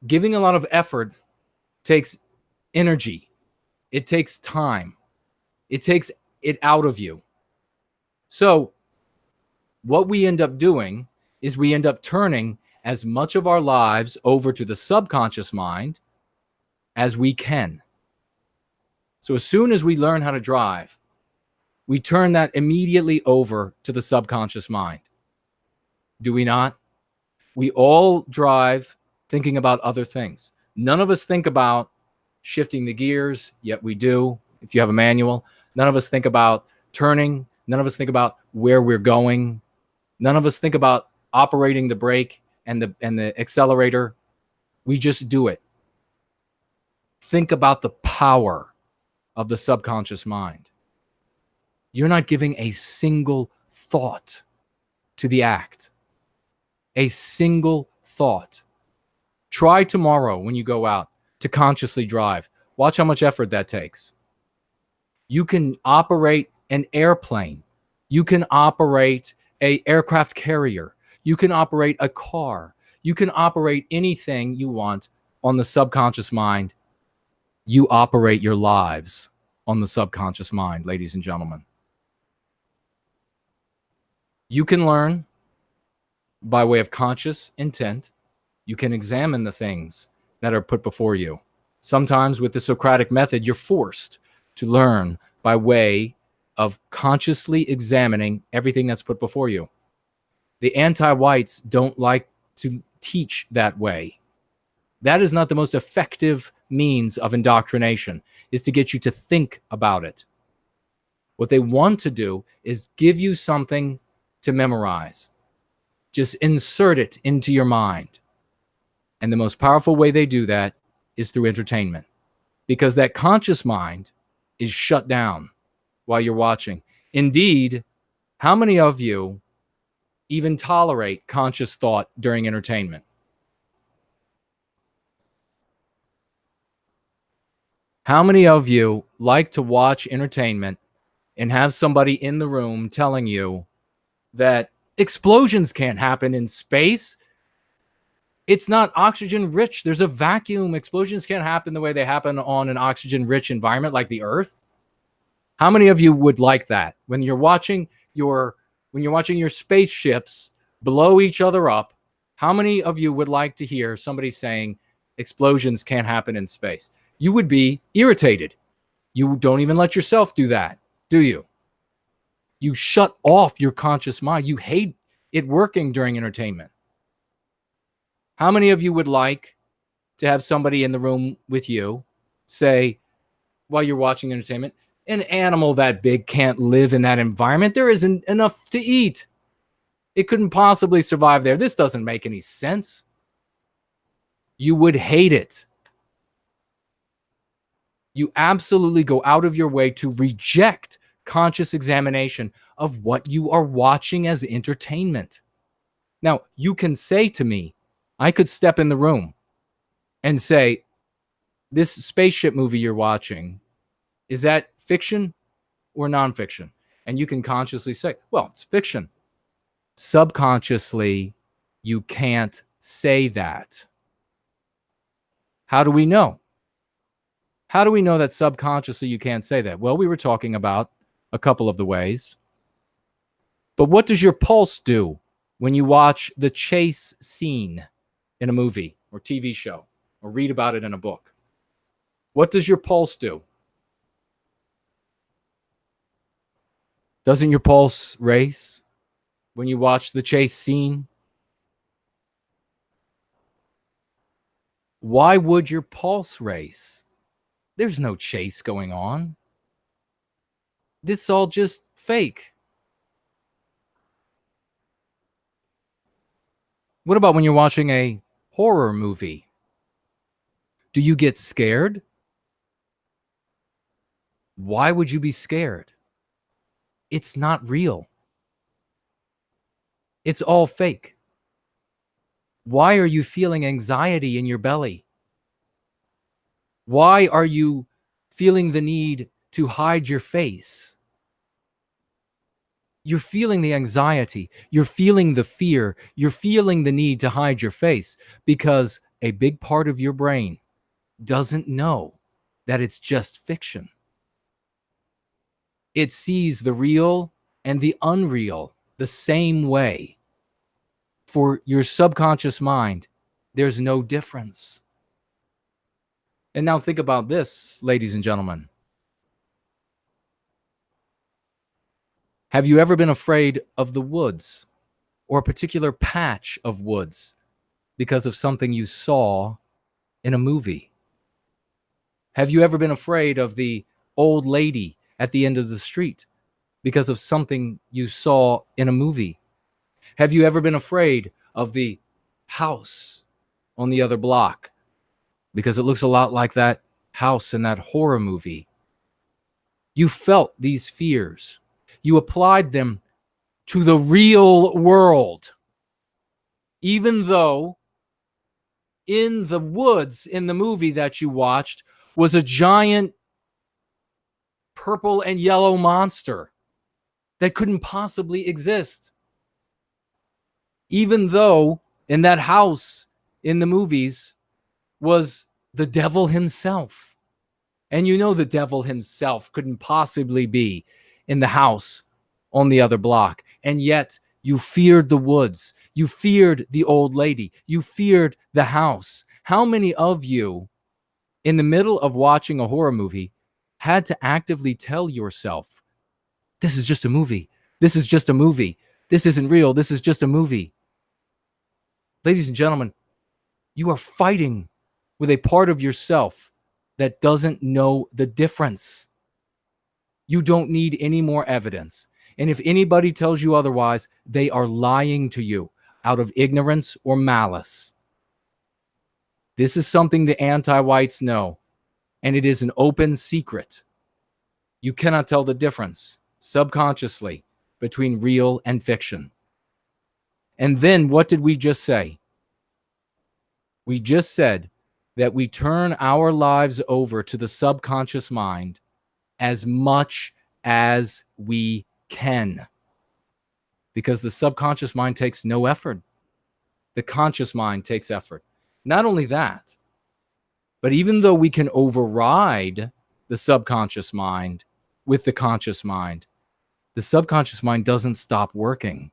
Giving a lot of effort takes energy. It takes time. It takes it out of you. So what we end up doing is we end up turning as much of our lives over to the subconscious mind as we can. So as soon as we learn how to drive, we turn that immediately over to the subconscious mind. Do we not? We all drive thinking about other things. None of us think about shifting the gears, yet we do, if you have a manual. None of us think about turning. None of us think about where we're going. None of us think about operating the brake and the accelerator. We just do it. Think about the power of the subconscious mind. You're not giving a single thought to the act. A single thought. Try tomorrow when you go out to consciously drive. Watch how much effort that takes. You can operate an airplane. You can operate an aircraft carrier. You can operate a car. You can operate anything you want on the subconscious mind. You operate your lives on the subconscious mind, ladies and gentlemen. You can learn by way of conscious intent. You can examine the things that are put before you. Sometimes with the Socratic method, you're forced to learn by way of consciously examining everything that's put before you. The anti-whites don't like to teach that way. That is not the most effective means of indoctrination, is to get you to think about it. What they want to do is give you something to memorize. Just insert it into your mind. And the most powerful way they do that is through entertainment, because that conscious mind is shut down while you're watching. Indeed, how many of you even tolerate conscious thought during entertainment? How many of you like to watch entertainment and have somebody in the room telling you that explosions can't happen in space? It's not oxygen rich. There's a vacuum. Explosions can't happen the way they happen on an oxygen rich environment like the Earth. How many of you would like that when you're watching your spaceships blow each other up? How many of you would like to hear somebody saying explosions can't happen in space? You would be irritated. You don't even let yourself do that, do you? You shut off your conscious mind. You hate it working during entertainment. How many of you would like to have somebody in the room with you say, while you're watching entertainment, an animal that big can't live in that environment. There isn't enough to eat. It couldn't possibly survive there. This doesn't make any sense. You would hate it. You absolutely go out of your way to reject conscious examination of what you are watching as entertainment. Now, you can say to me, I could step in the room and say, this spaceship movie you're watching, is that fiction or nonfiction? And you can consciously say, well, it's fiction. Subconsciously, you can't say that. How do we know? How do we know that subconsciously you can't say that? Well, we were talking about a couple of the ways. But what does your pulse do when you watch the chase scene in a movie or TV show or read about it in a book? What does your pulse do? Doesn't your pulse race when you watch the chase scene? Why would your pulse race? There's no chase going on. This is all just fake. What about when you're watching a horror movie? Do you get scared? Why would you be scared? It's not real. It's all fake. Why are you feeling anxiety in your belly? Why are you feeling the need to hide your face? You're feeling the anxiety. You're feeling the fear. You're feeling the need to hide your face because a big part of your brain doesn't know that it's just fiction. It sees the real and the unreal the same way. For your subconscious mind, there's no difference. And now think about this, ladies and gentlemen. Have you ever been afraid of the woods or a particular patch of woods because of something you saw in a movie? Have you ever been afraid of the old lady at the end of the street because of something you saw in a movie? Have you ever been afraid of the house on the other block because it looks a lot like that house in that horror movie? You felt these fears. You applied them to the real world, even though in the woods in the movie that you watched was a giant purple and yellow monster that couldn't possibly exist. Even though in that house in the movies was the devil himself. And you know the devil himself couldn't possibly be in the house on the other block. And yet you feared the woods. You feared the old lady. You feared the house. How many of you in the middle of watching a horror movie had to actively tell yourself, this is just a movie. This is just a movie. This isn't real. This is just a movie. Ladies and gentlemen, You are fighting with a part of yourself that doesn't know the difference. You don't need any more evidence. And if anybody tells you otherwise, they are lying to you out of ignorance or malice. This is something the anti-whites know, and it is an open secret. You cannot tell the difference subconsciously between real and fiction. And then what did we just say? We just said that we turn our lives over to the subconscious mind as much as we can, because the subconscious mind takes no effort. The conscious mind takes effort. Not only that, but even though we can override the subconscious mind with the conscious mind, the subconscious mind doesn't stop working.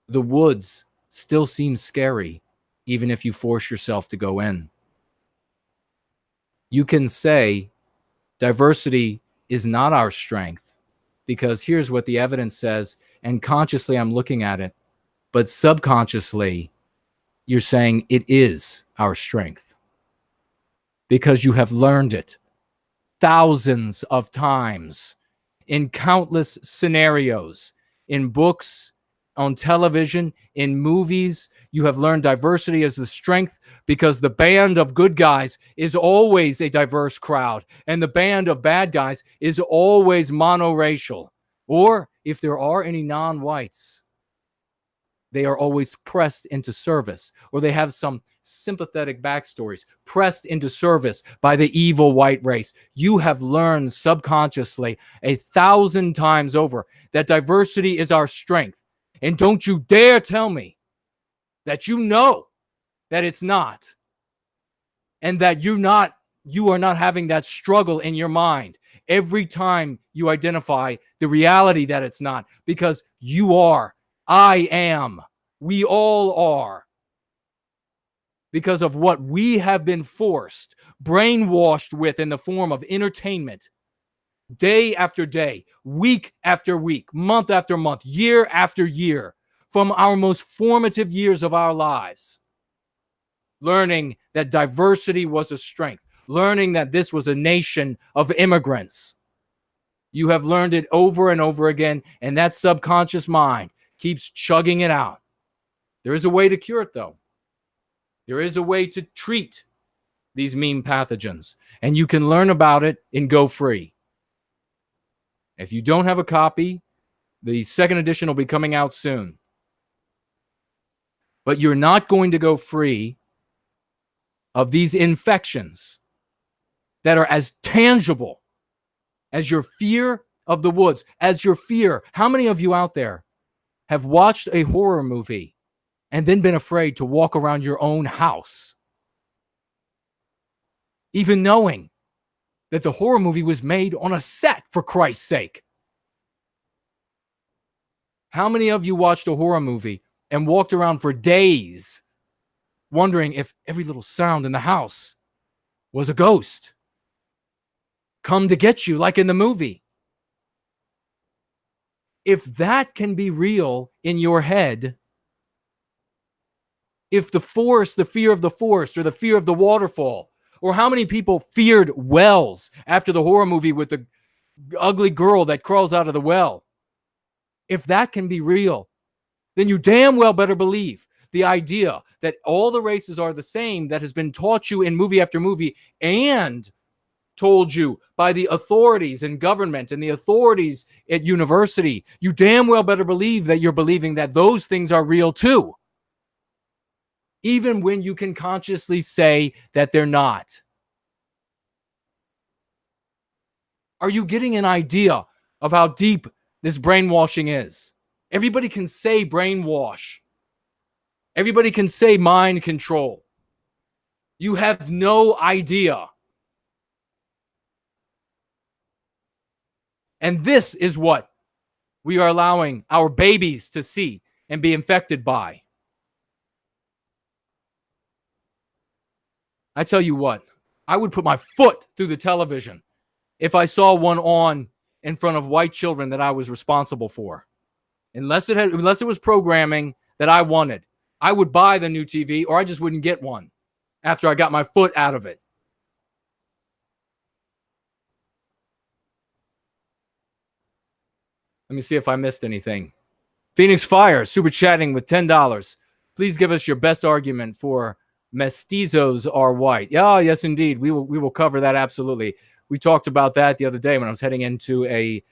The woods still seem scary, even if you force yourself to go in. You can say diversity is not our strength, because here's what the evidence says, and consciously I'm looking at it, but subconsciously you're saying it is our strength because you have learned it thousands of times in countless scenarios, in books, on television, in movies. You have learned diversity as the strength because the band of good guys is always a diverse crowd, and the band of bad guys is always monoracial. Or if there are any non-whites, they are always pressed into service, or they have some sympathetic backstories pressed into service by the evil white race. You have learned subconsciously 1,000 times over that diversity is our strength. And don't you dare tell me that you know that it's not, and that you are not having that struggle in your mind every time you identify the reality that it's not, because you are. I am. We all are. Because of what we have been forced, brainwashed with in the form of entertainment, day after day, week after week, month after month, year after year, from our most formative years of our lives. Learning that diversity was a strength, learning that this was a nation of immigrants. You have learned it over and over again, and that subconscious mind keeps chugging it out. There is a way to cure it, though. There is a way to treat these mean pathogens, and you can learn about it in Go Free. If you don't have a copy, the second edition will be coming out soon. But you're not going to go free of these infections that are as tangible as your fear of the woods, as your fear. How many of you out there have watched a horror movie and then been afraid to walk around your own house, even knowing that the horror movie was made on a set, for Christ's sake? How many of you watched a horror movie and walked around for days wondering if every little sound in the house was a ghost come to get you, like in the movie? If that can be real in your head, if the forest, the fear of the forest, or the fear of the waterfall, or how many people feared wells after the horror movie with the ugly girl that crawls out of the well, if that can be real, then you damn well better believe the idea that all the races are the same, that has been taught you in movie after movie and told you by the authorities in government and the authorities at university. You damn well better believe that you're believing that those things are real too, even when you can consciously say that they're not. Are you getting an idea of how deep this brainwashing is? Everybody can say brainwash. Everybody can say mind control. You have no idea. And this is what we are allowing our babies to see and be infected by. I tell you what, I would put my foot through the television if I saw one on in front of white children that I was responsible for. Unless it was programming that I wanted. I would buy the new TV, or I just wouldn't get one after I got my foot out of it. Let me see if I missed anything. Phoenix Fire, super chatting with $10. Please give us your best argument for mestizos are white. Yeah, yes, indeed. We will cover that absolutely. We talked about that the other day when I was heading into a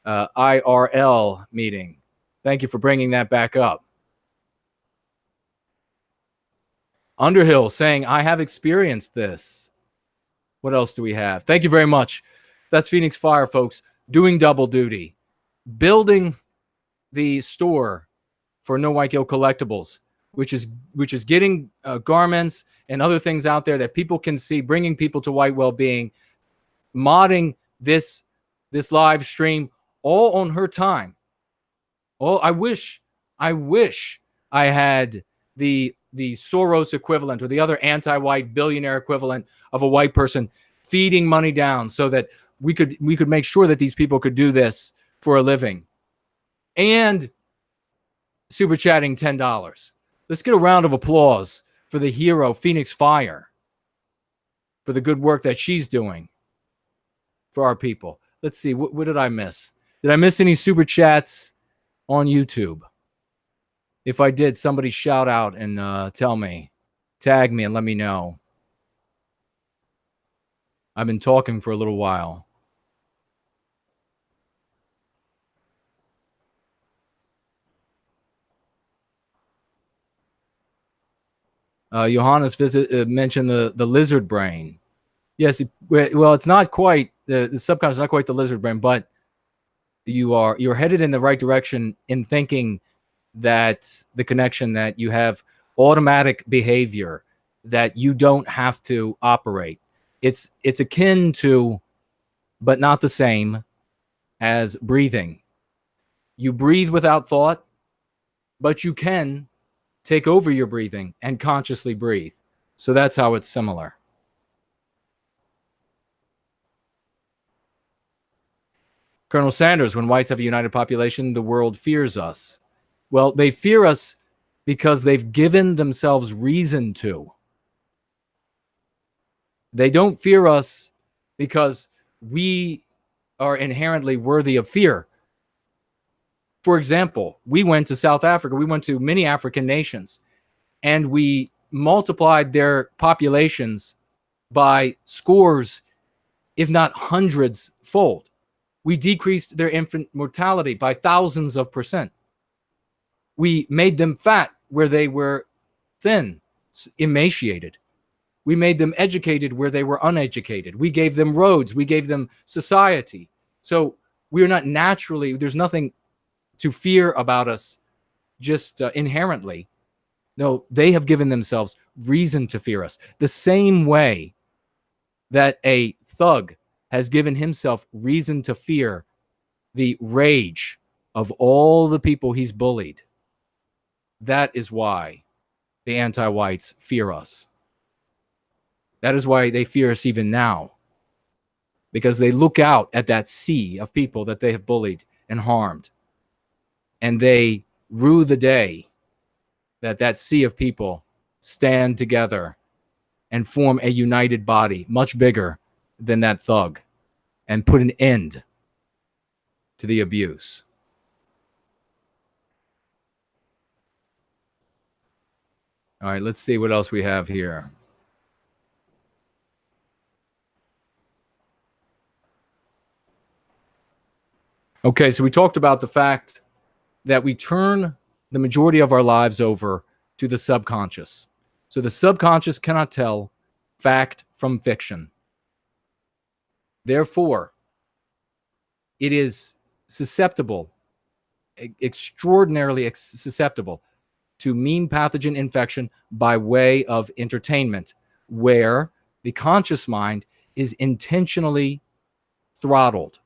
IRL meeting. Thank you for bringing that back up. Underhill saying, I have experienced this. What else do we have? Thank you very much. That's Phoenix Fire, folks, doing double duty, building the store for No White Guilt Collectibles, which is getting garments and other things out there that people can see, bringing people to white well-being, modding this live stream all on her time. Oh, I wish I had the Soros equivalent or the other anti-white billionaire equivalent of a white person feeding money down so that we could make sure that these people could do this for a living. And super chatting $10. Let's get a round of applause for the hero Phoenix Fire for the good work that she's doing for our people. Let's see, what did I miss? Did I miss any super chats on YouTube? If I did, somebody shout out and tell me, tag me and let me know. I've been talking for a little while. Johannes mentioned the lizard brain. Yes, well, it's not quite the subconscious, not quite the lizard brain, but you're headed in the right direction in thinking that the connection that you have automatic behavior that you don't have to operate. It's akin to, but not the same as breathing. You breathe without thought, but you can take over your breathing and consciously breathe. So that's how it's similar. Colonel Sanders, when whites have a united population, the world fears us. Well, they fear us because they've given themselves reason to. They don't fear us because we are inherently worthy of fear. For example, we went to South Africa, we went to many African nations, and we multiplied their populations by scores, if not hundreds fold. We decreased their infant mortality by thousands of percent. We made them fat where they were thin, emaciated. We made them educated where they were uneducated. We gave them roads. We gave them society. So we are not naturally, there's nothing to fear about us just inherently. No, they have given themselves reason to fear us. The same way that a thug has given himself reason to fear the rage of all the people he's bullied. That is why the anti-whites fear us. That is why they fear us even now. Because they look out at that sea of people that they have bullied and harmed. And they rue the day that that sea of people stand together and form a united body, much bigger than that thug, and put an end to the abuse. All right, let's see what else we have here. Okay, so we talked about the fact that we turn the majority of our lives over to the subconscious. So the subconscious cannot tell fact from fiction. Therefore, it is susceptible, extraordinarily susceptible to mean pathogen infection by way of entertainment, where the conscious mind is intentionally throttled.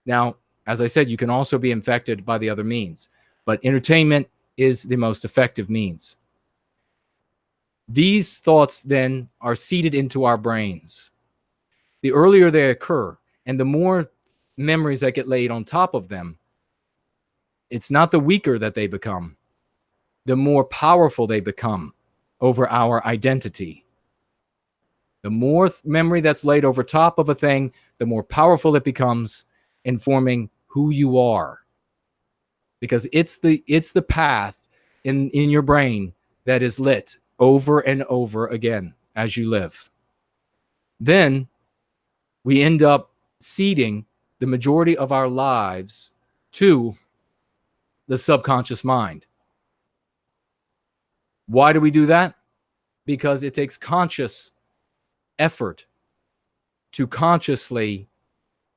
Now, as I said, you can also be infected by the other means, but entertainment is the most effective means. These thoughts then are seeded into our brains. The earlier they occur and the more memories that get laid on top of them, it's not the weaker that they become. the more powerful they become over our identity. The more memory that's laid over top of a thing, the more powerful it becomes in forming who you are. Because it's the path in your brain that is lit over and over again as you live. Then we end up ceding the majority of our lives to the subconscious mind. Why do we do that? Because it takes conscious effort to consciously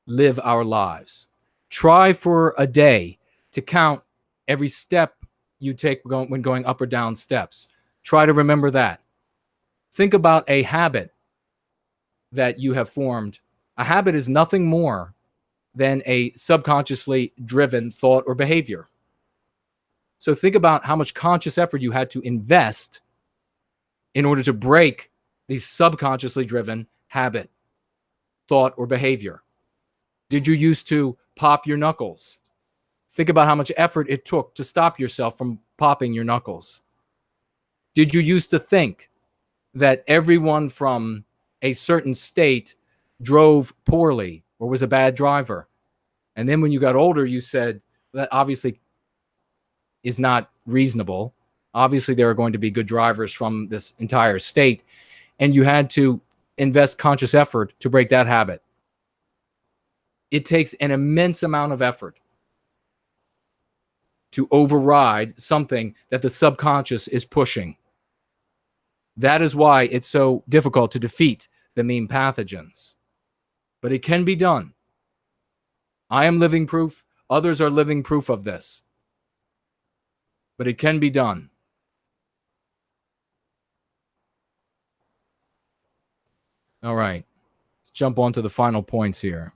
live our lives. Try for a day to count every step you take when going up or down steps. Try to remember that. Think about a habit that you have formed. A habit is nothing more than a subconsciously driven thought or behavior. So think about how much conscious effort you had to invest in order to break the subconsciously driven habit, thought, or behavior. Did you used to pop your knuckles? Think about how much effort it took to stop yourself from popping your knuckles. Did you used to think that everyone from a certain state drove poorly or was a bad driver? And then when you got older, you said, that obviously is not reasonable. Obviously, there are going to be good drivers from this entire state. And you had to invest conscious effort to break that habit. It takes an immense amount of effort to override something that the subconscious is pushing. That is why it's so difficult to defeat the mean pathogens. But it can be done. I am living proof. Others are living proof of this. But it can be done. All right. Let's jump on to the final points here.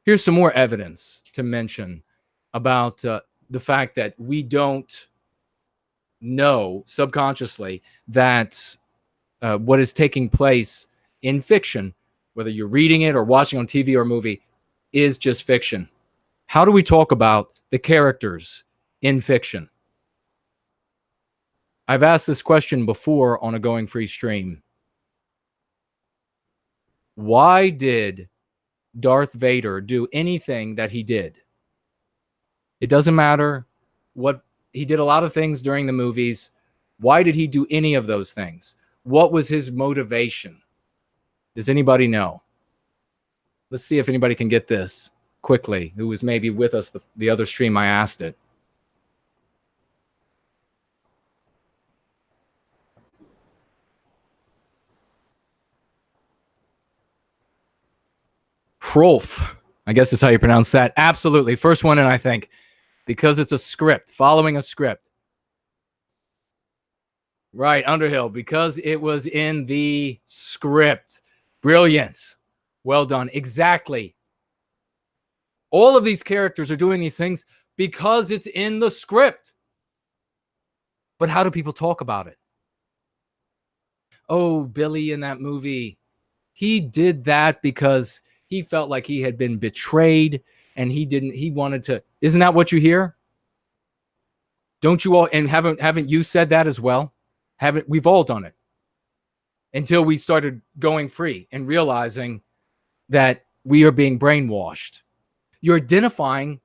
Here's some more evidence to mention about the fact that we don't know subconsciously that what is taking place in fiction, whether you're reading it or watching on TV or movie, is just fiction. How do we talk about the characters in fiction? I've asked this question before on a Going Free stream. Why did Darth Vader do anything that he did? It doesn't matter what he did. A lot of things during the movies. Why did he do any of those things? What was his motivation? Does anybody know? Let's see if anybody can get this quickly, who was maybe with us the other stream I asked it. Hrolf, I guess is how you pronounce that. Absolutely. First one, and I think because it's a script, following a script. Right, Underhill, because it was in the script. Brilliant. Well done. Exactly. All of these characters are doing these things because it's in the script. But how do people talk about it? Oh, Billy in that movie, he did that because he felt like he had been betrayed and he wanted to. Isn't that what you hear? Don't you all, and haven't you said that as well? We've all done it until we started going free and realizing that we are being brainwashed. You're identifying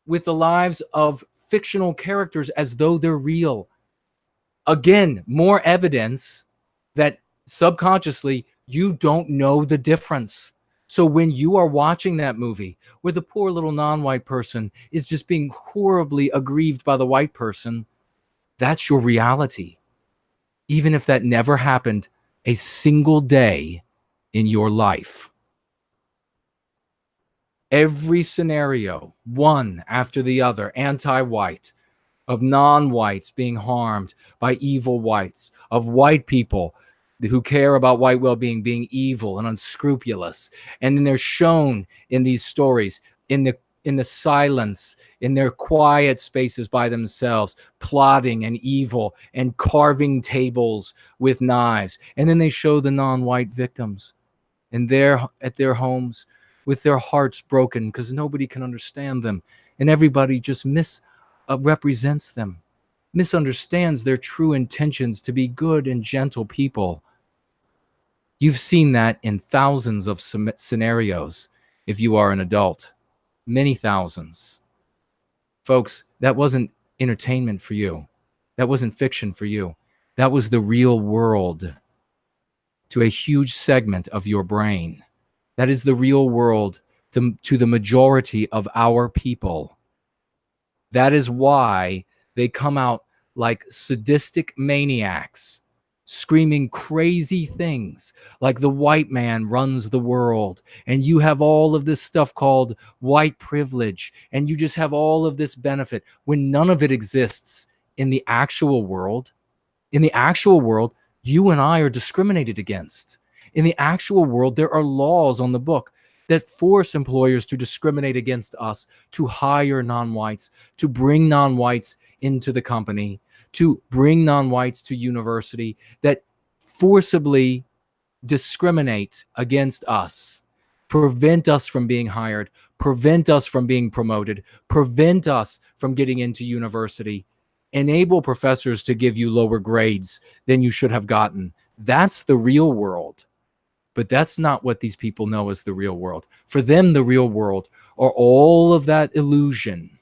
with the lives of fictional characters as though they're real. Again, more evidence that subconsciously you don't know the difference. So when you are watching that movie where the poor little non-white person is just being horribly aggrieved by the white person, that's your reality. Even if that never happened a single day in your life. Every scenario, one after the other, anti-white, of non-whites being harmed by evil whites, of white people who care about white well-being being evil and unscrupulous. And then they're shown in these stories in the silence, in their quiet spaces by themselves, plotting and evil and carving tables with knives. And then they show the non-white victims at their homes with their hearts broken because nobody can understand them. and everybody just misrepresents them, misunderstands their true intentions to be good and gentle people. You've seen that in thousands of scenarios if you are an adult, many thousands. Folks, that wasn't entertainment for you. That wasn't fiction for you. That was the real world to a huge segment of your brain. That is the real world to the majority of our people. That is why they come out like sadistic maniacs, screaming crazy things like the white man runs the world, and you have all of this stuff called white privilege, and you just have all of this benefit when none of it exists in the actual world. In the actual world, you and I are discriminated against. In the actual world, there are laws on the book that force employers to discriminate against us, to hire non-whites, to bring non-whites into the company, to bring non-whites to university, that forcibly discriminate against us, prevent us from being hired, prevent us from being promoted, prevent us from getting into university, enable professors to give you lower grades than you should have gotten. That's the real world. But that's not what these people know as the real world. For them, the real world are all of that illusion.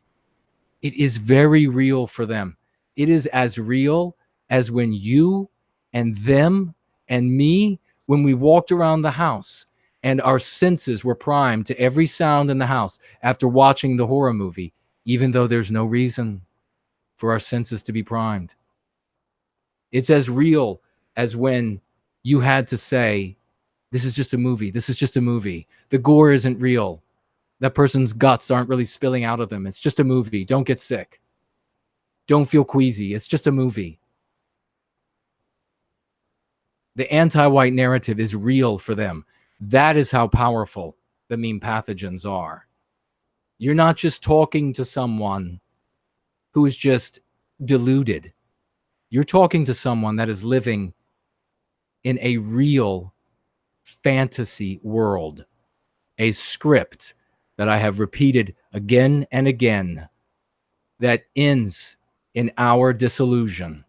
It is very real for them. It is as real as when you and them and me, when we walked around the house and our senses were primed to every sound in the house after watching the horror movie, even though there's no reason for our senses to be primed. It's as real as when you had to say, this is just a movie. This is just a movie. The gore isn't real. That person's guts aren't really spilling out of them. It's just a movie. Don't get sick. Don't feel queasy. It's just a movie. The anti-white narrative is real for them. That is how powerful the meme pathogens are. You're not just talking to someone who is just deluded. You're talking to someone that is living in a real fantasy world, a script that I have repeated again and again that ends in our disillusion,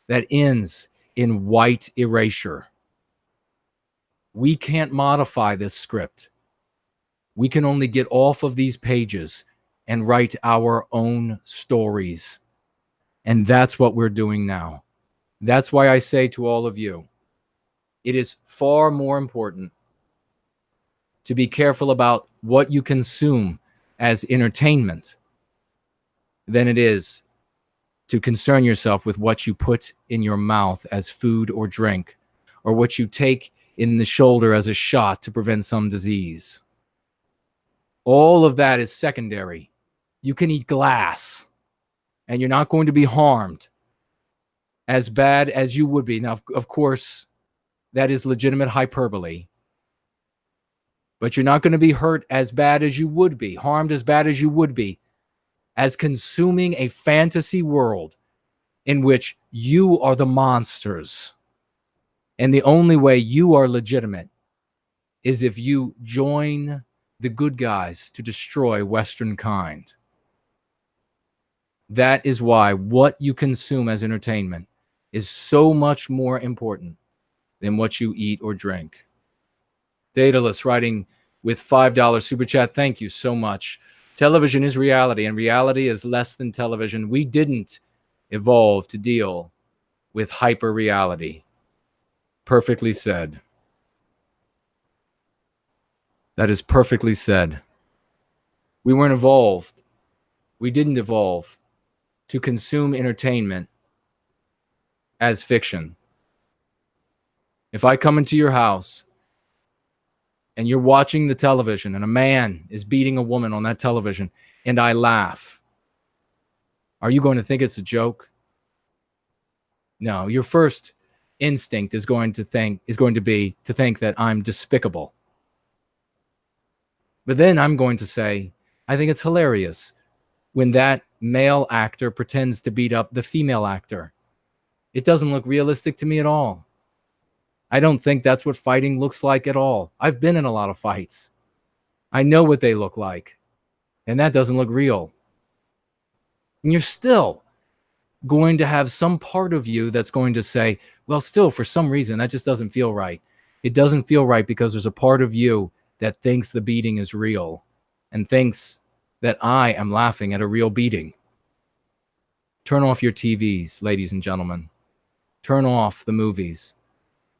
that ends in white erasure. We can't modify this script. We can only get off of these pages and write our own stories. And that's what we're doing now. That's why I say to all of you, it is far more important to be careful about what you consume as entertainment than it is to concern yourself with what you put in your mouth as food or drink, or what you take in the shoulder as a shot to prevent some disease. All of that is secondary. You can eat glass, and you're not going to be harmed as bad as you would be. Now, of course, that is legitimate hyperbole. But you're not going to be hurt as bad as you would be, harmed as bad as you would be, as consuming a fantasy world in which you are the monsters. And the only way you are legitimate is if you join the good guys to destroy Western kind. That is why what you consume as entertainment is so much more important than what you eat or drink. Daedalus writing with $5 super chat. Thank you so much. Television is reality, and reality is less than television. We didn't evolve to deal with hyper reality. Perfectly said. That is perfectly said. We weren't evolved. We didn't evolve to consume entertainment as fiction. If I come into your house and you're watching the television and a man is beating a woman on that television and I laugh, are you going to think it's a joke? No, your first instinct is going to be to think that I'm despicable. But then I'm going to say, I think it's hilarious when that male actor pretends to beat up the female actor. It doesn't look realistic to me at all. I don't think that's what fighting looks like at all. I've been in a lot of fights. I know what they look like. and that doesn't look real. And you're still going to have some part of you that's going to say, well, still, for some reason, that just doesn't feel right. It doesn't feel right because there's a part of you that thinks the beating is real and thinks that I am laughing at a real beating. Turn off your TVs, ladies and gentlemen. Turn off the movies.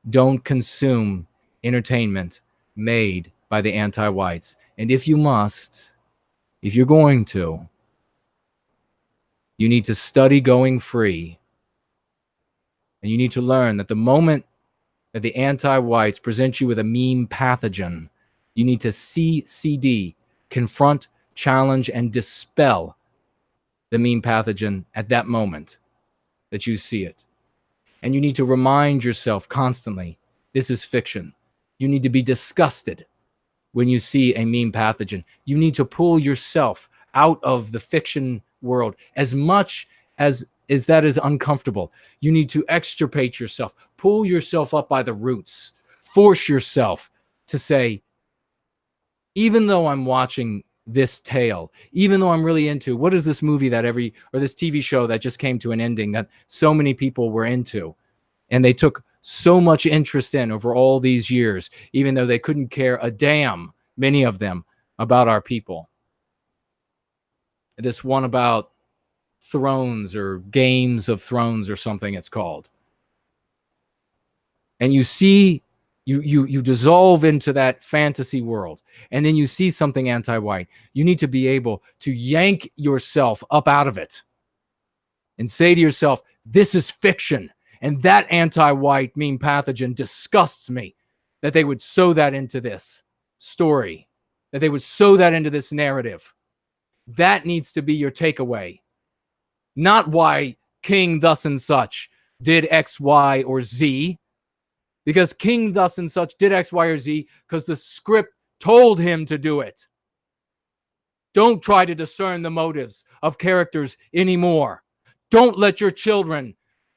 Don't consume entertainment made by the anti-whites. And if you must, if you're going to, you need to study going free. And you need to learn that the moment that the anti-whites present you with a meme pathogen, you need to CCD, confront, challenge, and dispel the meme pathogen at that moment that you see it. And you need to remind yourself constantly, this is fiction. You need to be disgusted when you see a meme pathogen. You need to pull yourself out of the fiction world as much as that is uncomfortable. You need to extirpate yourself, pull yourself up by the roots, force yourself to say, even though I'm watching this tale, even though I'm really into, what is this movie that or this TV show that just came to an ending that so many people were into, and they took so much interest in over all these years, even though they couldn't care a damn, many of them, about our people. This one about Thrones or Games of Thrones or something it's called. And you see, you dissolve into that fantasy world, and then you see something anti-white. You need to be able to yank yourself up out of it and say to yourself, this is fiction. And that anti-white meme pathogen disgusts me, that they would sew that into this story, that they would sew that into this narrative. That needs to be your takeaway. Not why King thus and such did X, Y, or Z. Because King thus and such did X, Y, or Z because the script told him to do it. Don't try to discern the motives of characters anymore. Don't let your children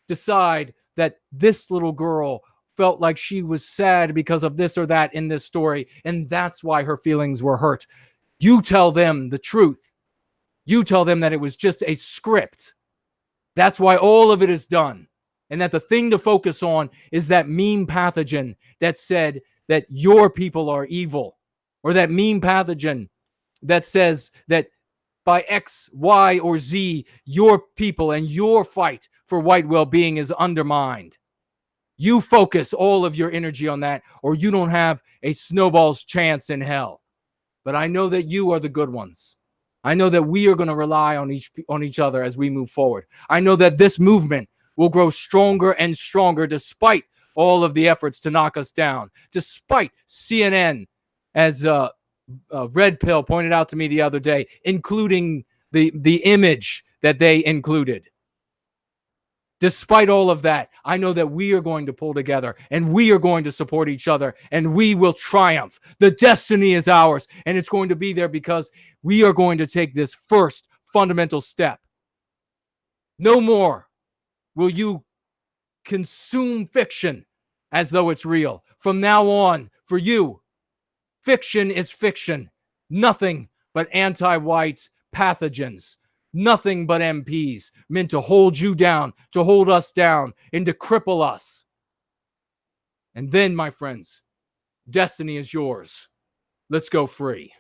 decide that this little girl felt like she was sad because of this or that in this story, and that's why her feelings were hurt. You tell them the truth. You tell them that it was just a script. That's why all of it is done. And that the thing to focus on is that meme pathogen that said that your people are evil, or that meme pathogen that says that by X, Y, or Z, your people and your fight for white well-being is undermined. You focus all of your energy on that, or you don't have a snowball's chance in hell. But I know that you are the good ones. I know that we are going to rely on each other as we move forward. I know that this movement will grow stronger and stronger despite all of the efforts to knock us down, despite CNN, as Red Pill pointed out to me the other day, including the image that they included. Despite all of that, I know that we are going to pull together and we are going to support each other and we will triumph. The destiny is ours, and it's going to be there because we are going to take this first fundamental step. No more will you consume fiction as though it's real. From now on, for you, fiction is fiction. Nothing but anti-white pathogens. Nothing but MPs meant to hold you down, to hold us down, and to cripple us. And then, my friends, destiny is yours. Let's go free.